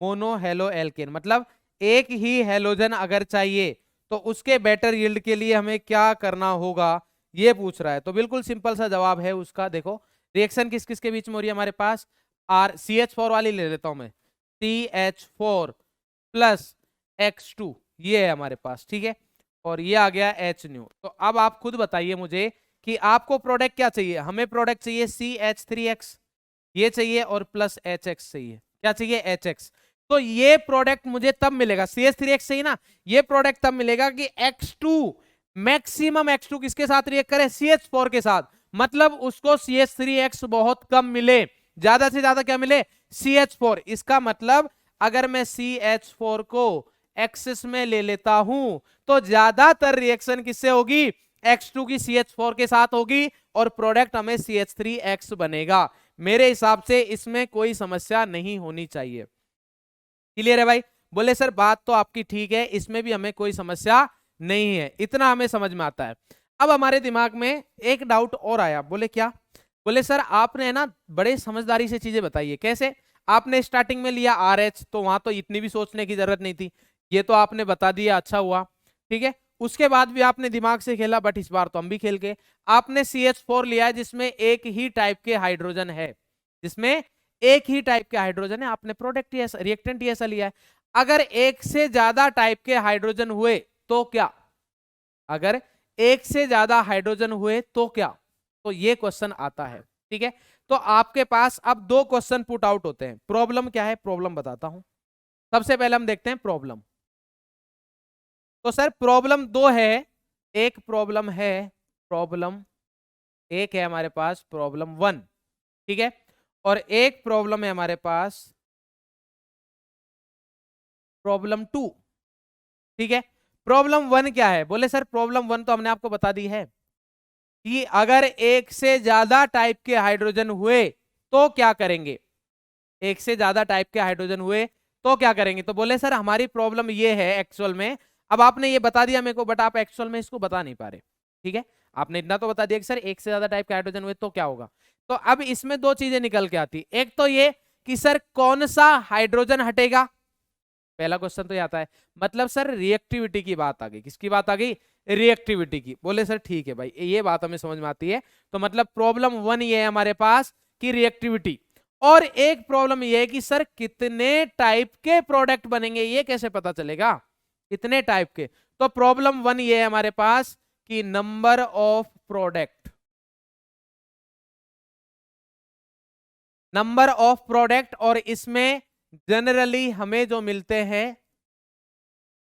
mono halo alkane मतलब एक ही हेलोजन अगर चाहिए तो उसके बेटर यील्ड के लिए हमें क्या करना होगा, ये पूछ रहा है। तो बिल्कुल सिंपल सा जवाब है उसका। देखो रिएक्शन किस किस के बीच में हो रही है हमारे पास, CH4 वाली ले लेता हूं मैं, CH4 प्लस X2, ये है हमारे पास, ठीक है, और ये आ गया H न्यू। तो अब आप खुद बताइए मुझे कि आपको प्रोडक्ट क्या चाहिए। हमें प्रोडक्ट चाहिए CH3X, ये चाहिए, और प्लस HX चाहिए, क्या चाहिए HX। तो ये प्रोडक्ट मुझे तब मिलेगा, CH3X चाहिए ना, ये प्रोडक्ट तब मिलेगा कि X2 मैक्सिमम X2 किसके साथ रिएक्ट करे, CH4 के साथ, मतलब उसको CH3X बहुत कम मिले, ज्यादा से ज्यादा क्या मिले CH4। इसका मतलब अगर मैं CH4 को एक्सिस में ले लेता हूं तो ज्यादातर रिएक्शन किससे होगी, X2 की CH4 के साथ होगी, और प्रोडक्ट हमें CH3X बनेगा। मेरे हिसाब से इसमें कोई समस्या नहीं होनी चाहिए। क्लियर है भाई? बोले सर बात तो आपकी ठीक है, इसमें भी हमें कोई समस्या नहीं है, इतना हमें समझ में आता है। अब हमारे दिमाग में एक डाउट और आया, बोले क्या, बोले सर आपने ना बड़े समझदारी से चीजें बताई है। कैसे? आपने स्टार्टिंग में लिया RH, तो वहां तो इतनी भी सोचने की जरूरत नहीं थी, ये तो आपने बता दिया, अच्छा हुआ, ठीक है। उसके बाद भी आपने दिमाग से खेला, बट इस बार तो हम भी खेल के, आपने CH4 लिया जिसमें एक ही टाइप के हाइड्रोजन है, जिसमें एक ही टाइप के हाइड्रोजन है, आपने प्रोडक्ट ही ऐसा, रिएक्टेंट ही ऐसा लिया है। अगर एक से ज्यादा टाइप के हाइड्रोजन हुए तो क्या, अगर एक से ज्यादा हाइड्रोजन हुए तो क्या, तो ये क्वेश्चन आता है, ठीक है। तो आपके पास अब दो क्वेश्चन पुट आउट होते हैं। प्रॉब्लम क्या है, प्रॉब्लम बताता हूं। सबसे पहले हम देखते हैं प्रॉब्लम। तो सर प्रॉब्लम दो है, एक प्रॉब्लम है, प्रॉब्लम एक है हमारे पास प्रॉब्लम 1, ठीक है, और एक प्रॉब्लम है हमारे पास प्रॉब्लम 2, ठीक है। प्रॉब्लम 1 क्या है, बोले सर प्रॉब्लम 1 तो हमने आपको बता दी है कि अगर एक से ज्यादा टाइप के हाइड्रोजन हुए तो क्या करेंगे, एक से ज्यादा टाइप के हाइड्रोजन हुए तो क्या करेंगे। तो बोले सर हमारी प्रॉब्लम ये है एक्चुअल में, अब आपने ये बता दिया मेरे को, बट आप एक्चुअल में इसको बता नहीं पा रहे, ठीक है। आपने इतना तो बता दिया कि सर एक से ज्यादा टाइप के हाइड्रोजन हुए तो क्या होगा। तो अब इसमें दो चीजें निकल के आती, एक तो ये कि सर कौन सा हाइड्रोजन हटेगा, पहला क्वेश्चन तो ये आता है। मतलब सर रिएक्टिविटी की बात आ गई, किसकी बात आ गई, रिएक्टिविटी की। बोले सर ठीक है भाई, ये बात हमें समझ में आती है। तो मतलब प्रॉब्लम 1 ये है हमारे पास की रिएक्टिविटी, और एक प्रॉब्लम ये है कि सर कितने टाइप के प्रोडक्ट बनेंगे, ये कैसे पता चलेगा, कितने टाइप के। तो प्रॉब्लम 1 ये है हमारे पास कि number of product, number of product, और इसमें जनरली हमें जो मिलते हैं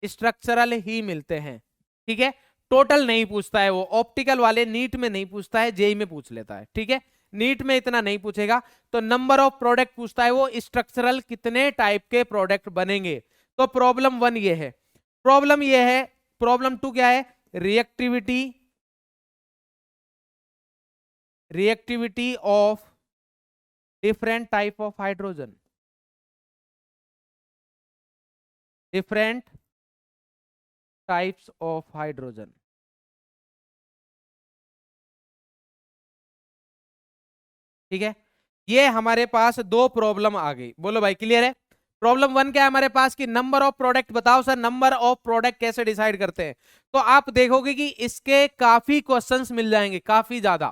स्ट्रक्चरल ही मिलते हैं, ठीक है। टोटल नहीं पूछता है वो, ऑप्टिकल वाले नीट में नहीं पूछता है, जेई में पूछ लेता है, ठीक है। नीट में इतना नहीं पूछेगा, तो नंबर ऑफ प्रोडक्ट पूछता है वो, स्ट्रक्चरल कितने टाइप के प्रोडक्ट बनेंगे। तो प्रॉब्लम 1 ये है। प्रॉब्लम ये है, प्रॉब्लम 2 क्या है, reactivity reactivity of different type of hydrogen, different types of hydrogen. ठीक है, ये हमारे पास दो प्रॉब्लम आ गई। बोलो भाई क्लियर है? प्रॉब्लम 1 क्या है हमारे पास कि नंबर ऑफ प्रोडक्ट बताओ सर, नंबर ऑफ प्रोडक्ट कैसे डिसाइड करते हैं? तो आप देखोगे कि इसके काफी क्वेश्चंस मिल जाएंगे, काफी ज्यादा।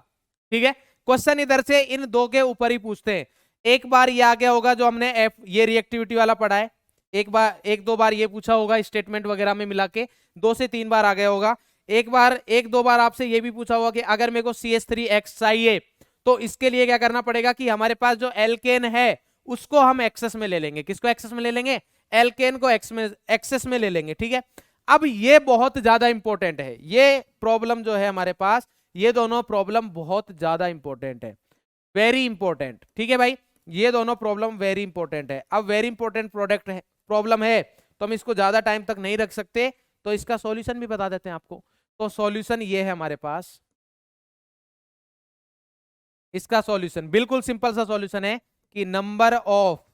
ठीक है, क्वेश्चन इधर से इन दो के ऊपर ही पूछते हैं। एक बार ये आ गया होगा जो हमने ये रिएक्टिविटी वाला पढ़ा है, एक दो बार ये पूछा होगा स्टेटमेंट वगैरह में मिला के, 2 से 3 बार आ गया होगा। एक दो बार आपसे ये भी पूछा होगा कि अगर मेरे को CH3X चाहिए तो इसके लिए क्या करना पड़ेगा कि हमारे पास जो एल्केन है उसको हम एक्सेस में ले लेंगे। किसको एक्सेस में ले लेंगे? एल्केन को एक्सेस में ले लेंगे। ठीक है, अब ये बहुत ज्यादा इंपॉर्टेंट है, ये प्रॉब्लम जो है हमारे पास, ये दोनों प्रॉब्लम बहुत ज्यादा इंपॉर्टेंट है, वेरी इंपॉर्टेंट। ठीक है भाई, ये दोनों प्रॉब्लम वेरी इंपॉर्टेंट है। अब वेरी इंपॉर्टेंट प्रोडक्ट है, प्रॉब्लम है, तो हम इसको ज्यादा टाइम तक नहीं रख सकते, तो इसका सॉल्यूशन भी बता देते हैं आपको। तो सॉल्यूशन ये है हमारे पास, इसका सॉल्यूशन बिल्कुल सिंपल सा सॉल्यूशन है कि number of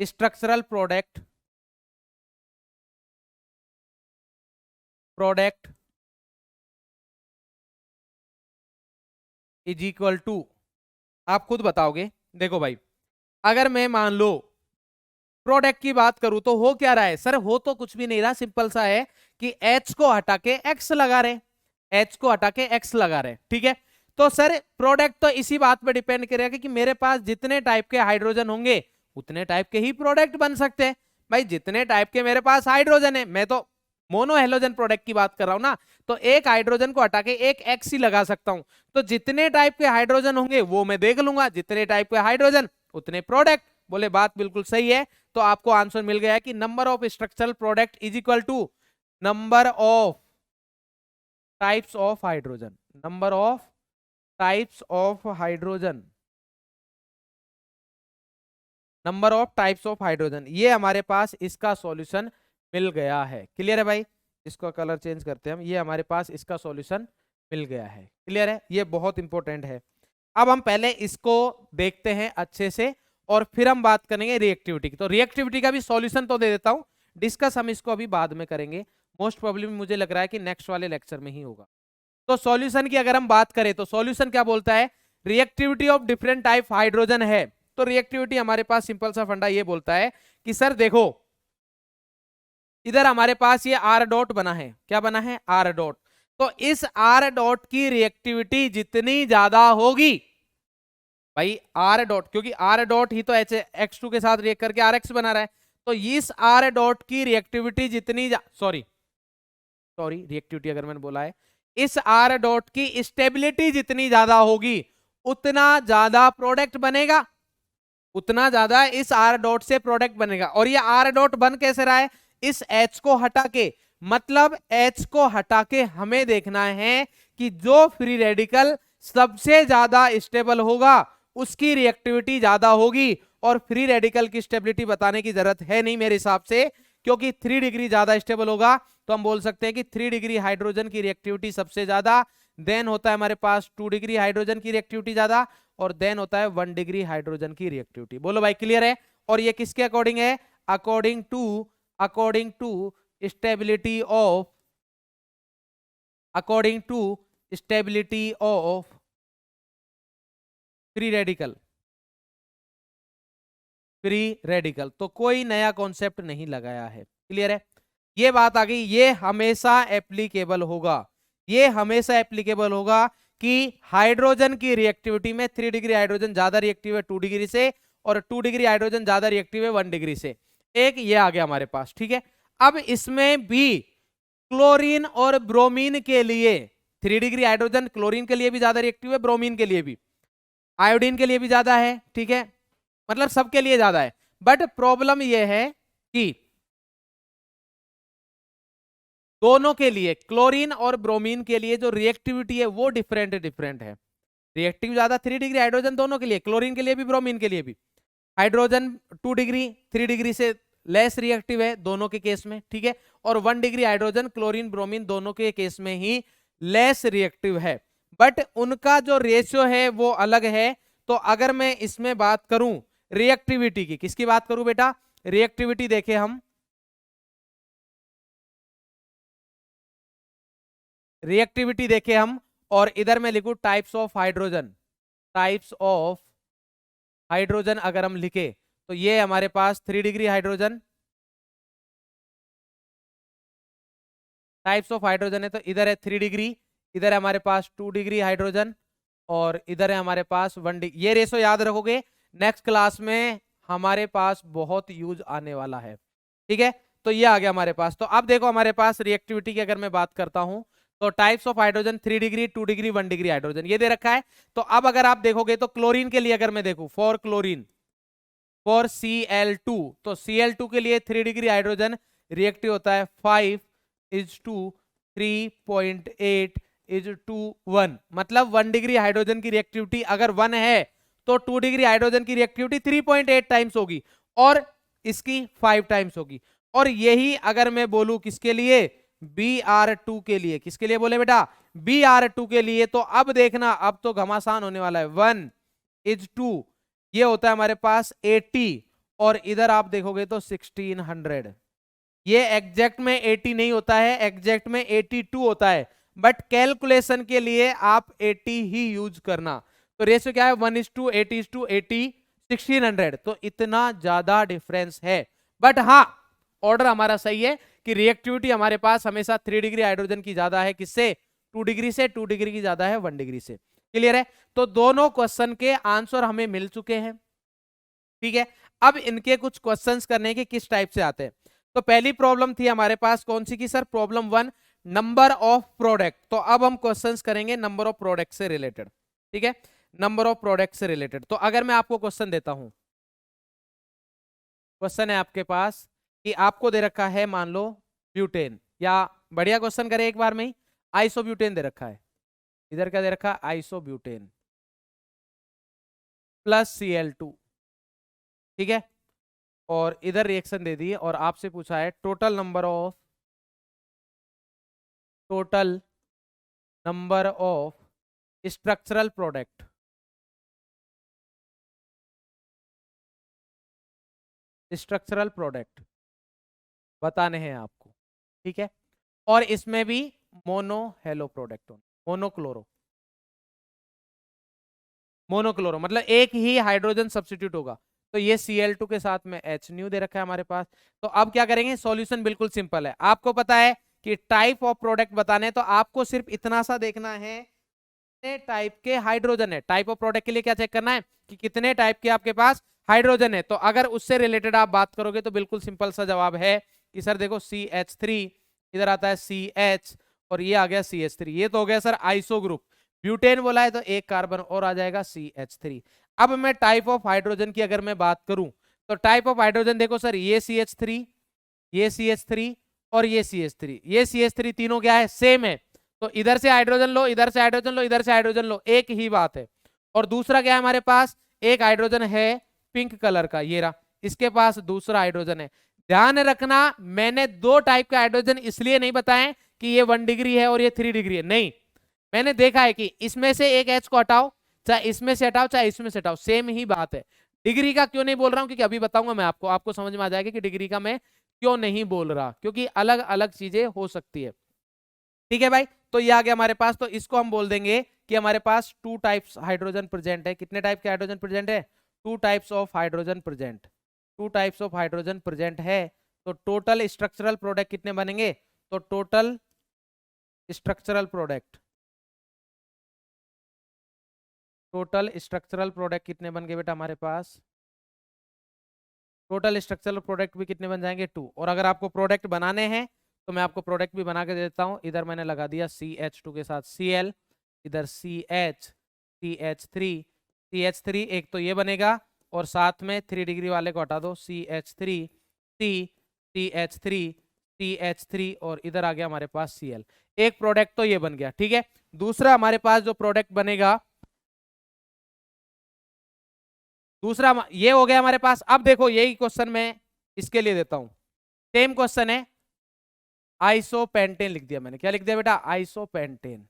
structural product is equal to, आप खुद बताओगे। देखो भाई, अगर मैं मान लो प्रोडक्ट की बात करूं तो हो क्या रहा है सर? हो तो कुछ भी नहीं रहा, सिंपल सा है कि H को हटा के X लगा रहे, H को हटा के X लगा रहे। ठीक है, तो सर प्रोडक्ट तो इसी बात पे डिपेंड करेगा कि मेरे पास जितने टाइप के हाइड्रोजन होंगे उतने टाइप के ही प्रोडक्ट बन सकते हैं। भाई जितने टाइप के मेरे पास हाइड्रोजन है, मैं तो मोनो हेलोजन प्रोडक्ट की बात कर रहा हूं ना, तो एक हाइड्रोजन को हटा के एक X ही लगा सकता हूं। तो जितने टाइप के हाइड्रोजन होंगे वो मैं देख लूंगा, जितने टाइप के हाइड्रोजन उतने प्रोडक्ट। बोले बात बिल्कुल सही है, तो आपको आंसर मिल गया है कि number of structural product is equal to number of types of hydrogen, number of types of hydrogen, number of types of hydrogen. ये हमारे पास इसका सॉल्यूशन मिल गया है। क्लियर है भाई? इसको कलर चेंज करते हैं हम, ये हमारे पास इसका सॉल्यूशन मिल गया है। क्लियर है? ये बहुत इंपॉर्टेंट है। अब हम पहले इसको देखते हैं अच्छे से और फिर हम बात करेंगे रिएक्टिविटी की। तो रिएक्टिविटी का भी सॉल्यूशन तो दे देता हूं, डिस्कस हम इसको अभी बाद में करेंगे, मोस्ट प्रोबेबली मुझे लग रहा है कि नेक्स्ट वाले लेक्चर में ही होगा। तो सॉल्यूशन की अगर हम बात करें तो सॉल्यूशन क्या बोलता है? Reactivity of different type hydrogen है, तो रिएक्टिविटी हमारे पास सिंपल सा फंडा ये बोलता है कि सर देखो, इधर हमारे पास ये R डॉट बना है, क्या बना है? R dot. तो इस R डॉट की रिएक्टिविटी जितनी ज्यादा होगी, भाई R डॉट, क्योंकि R डॉट ही तो X2 के साथ रिएक्ट करके RX बना रहा है, तो इस R डॉट की रिएक्टिविटी जितनी सॉरी रिएक्टिविटी अगर मैंने बोला है, इस R डॉट की स्टेबिलिटी जितनी ज्यादा होगी उतना ज्यादा प्रोडक्ट बनेगा, उतना ज्यादा इस R डॉट से प्रोडक्ट बनेगा। और ये R डॉट बन कैसे रहा है? इस H को हटा के, मतलब H को हटा के हमें देखना है कि जो फ्री रेडिकल सबसे ज्यादा स्टेबल होगा उसकी रिएक्टिविटी ज्यादा होगी। और फ्री रेडिकल की स्टेबिलिटी बताने की जरूरत है नहीं मेरे हिसाब से, क्योंकि 3 डिग्री ज्यादा स्टेबल होगा तो हम बोल सकते हैं कि 3 डिग्री हाइड्रोजन की रिएक्टिविटी सबसे ज्यादा, देन होता है हमारे पास 2 डिग्री हाइड्रोजन की रिएक्टिविटी ज्यादा, और देन होता है 1 डिग्री हाइड्रोजन की रिएक्टिविटी। बोलो भाई क्लियर है? और ये किसके अकॉर्डिंग है? According to stability of free radical. तो कोई नया कॉन्सेप्ट नहीं लगाया है। क्लियर है? ये बात आ गई। ये हमेशा एप्लीकेबल होगा, ये हमेशा एप्लीकेबल होगा कि हाइड्रोजन की रिएक्टिविटी में 3 डिग्री हाइड्रोजन ज्यादा रिएक्टिव है 2 डिग्री से, और 2 डिग्री हाइड्रोजन ज्यादा रिएक्टिव है 1 डिग्री से। एक ये आ गया हमारे पास। ठीक है, अब इसमें भी क्लोरीन और ब्रोमीन के लिए 3 डिग्री हाइड्रोजन क्लोरीन के लिए भी ज्यादा रिएक्टिव है, ब्रोमीन के लिए भी, आयोडीन के लिए भी ज्यादा है। ठीक है, मतलब सबके लिए ज्यादा है। बट प्रॉब्लम यह है कि दोनों के लिए, क्लोरीन और ब्रोमीन के लिए जो रिएक्टिविटी है वो डिफरेंट है। रिएक्टिव ज्यादा 3 डिग्री हाइड्रोजन दोनों के लिए, क्लोरीन के लिए भी ब्रोमीन के लिए भी। हाइड्रोजन 2 डिग्री 3 डिग्री से लेस रिएक्टिव है दोनों के केस में। ठीक है, और 1 डिग्री हाइड्रोजन क्लोरीन ब्रोमीन दोनों के केस में ही लेस रिएक्टिव है। बट उनका जो रेशियो है वो अलग है। तो अगर मैं इसमें बात करूं रिएक्टिविटी की, किसकी बात करूं बेटा, रिएक्टिविटी देखे हम, रिएक्टिविटी देखे हम, और इधर मैं लिखूं types of hydrogen, types of hydrogen अगर हम लिखे तो ये हमारे पास 3 degree hydrogen, types of hydrogen है तो इधर है 3 डिग्री, इधर है हमारे पास 2 डिग्री हाइड्रोजन, और इधर है हमारे पास 1 डिग्री। ये रेशो याद रखोगे, नेक्स्ट क्लास में हमारे पास बहुत यूज आने वाला है। ठीक है, तो ये आ गया हमारे पास। तो अब देखो हमारे पास रिएक्टिविटी की अगर मैं बात करता हूं तो types of hydrogen 3 degree, 2 degree, 1 degree hydrogen ये दे रखा है। तो अब अगर आप देखोगे तो क्लोरीन के लिए अगर मैं देखूं, फॉर क्लोरीन, फॉर Cl2, तो Cl2 के लिए 3 डिग्री हाइड्रोजन रिएक्टिव होता है 5:3.8 1, मतलब 1 डिग्री हाइड्रोजन की रिएक्टिविटी अगर 1 है तो 2 डिग्री हाइड्रोजन की रिएक्टिविटी 3.8 टाइम्स होगी और इसकी 5 टाइम्स होगी। और यही अगर मैं बोलूं किसके लिए, Br2 के लिए, किसके लिए बोले बेटा, Br2 के लिए, तो अब देखना अब तो घमासान होने वाला है। 1:2 ये होता है हमारे पास 80 और इधर आप देखोगे तो 1600। ये एग्जैक्ट में 80 नहीं होता है, एग्जैक्ट में 82 होता है, बट कैलकुलेशन के लिए आप 80 ही यूज करना। तो रेशियो क्या है, 1:80:80 1600, तो इतना ज्यादा डिफरेंस है। बट हाँ, ऑर्डर हमारा सही है कि रिएक्टिविटी हमारे पास हमेशा 3 डिग्री हाइड्रोजन की ज्यादा है, किससे, 2 डिग्री से, 2 डिग्री की ज्यादा है 1 डिग्री से। क्लियर है, तो दोनों क्वेश्चन के आंसर हमें मिल चुके हैं। ठीक है, अब इनके कुछ क्वेश्चंस करने के किस टाइप से आते हैं। तो पहली प्रॉब्लम थी हमारे पास कौन सी की sir, problem 1, number of product. तो अब हम क्वेश्चंस करेंगे नंबर ऑफ प्रोडक्ट से रिलेटेड। ठीक है, नंबर ऑफ प्रोडक्ट से रिलेटेड। तो अगर मैं आपको क्वेश्चन देता हूं, क्वेश्चन है आपके पास कि आपको दे रखा है मान लो ब्यूटेन, या बढ़िया क्वेश्चन करे एक बार में ही, आइसोब्यूटेन दे रखा है, इधर क्या दे रखा है, आइसोब्यूटेन प्लस Cl2। ठीक है, और इधर रिएक्शन दे दी और आपसे पूछा है total number of structural product, structural product बताने हैं आपको। ठीक है, और इसमें भी मोनो हेलो प्रोडक्ट, मोनोक्लोरो मतलब एक ही हाइड्रोजन सब्स्टिट्यूट होगा। तो ये Cl2 के साथ में H न्यू दे रखा है हमारे पास। तो अब क्या करेंगे, सॉल्यूशन बिल्कुल सिंपल है। आपको पता है कि टाइप ऑफ प्रोडक्ट बताने, तो आपको सिर्फ इतना सा देखना है कितने टाइप के हाइड्रोजन है। टाइप ऑफ प्रोडक्ट के लिए क्या चेक करना है कि कितने टाइप के आपके पास हाइड्रोजन है। तो अगर उससे रिलेटेड आप बात करोगे तो बिल्कुल सिंपल सा जवाब है कि सर देखो CH3, इधर आता है CH और ये आ गया CH3। ये तो हो गया सर आइसो ग्रुप। ब्यूटेन बोला है तो एक कार्बन और आ जाएगा CH3। अब मैं टाइप ऑफ हाइड्रोजन की अगर मैं बात करूं तो टाइप ऑफ हाइड्रोजन देखो सर, ये CH3, ये CH3 और ये CH3, ये CH3 तीनों क्या है, सेम है। तो इधर से हाइड्रोजन लो, इधर से हाइड्रोजन लो, इधर से हाइड्रोजन लो, एक ही बात है। और दूसरा क्या है हमारे पास, एक हाइड्रोजन है पिंक कलर का, ये रहा, इसके पास दूसरा हाइड्रोजन है। ध्यान रखना, मैंने 2 टाइप के हाइड्रोजन इसलिए नहीं बताए कि ये 1 डिग्री है और ये 3 डिग्री है, नहीं, मैंने देखा है कि इसमें से एक H को हटाओ, चाहे इसमें से हटाओ, चाहे इसमें से हटाओ, सेम ही बात है। डिग्री का क्यों नहीं बोल रहा हूं, क्योंकि अभी बताऊंगा मैं आपको, आपको समझ में आ जाएगा कि डिग्री का मैं क्यों नहीं बोल रहा, क्योंकि अलग अलग चीजें हो सकती है। ठीक है भाई, तो ये आ गया हमारे पास। तो इसको हम बोल देंगे कि हमारे पास 2 टाइप्स हाइड्रोजन प्रेजेंट है। कितने टाइप के हाइड्रोजन प्रेजेंट है, 2 types of hydrogen present, 2 types of hydrogen present है। तो टोटल स्ट्रक्चरल प्रोडक्ट कितने बनेंगे, तो total structural product, total structural product कितने बन गए बेटा हमारे पास, टोटल स्ट्रक्चरल प्रोडक्ट भी कितने बन जाएंगे, 2। और अगर आपको प्रोडक्ट बनाने हैं तो मैं आपको प्रोडक्ट भी बना के देता हूं। इधर मैंने लगा दिया CH2 के साथ Cl, इधर CH, CH3, CH3 एक तो ये बनेगा और साथ में 3 डिग्री वाले को हटा दो, CH3, C, CH3, CH3 और इधर आ गया हमारे पास Cl। एक प्रोडक्ट तो ये बन गया। ठीक है, दूसरा हमारे पास जो प्रोडक्ट बनेगा, दूसरा ये हो गया हमारे पास। अब देखो यही क्वेश्चन मैं इसके लिए देता हूं, सेम क्वेश्चन है, आइसोपेंटेन लिख दिया मैंने, क्या लिख दिया बेटा, आइसोपेंटेन।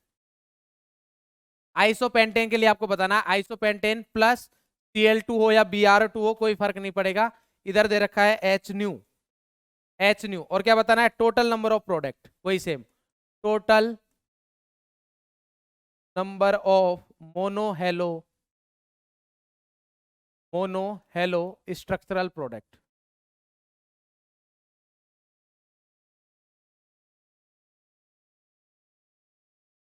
आइसोपेंटेन के लिए आपको बताना है आइसोपेंटेन प्लस Cl2 हो या Br2 हो कोई फर्क नहीं पड़ेगा, इधर दे रखा है एच न्यू और क्या बताना है टोटल नंबर ऑफ प्रोडक्ट, वही same total number of mono hello structural product.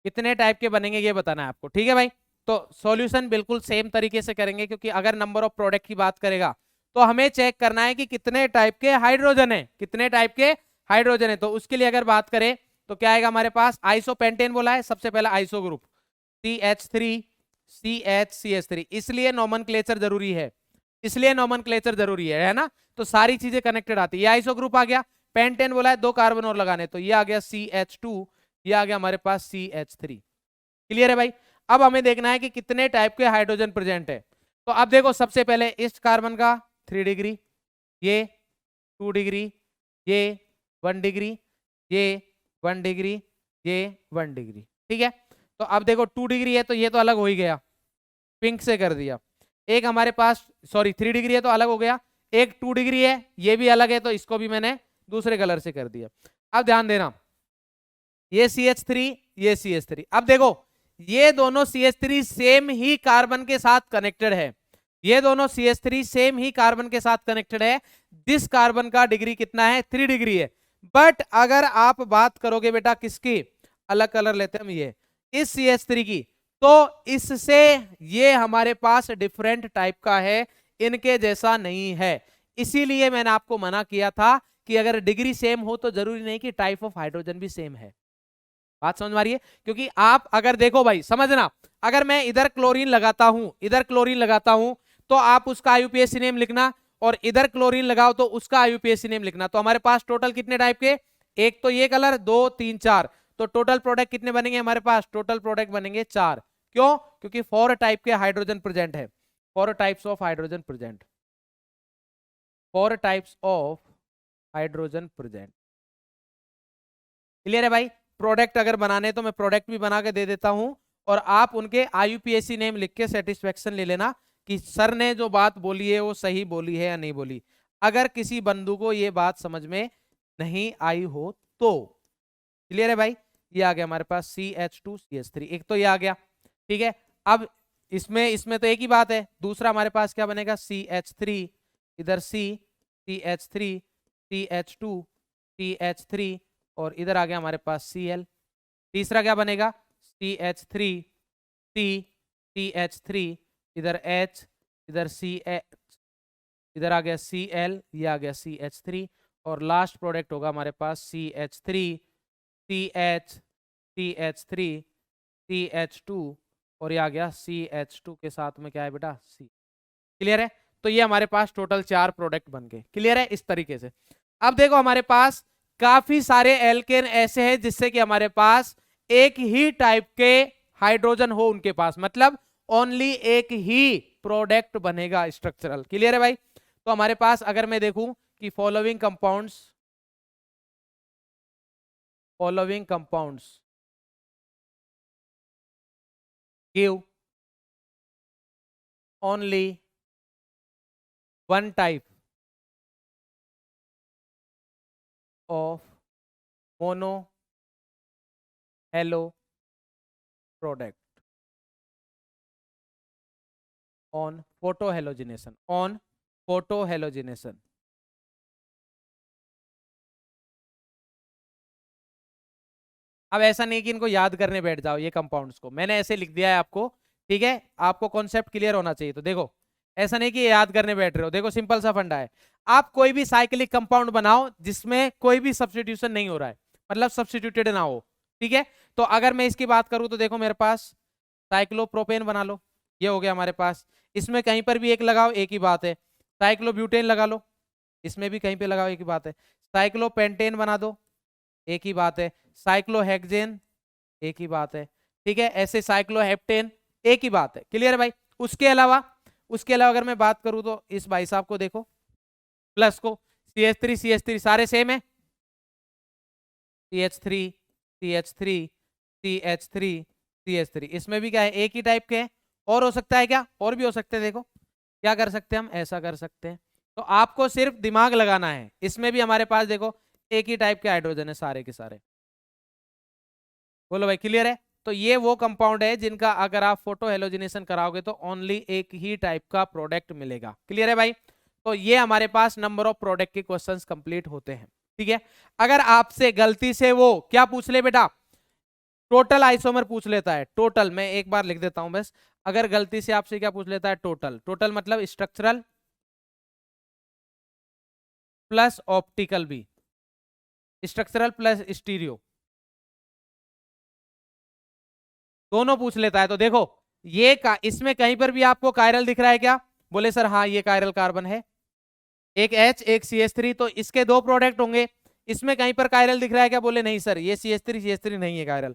कितने टाइप के बनेंगे ये बताना है आपको, ठीक है भाई। तो सॉल्यूशन बिल्कुल सेम तरीके से करेंगे, क्योंकि अगर नंबर ऑफ प्रोडक्ट की बात करेगा तो हमें चेक करना है कि कितने टाइप के हाइड्रोजन है, कितने टाइप के हाइड्रोजन है। तो उसके लिए अगर बात करें तो क्या आएगा हमारे पास, आइसोपेंटेन बोला है, सबसे पहला आइसो ग्रुप CH3 CH3, इसलिए नोमेनक्लेचर जरूरी है, इसलिए नोमेनक्लेचर जरूरी है ना। तो सारी चीजें कनेक्टेड आती है। ये आइसो ग्रुप आ गया, पेंटेन बोला है 2 कार्बन और लगाने, तो ये आ गया CH2, ये आ गया हमारे पास CH3। क्लियर है भाई। अब हमें देखना है कि कितने टाइप के हाइड्रोजन प्रेजेंट है। तो अब देखो सबसे पहले इस कार्बन का 3 डिग्री, ये 2 डिग्री, ये 1 डिग्री, ये 1 डिग्री, ये 1 डिग्री, ठीक है। तो अब देखो 2 डिग्री है तो ये तो अलग हो ही गया, पिंक से कर दिया। एक हमारे पास सॉरी 3 डिग्री है तो अलग हो गया, एक 2 डिग्री है ये भी अलग है तो इसको भी मैंने दूसरे कलर से कर दिया। अब ध्यान देना, ये CH3 ये CH3, अब देखो ये दोनों CH3 सेम ही कार्बन के साथ कनेक्टेड है, ये दोनों CH3 सेम ही कार्बन के साथ कनेक्टेड है। दिस कार्बन का डिग्री कितना है, 3 डिग्री है। बट अगर आप बात करोगे बेटा किसकी, अलग कलर लेते हैं हम, ये इस CH3 की, तो इससे ये हमारे पास डिफरेंट टाइप का है, इनके जैसा नहीं है। इसीलिए मैंने आपको मना किया था कि अगर डिग्री सेम हो तो जरूरी नहीं कि टाइप ऑफ हाइड्रोजन भी सेम है। बात समझ में आ रही है। क्योंकि आप अगर देखो भाई समझना, अगर मैं इधर क्लोरीन लगाता हूं, इधर क्लोरीन लगाता हूं, तो आप उसका IUPAC नेम लिखना, और इधर क्लोरीन लगाओ तो उसका IUPAC नेम लिखना। तो हमारे पास टोटल कितने टाइप के, एक तो ये कलर, 2 3 4, तो टोटल प्रोडक्ट कितने बनेंगे हमारे पास, टोटल प्रोडक्ट बनेंगे 4। क्यों, क्योंकि 4 टाइप के हाइड्रोजन प्रेजेंट है, 4 types of hydrogen present, 4 types of hydrogen present. Clear है भाई। प्रोडक्ट अगर बनाने तो मैं प्रोडक्ट भी बना के दे देता हूं, और आप उनके IUPAC नेम लिख के सेटिस्फेक्शन ले लेना कि सर ने जो बात बोली है वो सही बोली है या नहीं बोली। अगर किसी बंधु को ये बात समझ में नहीं आई हो तो। क्लियर है भाई। ये आ गया हमारे पास CH2 CH3, एक तो ये आ गया, ठीक है। अब इसमें तो एक ही बात है, दूसरा हमारे पास क्या बनेगा, CH3, इधर CH3 CH2 CH3, और इधर आ गया हमारे पास Cl। तीसरा क्या बनेगा, CH3 CH3, इधर H, इधर CH, इधर आ गया Cl, ये आ गया CH3, और लास्ट प्रोडक्ट होगा हमारे पास CH3 CH CH3 CH2, और ये आ गया CH2 के साथ में क्या है बेटा, C। क्लियर है। तो ये हमारे पास टोटल 4 प्रोडक्ट बन गए। क्लियर है। इस तरीके से अब देखो हमारे पास काफी सारे एल्केन ऐसे हैं जिससे कि हमारे पास एक ही टाइप के हाइड्रोजन हो उनके पास, मतलब ओनली एक ही प्रोडक्ट बनेगा स्ट्रक्चरल। क्लियर है भाई। तो हमारे पास अगर मैं देखूं कि following compounds give only one type of mono halo product on photohalogenation, on photohalogenation। अब ऐसा नहीं कि इनको याद करने बैठ जाओ, ये कंपाउंड्स को मैंने ऐसे लिख दिया है आपको, ठीक है। आपको कॉन्सेप्ट क्लियर होना चाहिए। तो देखो ऐसा नहीं कि याद करने बैठ रहे हो, देखो सिंपल सा फंडा है, आप कोई भी साइक्लिक कंपाउंड बनाओ जिसमें कोई भी सब्स्टिट्यूशन नहीं हो रहा है, मतलब सब्स्टिट्यूटेड ना हो, ठीक है। तो अगर मैं इसकी बात करूं तो देखो मेरे पास साइक्लोप्रोपेन बना लो, ये हो गया हमारे पास, इसमें कहीं पर भी एक लगाओ एक ही बात है। साइक्लोब्यूटेन लगा लो, इसमें भी कहीं पे लगाओ एक ही बात है। साइक्लोपेंटेन बना दो, एक ही बात है। साइक्लोहेक्सेन, एक ही बात है, ठीक है। ऐसे साइक्लोहेप्टेन, एक ही बात है। क्लियर है भाई। उसके अलावा अगर मैं बात करूं तो इस भाई साहब को देखो, प्लस को CH3 सारे सेम है, CH3 CH3 CH3 CH3। इसमें भी क्या है, एक ही टाइप के हैं। और हो सकता है क्या, और भी हो सकते हैं। देखो क्या कर सकते हैं हम, ऐसा कर सकते हैं। तो आपको सिर्फ दिमाग लगाना है। इसमें भी हमारे पास देखो एक ही टाइप के हाइड्रोजन है सारे के सारे। बोलो भाई क्लियर है। तो ये वो कंपाउंड है जिनका अगर आप फोटो हेलोजिनेशन कराओगे तो ओनली एक ही टाइप का प्रोडक्ट मिलेगा। क्लियर है भाई। तो ये हमारे पास नंबर ऑफ प्रोडक्ट के क्वेश्चंस कंप्लीट होते हैं। ठीक है, अगर आपसे गलती से वो क्या पूछ ले बेटा, टोटल आइसोमर पूछ लेता है, टोटल, मैं एक बार लिख देता हूं बस। अगर गलती से आपसे क्या पूछ लेता है, टोटल, टोटल मतलब स्ट्रक्चरल प्लस ऑप्टिकल भी, स्ट्रक्चरल प्लस स्टीरियो, दोनों पूछ लेता है। तो देखो ये इसमें कहीं पर भी आपको कायरल दिख रहा है क्या, बोले सर हाँ ये कायरल कार्बन है, एक H एक CH3, तो इसके दो प्रोडक्ट होंगे। इसमें कहीं पर कायरल दिख रहा है क्या, बोले नहीं सर ये CH3 नहीं है कायरल।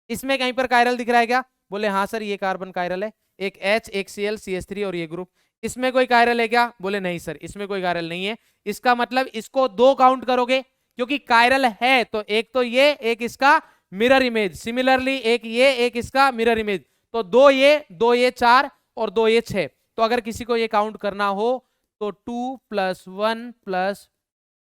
इसमें कहीं पर कायरल दिख रहा है क्या, बोले हाँ सर ये कार्बन कायरल है, एक H एक Cl CH3 और ये ग्रुप। इसमें कोई कायरल है क्या, बोले नहीं सर इसमें कोई कायरल नहीं है। इसका मतलब इसको दो काउंट करोगे क्योंकि कायरल है, तो एक तो ये एक इसका मिरर इमेज, सिमिलरली एक ये एक इसका मिरर इमेज, तो दो ये 4 और दो ये 6। तो अगर किसी को ये काउंट करना हो तो 2 + 1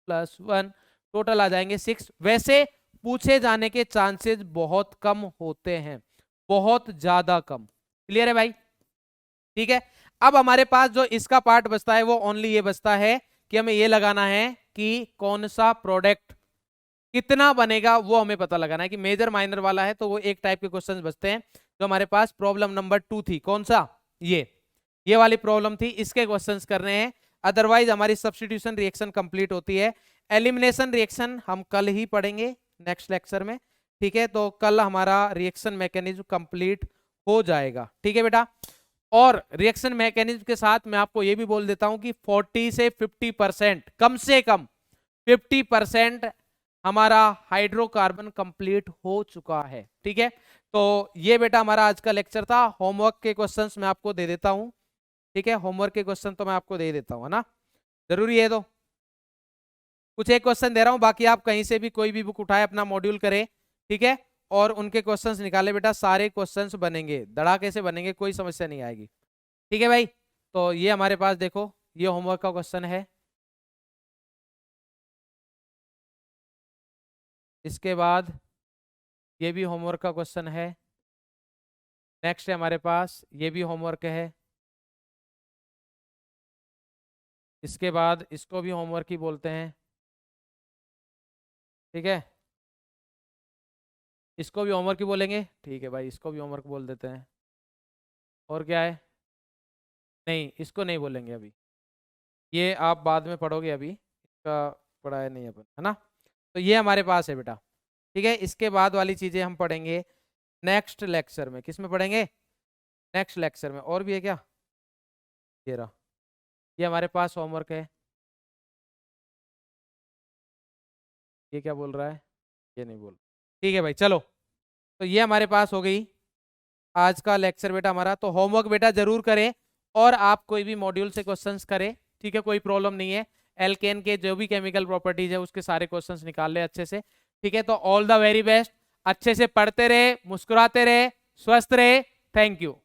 + 1 टोटल आ जाएंगे 6। वैसे पूछे जाने के चांसेस बहुत कम होते हैं, बहुत ज्यादा कम। क्लियर है भाई। ठीक है, अब हमारे पास जो इसका पार्ट बचता है वो ओनली ये बचता है कि हमें ये लगाना है कि कौन सा प्रोडक्ट कितना बनेगा, वो हमें पता लगाना है कि मेजर माइनर वाला है तो वो एक टाइप के क्वेश्चंस बचते हैं। तो हमारे पास प्रॉब्लम नंबर 2 थी, कौन सा, ये वाली प्रॉब्लम थी, इसके क्वेश्चंस करने हैं। अदरवाइज हमारी सब्स्टिट्यूशन रिएक्शन कंप्लीट होती है। एलिमिनेशन रिएक्शन हम कल ही पढ़ेंगे नेक्स्ट लेक्चर में। ठीक है, तो कल हमारा रिएक्शन मैकेनिज्म कंप्लीट हो जाएगा। ठीक है बेटा, और रिएक्शन मैकेनिज्म के साथ मैं आपको ये भी बोल देता हूं कि 40 से 50%, कम से कम 50% हमारा हाइड्रोकार्बन कंप्लीट हो चुका है। ठीक है, तो ये बेटा हमारा आज का लेक्चर था। होमवर्क के क्वेश्चंस मैं आपको दे देता हूं। ठीक है, होमवर्क के क्वेश्चन तो मैं आपको दे देता हूं, है ना, जरूरी है। तो कुछ एक क्वेश्चन दे रहा हूं, बाकी आप कहीं से भी कोई भी बुक उठाए अपना मॉड्यूल करें। ठीक है, और उनके क्वेश्चंस निकाले बेटा, सारे क्वेश्चंस बनेंगे, धड़ाके से बनेंगे, कोई समस्या नहीं आएगी। ठीक है भाई, तो ये हमारे पास देखो ये होमवर्क का क्वेश्चन है। इसके बाद ये भी होमवर्क का क्वेश्चन है। नेक्स्ट है हमारे पास ये भी होमवर्क है। इसके बाद इसको भी होमवर्क ही बोलते हैं। ठीक है, इसको भी होमवर्क ही बोलेंगे। ठीक है भाई, इसको भी होमवर्क बोल देते हैं। और क्या है, नहीं इसको नहीं बोलेंगे अभी, ये आप बाद में पढ़ोगे, अभी इसका पढ़ाया नहीं अपन, है ना। तो ये हमारे पास है बेटा। ठीक है, इसके बाद वाली चीजें हम पढ़ेंगे नेक्स्ट लेक्चर में। किस में पढ़ेंगे, नेक्स्ट लेक्चर में। और भी है क्या, ये रहा, ये हमारे पास होमवर्क है। ये क्या बोल रहा है, ये नहीं बोल। ठीक है भाई, चलो, तो ये हमारे पास हो गई आज का लेक्चर बेटा हमारा। तो होमवर्क बेटा जरूर करें, और आप कोई भी मॉड्यूल से क्वेश्चंस करें। ठीक है, कोई प्रॉब्लम नहीं है। एल्केन के जो भी केमिकल प्रॉपर्टीज है उसके सारे क्वेश्चंस निकाल ले अच्छे से। ठीक है, तो ऑल द वेरी बेस्ट, अच्छे से पढ़ते रहे, मुस्कुराते रहे, स्वस्थ रहे। Thank you.